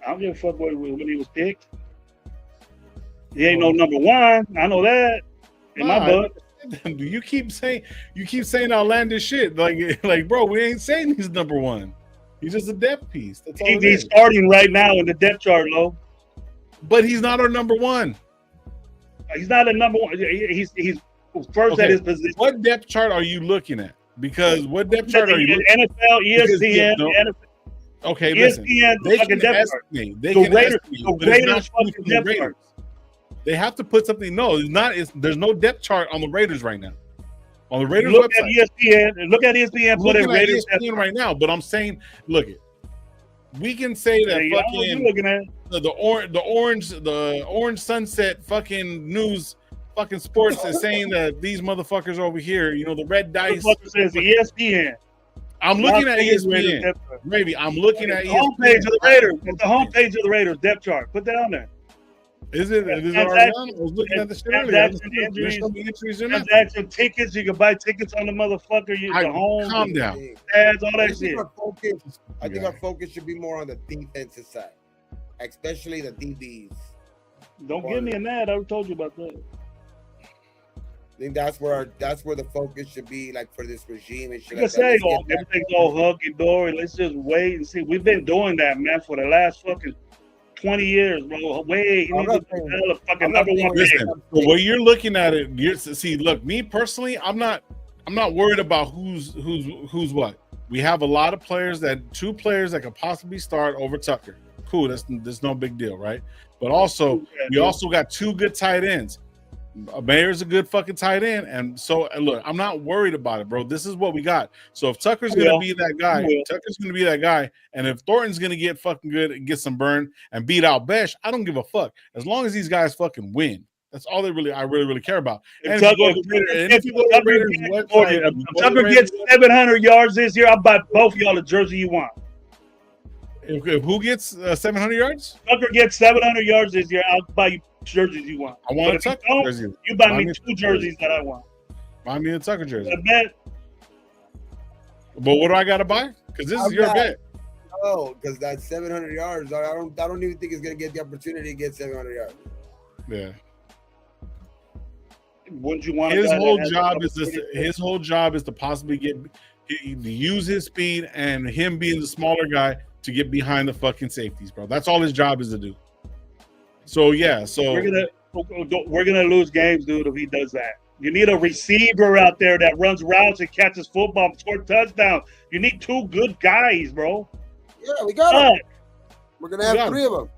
I don't give a fuck when he was picked. He ain't no number 1. I know that. In my book. You keep saying outlandish shit. Like, bro, we ain't saying he's number 1. He's just a depth piece. That's all he's starting right now in the depth chart, Lo. But he's not our number 1. He's not a number 1. He's first at his position. What depth chart are you looking at? Because what depth chart are you looking at? NFL, ESPN, NFL. Okay, listen. They can ask me. They have to put something. No, it's not. There's no depth chart on the Raiders right now. On the Raiders Look website. at ESPN. Look at ESPN. I'm Put in looking at Raiders ESPN right now, but I'm saying, look it. We can say that Hey, what you fucking looking at? the orange sunset fucking news fucking sports is saying that these motherfuckers over here, you know, the red dice. What says ESPN. I'm looking at Las Vegas ESPN. Raiders depth chart. Maybe I'm looking at The ESPN. homepage of the Raiders. It's the homepage of the Raiders depth chart. Put that on there. Is it already on? I was looking at the shit earlier. Transaction injuries, transaction tickets. You can buy tickets on the motherfucker. The home. Calm down. Ads, all that shit. I think our focus should be more on the defensive side, especially the DBs. Don't give me a mad. I already told you about that. I think that's where the focus should be, like for this regime and shit. You can say everything's all hunky dory. Let's just wait and see. We've been doing that, man, for the last fucking 20 years, bro. Wait, you need to develop fucking number one pick. Listen, the way you're looking at it, look, me personally, I'm not worried about who's what. We have a lot of players two players that could possibly start over Tucker. Cool, that's no big deal, right? But also, we also got two good tight ends. Mayer's a good fucking tight end, and so look, I'm not worried about it, bro. This is what we got. So if Tucker's gonna be that guy, and if Thornton's gonna get fucking good and get some burn and beat out Besh, I don't give a fuck. As long as these guys fucking win, that's all I really care about. If Tucker gets 700 yards this year, I'll buy both of y'all the jersey you want. If who gets 700 yards? Tucker gets 700 yards this year, I'll buy you jerseys you want. I want a Tucker jersey. You buy me two jerseys that I want. Buy me a Tucker jersey. I bet. But what do I got to buy? Because this is your bet. Oh, because that's 700 yards. I don't even think he's gonna get the opportunity to get 700 yards. Yeah. Wouldn't you want his whole job is to possibly use his speed and him being the smaller guy to get behind the fucking safeties, bro. That's all his job is to do. So yeah, we're gonna lose games, dude, if he does that. You need a receiver out there that runs routes and catches football, score touchdowns. You need two good guys, bro. Yeah, we got them. We're gonna have three of them.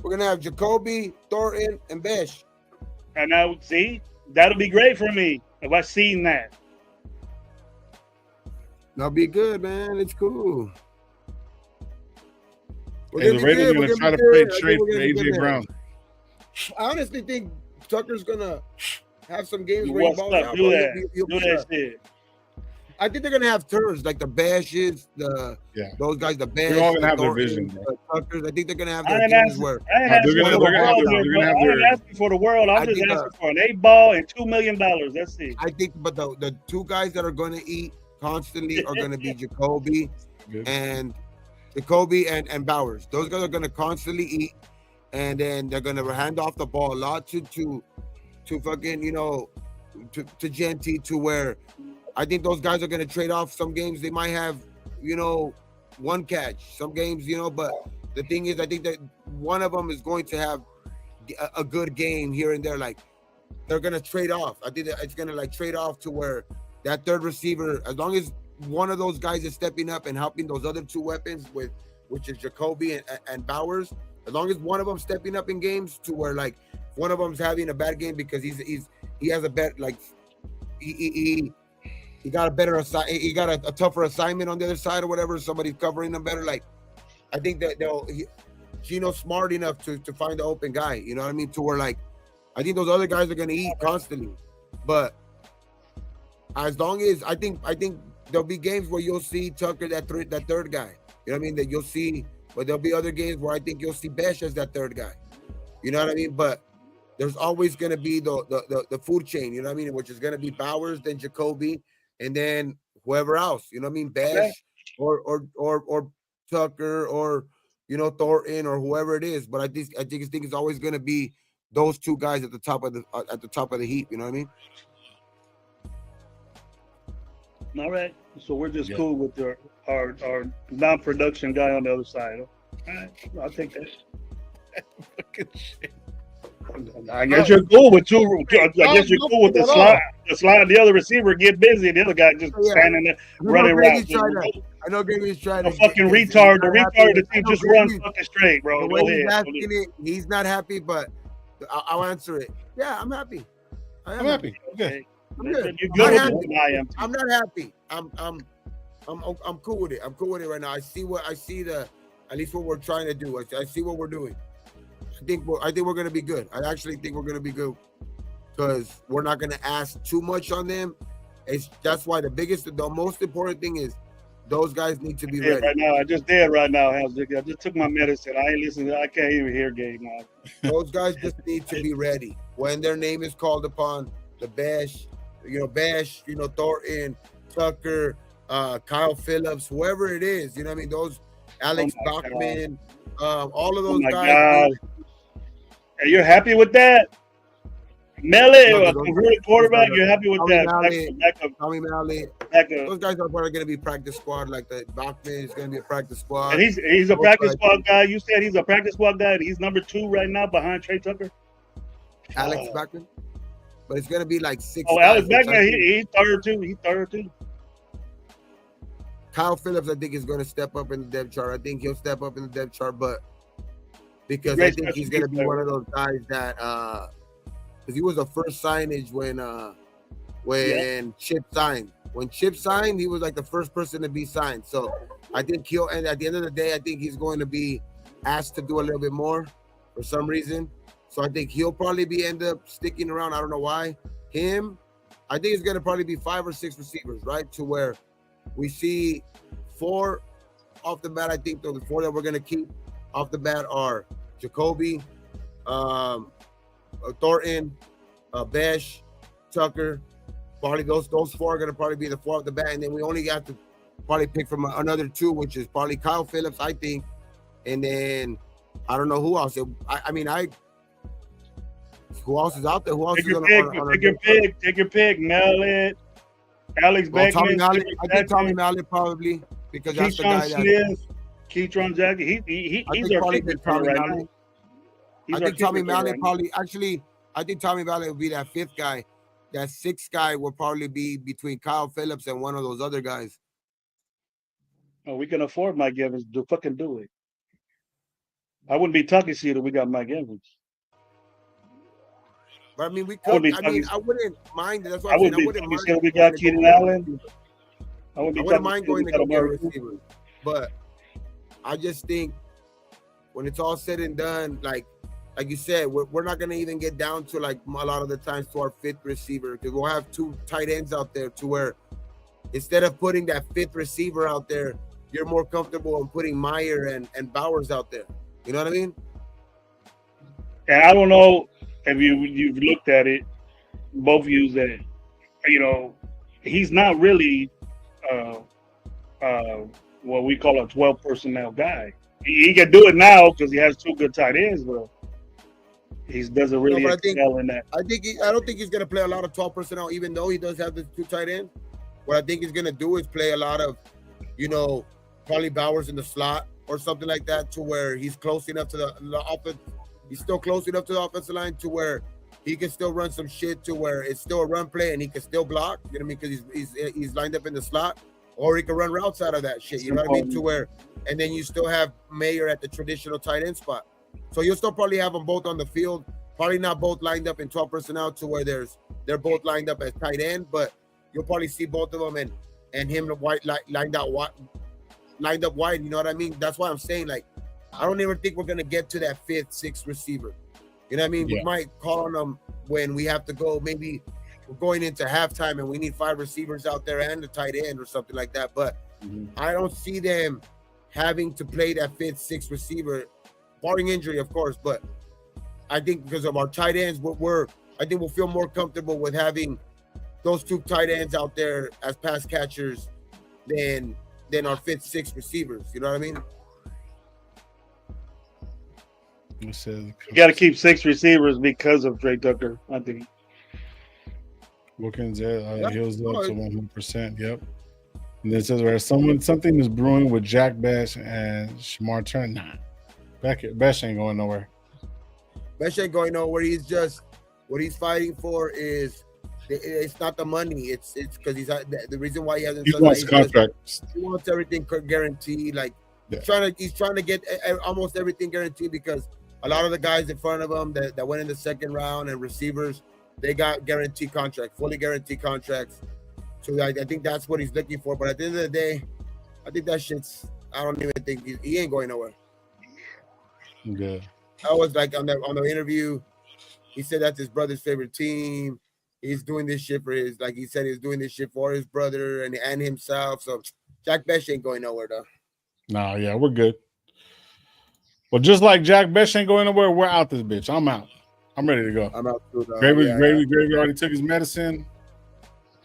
We're gonna have Jacoby, Thornton, and Besh. And now, see, that'll be great for me if I seen that. That'll be good, man. It's cool. The Raiders are going to try to play straight for AJ Brown. I honestly think Tucker's going to have some games where he balls out. Do that shit. I think they're going to have turns like the Bashes, those guys, the Bash. They're all going to have their vision. Tuckers. I think they're going to have their games where. I ain't asking for the world. I'm just asking for an 8-ball and $2 million. That's it. I think, but the two guys that are going to eat constantly are going to be Jacoby and Bowers. Those guys are going to constantly eat, and then they're going to hand off the ball a lot to fucking, to Genty, to where I think those guys are going to trade off. Some games they might have, one catch. Some games, but the thing is, I think that one of them is going to have a good game here and there. Like, they're going to trade off. I think that it's going to trade off to where that third receiver, as long as one of those guys is stepping up and helping those other two weapons which is Jacoby and Bowers, as long as one of them stepping up in games to where one of them's having a bad game because he has a bet, he got a better he got a tougher assignment on the other side or whatever, somebody's covering him better. I think that Gino's smart enough to find the open guy, you know what I mean, to where I think those other guys are going to eat constantly. But as long as I think there'll be games where you'll see Tucker, that third guy. You know what I mean? That you'll see, but there'll be other games where I think you'll see Besh as that third guy. You know what I mean? But there's always going to be the food chain. You know what I mean? Which is going to be Bowers, then Jacoby, and then whoever else. You know what I mean? Besh or Tucker or Thornton or whoever it is. But I think it's always going to be those two guys at the top of the heap. You know what I mean? All right, so we're just cool with our non-production guy on the other side. All right, I'll take that. Fucking shit. I guess you're cool with two. I guess you're cool with the slide. The slide, the other receiver get busy, and the other guy just standing there running around. I know Gravy's trying to. The fucking retard. The retard of the team just runs fucking straight, bro. Go ahead. He's not happy, but I'll answer it. Yeah, I'm happy. I'm happy. Okay. I'm good. You're Not good happy. with I am. I'm not happy. I'm cool with it. I'm cool with it right now. I see at least what we're trying to do. I see what we're doing. I think we're gonna be good. I actually think we're gonna be good because we're not gonna ask too much on them. That's why the most important thing is those guys need to be ready. Right now, I just did right now. I just took my medicine. I ain't listening. I can't even hear game now. Those guys just need to be ready when their name is called upon. The Bash, Thornton, Tucker, Kyle Phillips, whoever it is, you know what I mean? Those Alex Bachman, all of those guys. Are you happy with that? Mele, a converted quarterback, you're happy with that? Tommy Mallett. Those guys are probably going to be practice squad. Like the Bachman is going to be a practice squad. And he's a practice squad guy. You said he's a practice squad guy, and he's number 2 right now behind Trey Tucker. Alex Bachman, but it's going to be like 6. Oh, Alex Bachman, he's third too. He's third too. Kyle Phillips, I think, is going to step up in the depth chart. I think he'll step up in the depth chart, but because I think he's going to be one of those guys that because he was the first signage when Chip signed. When Chip signed, he was like the first person to be signed. So I think and at the end of the day, I think he's going to be asked to do a little bit more for some reason. So I think he'll probably end up sticking around. I don't know why. I think it's going to probably be 5 or 6 receivers, right? To where we see 4 off the bat. I think the 4 that we're going to keep off the bat are Jacoby, Thornton, Besh, Tucker. Probably those 4 are going to probably be the 4 off the bat. And then we only got to probably pick from another 2, which is probably Kyle Phillips, I think. And then I don't know who else. Who else is out there? Who else take is your on pick. Take your pick. Mallett, Alex Beckman. I think Tommy Mallett probably because that's the guy Smith, Keytron Jackson. He's our pick right now. I think Tommy Mallett I think Tommy Mallett will be that 5th guy. That 6th guy will probably be between Kyle Phillips and one of those other guys. Oh, we can afford Mike Evans to fucking do it. I wouldn't be talking to you if we got Mike Evans. But I mean, we could. I wouldn't mind. That's what I wouldn't mind. We got Keenan Allen. I wouldn't mind going to go get receivers. But I just think when it's all said and done, like you said, we're not going to even get down to like a lot of the times to our 5th receiver because we'll have 2 tight ends out there to where instead of putting that 5th receiver out there, you're more comfortable in putting Meyer and Bowers out there. You know what I mean? And I don't know if you've looked at it, both of you, that, he's not really what we call a 12 personnel guy. He can do it now because he has 2 good tight ends, but he doesn't really excel in that. I don't think he's going to play a lot of 12 personnel, even though he does have the 2 tight ends. What I think he's going to do is play a lot of, probably Bowers in the slot or something like that, to where he's close enough to the offense. He's still close enough to the offensive line to where he can still run some shit to where it's still a run play and he can still block. You know what I mean? Because he's lined up in the slot, or he can run routes out of that shit. You know what I mean? To where, and then you still have Mayer at the traditional tight end spot. So you'll still probably have them both on the field. Probably not both lined up in 12 personnel to where they're both lined up as tight end, but you'll probably see both of them and him lined up wide. You know what I mean? That's why I'm saying, like, I don't even think we're gonna get to that 5th, 6th receiver. You know what I mean? Yeah. We might call on them when we have to go. Maybe we're going into halftime and we need 5 receivers out there and a tight end or something like that. But I don't see them having to play that 5th, 6th receiver, barring injury, of course. But I think because of our tight ends, I think we'll feel more comfortable with having those 2 tight ends out there as pass catchers than our 5th, 6th receivers. You know what I mean? You got to keep 6 receivers because of Trey Tucker, I think. Wilkins heals up to 100%. Yep. And then it says where something is brewing with Jack Bash and Shamar Turner. Nah, Bash ain't going nowhere. Bash ain't going nowhere. He's just what he's fighting for is it's not the money. It's because the reason why he hasn't. He wants contracts. He wants everything guaranteed. Like he's trying to get almost everything guaranteed because a lot of the guys in front of him that went in the 2nd round and receivers, they got guaranteed contracts, fully guaranteed contracts. So I think that's what he's looking for. But at the end of the day, I think that shit's. I don't even think he ain't going nowhere. Yeah. I was like on the interview, he said that's his brother's favorite team. He's doing this shit for his, like he said, he's doing this shit for his brother and himself. So Jack Besh ain't going nowhere though. Nah, yeah, we're good. Well, just like Jack Besh ain't going nowhere, we're out this bitch. I'm out. I'm ready to go. I'm out too. Gravy already took his medicine.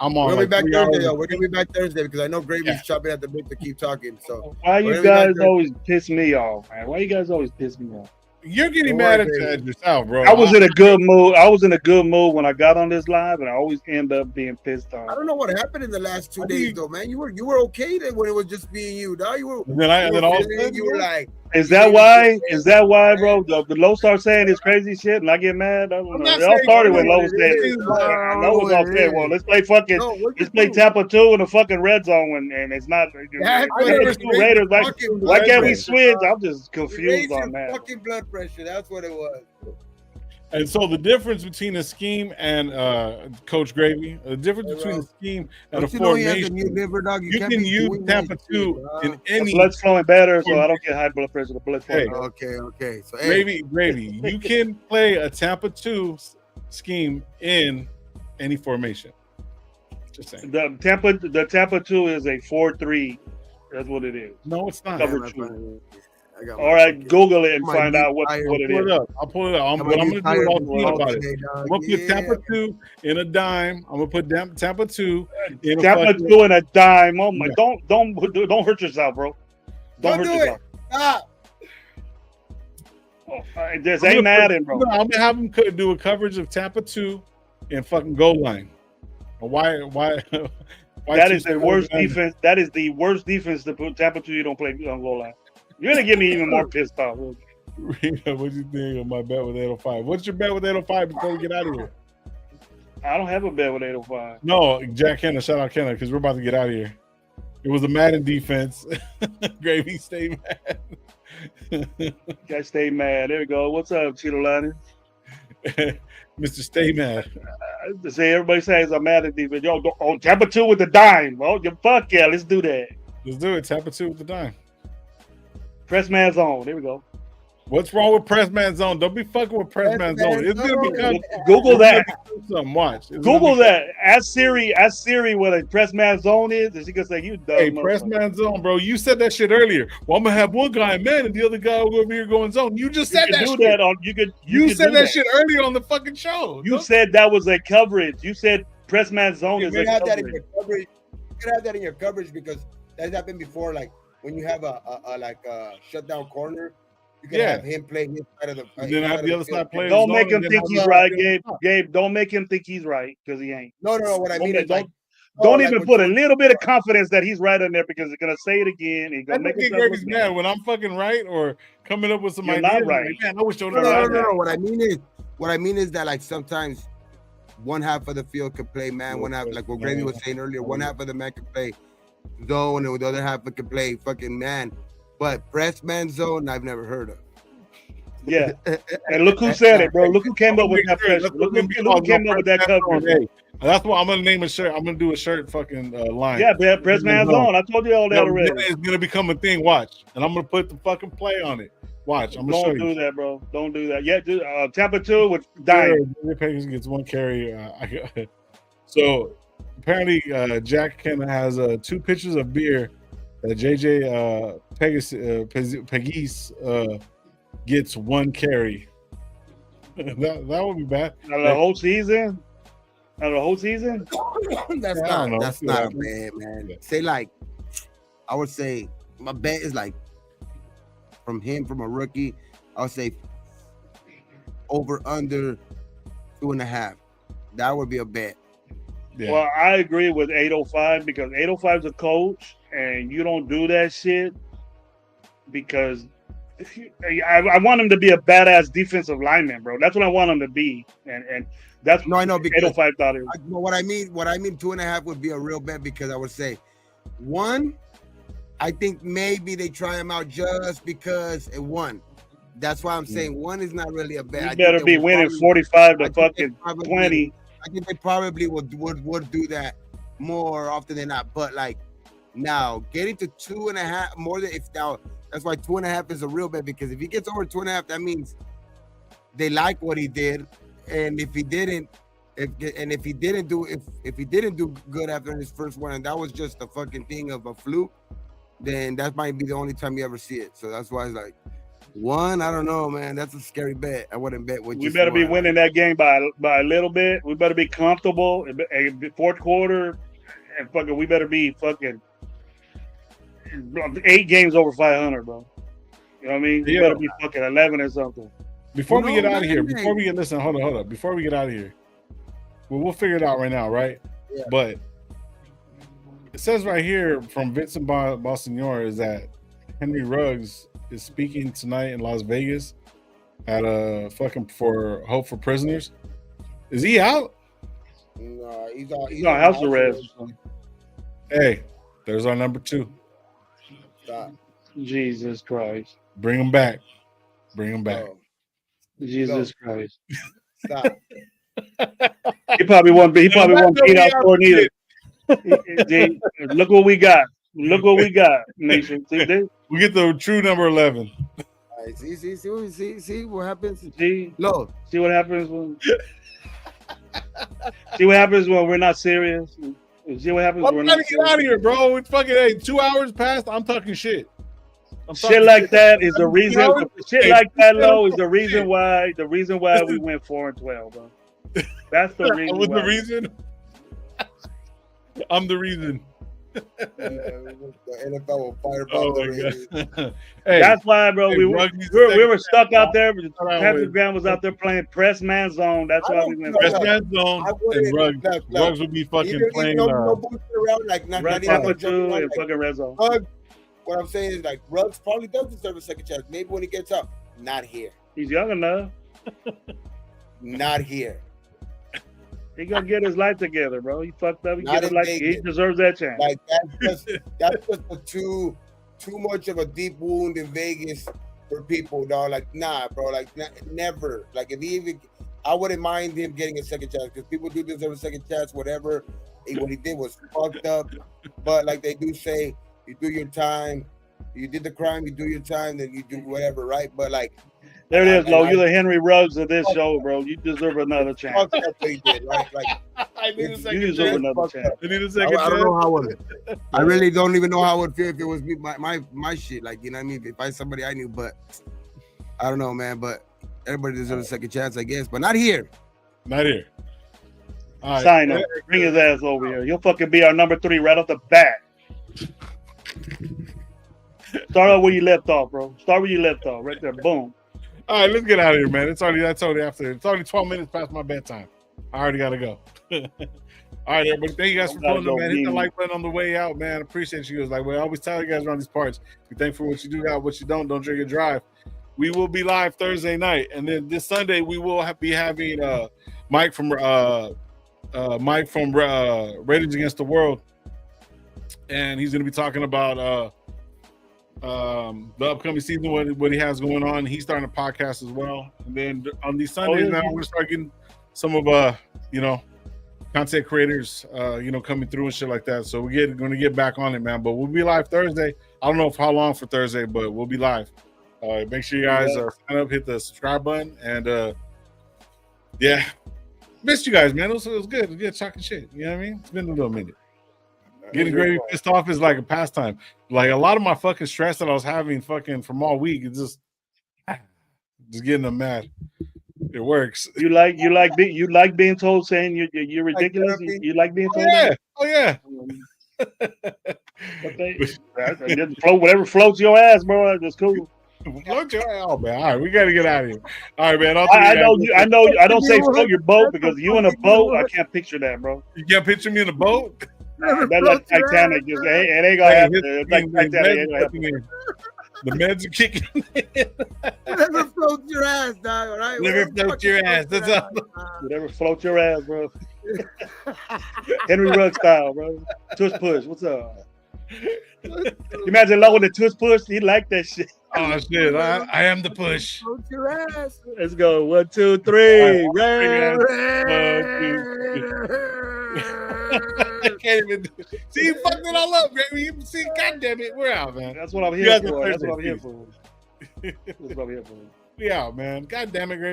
I'm on. We're gonna be back Thursday though. We're gonna be back Thursday because I know Gravy's chopping at the bit to keep talking. So why you guys always piss me off, man? Why you guys always piss me off? You're getting mad at yourself, bro. I was in a good mood. I was in a good mood when I got on this live, and I always end up being pissed off. I don't know what happened in the last 2 days, though, man. You were okay then when it was just being you, dog. You were like, is that why? Is that why, bro? The Low starts saying this crazy shit, and I get mad. I don't know. It all started when Low said, "Low was all saying, well, let's play Tampa 2 in the fucking red zone, and it's not Raiders. Why can't we switch? I'm just confused on that. Fucking blood pressure. That's what it was. And so the difference between a scheme and Coach Gravy, the difference between a scheme and a formation, you can use Tampa 2 in any. Blood's flowing better, so I don't get high blood pressure. The blood flowing. Okay. So Gravy, you can play a Tampa 2 scheme in any formation. Just saying. The Tampa 2 is a 4-3. That's what it is. No, it's not. Cover 2. All right, Google it and find out what it is. I'll pull it up. I'm going to do it all about it. I'm going to put Tampa 2 in a dime. I'm going to put Tampa 2 in Tampa 2 in a dime. Oh my! Don't hurt yourself, bro. Don't hurt yourself. Stop. Just ain't mad in, bro. I'm gonna have him do a coverage of Tampa 2 in fucking goal line. Why that is the worst defense. That is the worst defense to put Tampa 2. You don't play on goal line. You're gonna get me even more pissed off. What do you think of my bet with 805? What's your bet with 805 before we get out of here? I don't have a bet with 805. No, Jack Kenna, shout out Kenna, because we're about to get out of here. It was a Madden defense. Gravy, stay mad. Guys, stay mad. There we go. What's up, Cheeto Lani? Mr. Stay Mad. Everybody says I'm mad at defense. Yo, Tampa 2 with the dime. Oh, fuck yeah, let's do that. Let's do it. Tampa 2 with the dime. Press man zone. There we go. What's wrong with press man zone? Don't be fucking with press man zone. It's gonna become Google that. Something. Watch. Google that. Ask Siri what a press man zone is, and she gonna say you dumb. Hey, press man zone, bro. You said that shit earlier. Well, I'm gonna have one guy in man and the other guy over here going zone. You just said that. You said that shit earlier on the fucking show. You said that was a coverage. You said press man zone is a coverage. You could have that in your coverage because that's happened before. Like when you have a shutdown corner. You can have him playing his side of the. Then have the other side playing. Don't make him think he's right, Gabe. Gabe, don't make him think he's right because he ain't. No. What I mean is don't even put a little bit of confidence that he's right in there because he's gonna say it again. He's gonna make it Gabe's mad when I'm fucking right or coming up with some ideas. Not right. Man, I wish no. What I mean is that like sometimes one half of the field could play man, one half like what Gravy was saying earlier. One half of the man could play zone, and the other half could play fucking man. But press man zone, I've never heard of. Yeah, and look who said it, bro. Look who came up with that press. Look who came up with that coverage. That's why I'm gonna name a shirt. I'm gonna do a shirt fucking line. Yeah, press man zone. I told you all that already. It's gonna become a thing. Watch, and I'm gonna put the fucking play on it. Watch, I'm gonna show you. Don't do that, bro. Don't do that. Yeah, Tampa 2 with dime. Pegasus gets one carry. So apparently, Jack Ken has 2 pitchers of beer. JJ Pegues gets 1 carry. that would be bad. Out of the whole season? That's not bad, man. Say like, I would say my bet is like from a rookie. I would say over under 2.5. That would be a bet. Yeah. Well, I agree with 805 because 805 is a coach, and you don't do that shit because I want him to be a badass defensive lineman, bro. That's what I want him to be, and that's I know because 805 thought it. What I mean 2.5 would be a real bet because I would say 1. I think maybe they try him out just because it won. That's why I'm saying one is not really a bet. You better be winning 45 to fucking 20. I think they probably would do that more often than not. But like now, getting to 2.5 more than if now that's why 2.5 is a real bet, because if he gets over 2.5, that means they like what he did, and if he didn't do good after his first one, and that was just a fucking thing of a fluke, then that might be the only time you ever see it. So that's why it's like one. I don't know, man. That's a scary bet. I wouldn't bet with. We better be winning that game by a little bit. We better be comfortable. Fourth quarter, and fucking, we better be fucking 8 games over 500, bro. You know what I mean? We better be fucking 11 or something. Before we get out of here, listen, hold up. Before we get out of here, well, we'll figure it out right now, right? Yeah. But it says right here from Vincent Bonsignor is that Henry Ruggs is speaking tonight in Las Vegas at for Hope for Prisoners. Is he out? No, he's on house arrest. Hey, there's our number 2. Stop. Jesus Christ. Bring him back. Bring him back. No. Jesus Christ. Stop. He probably won't beat out for neither. Look what we got. Look what we got, nation. We get the true number 11. All right, see what happens. See See what happens when. See what happens when we're not serious. See what happens when we're not serious. Get out of here, bro. It's fucking 2 hours past. I'm talking shit. Shit like that is the reason. Shit like that, low, is the reason why. The reason why we went 4-12, bro. That's the reason. I was the reason. I'm the reason. The NFL will fire God. Hey, that's why, bro. We were stuck out there. Patrick Graham was out there playing press man zone. That's why we went press man zone. And Ruggs would be fucking playing. No bullshit around, like not even two and fucking red zone. What I'm saying is, like, Ruggs probably does deserve a second chance. Maybe when he gets up, not here. He's young enough. Not here. He gonna get his life together, bro. He fucked up. He deserves that chance. Like that's just too much of a deep wound in Vegas for people, dog. Like, nah, bro. Like, never. Like, if he even, I wouldn't mind him getting a second chance, because people do deserve a second chance. Whatever. What he did was fucked up. But like they do say, you do your time. You did the crime, you do your time, then you do whatever, right? But like, there it is, Lo. You're the Henry Ruggs of this show, bro. You deserve another chance. That's what he did, right? Like, I need a second you deserve another chance. I need a second chance. I don't know how I really don't even know how I would feel if it was me, my shit. Like, you know what I mean? If I somebody I knew, but I don't know, man. But everybody deserves a second chance, I guess. But not here. Not here. All right. Sign him. Bring his ass over here. He'll fucking be our number 3 right off the bat. Start out where you left off, bro. Start where you left off. Right there. Boom. All right, let's get out of here, man. It's only 12 minutes past my bedtime. I already gotta go. All right, everybody. Thank you guys for pulling up, man. Hit the like button on the way out, man. Appreciate you guys. Like we always tell you guys around these parts. Be thankful for what you do got, what you don't drink and drive. We will be live Thursday night, and then this Sunday we will be having Mike from Raiders Against the World, and he's gonna be talking about the upcoming season, what he has going on. He's starting a podcast as well. And then on these Sundays now, we're gonna start getting some of content creators coming through and shit like that. So we're gonna get back on it, man. But we'll be live Thursday. I don't know how long for Thursday, but we'll be live. Make sure you guys sign up, hit the subscribe button, and missed you guys, man. It was good. It was good talking shit. You know what I mean? It's been a little minute. Getting Gravy pissed off is like a pastime. Like a lot of my fucking stress that I was having fucking from all week, it's just getting them mad. It works. You like being told saying you're ridiculous. You like being told that? Oh yeah. Whatever floats your ass, bro. That's cool. Float your ass, man. All right, we gotta get out of here. All right, man. I know. I don't say float your boat because you in a boat. I can't picture that, bro. You can't picture me in a boat. That's like Titanic. It ain't gonna happen. It's like Titanic. The meds are kicking in. Never float your ass, dog. All right. Never float your ass. That's all. Never float your ass, bro. Henry Ruggs style, bro. Tush push. What's up? Imagine Low with the twist push. He liked that shit. Oh shit! I am the push. Don't your ass. Let's go. 1, 2, 3. All right, I can't even see. You fucked it all up, baby. You see, goddamn it, we're out, man. That's what I'm You here guys are for. That's what I'm Thursday, here for. That's what I'm here for. We out, man. God damn it, Greg.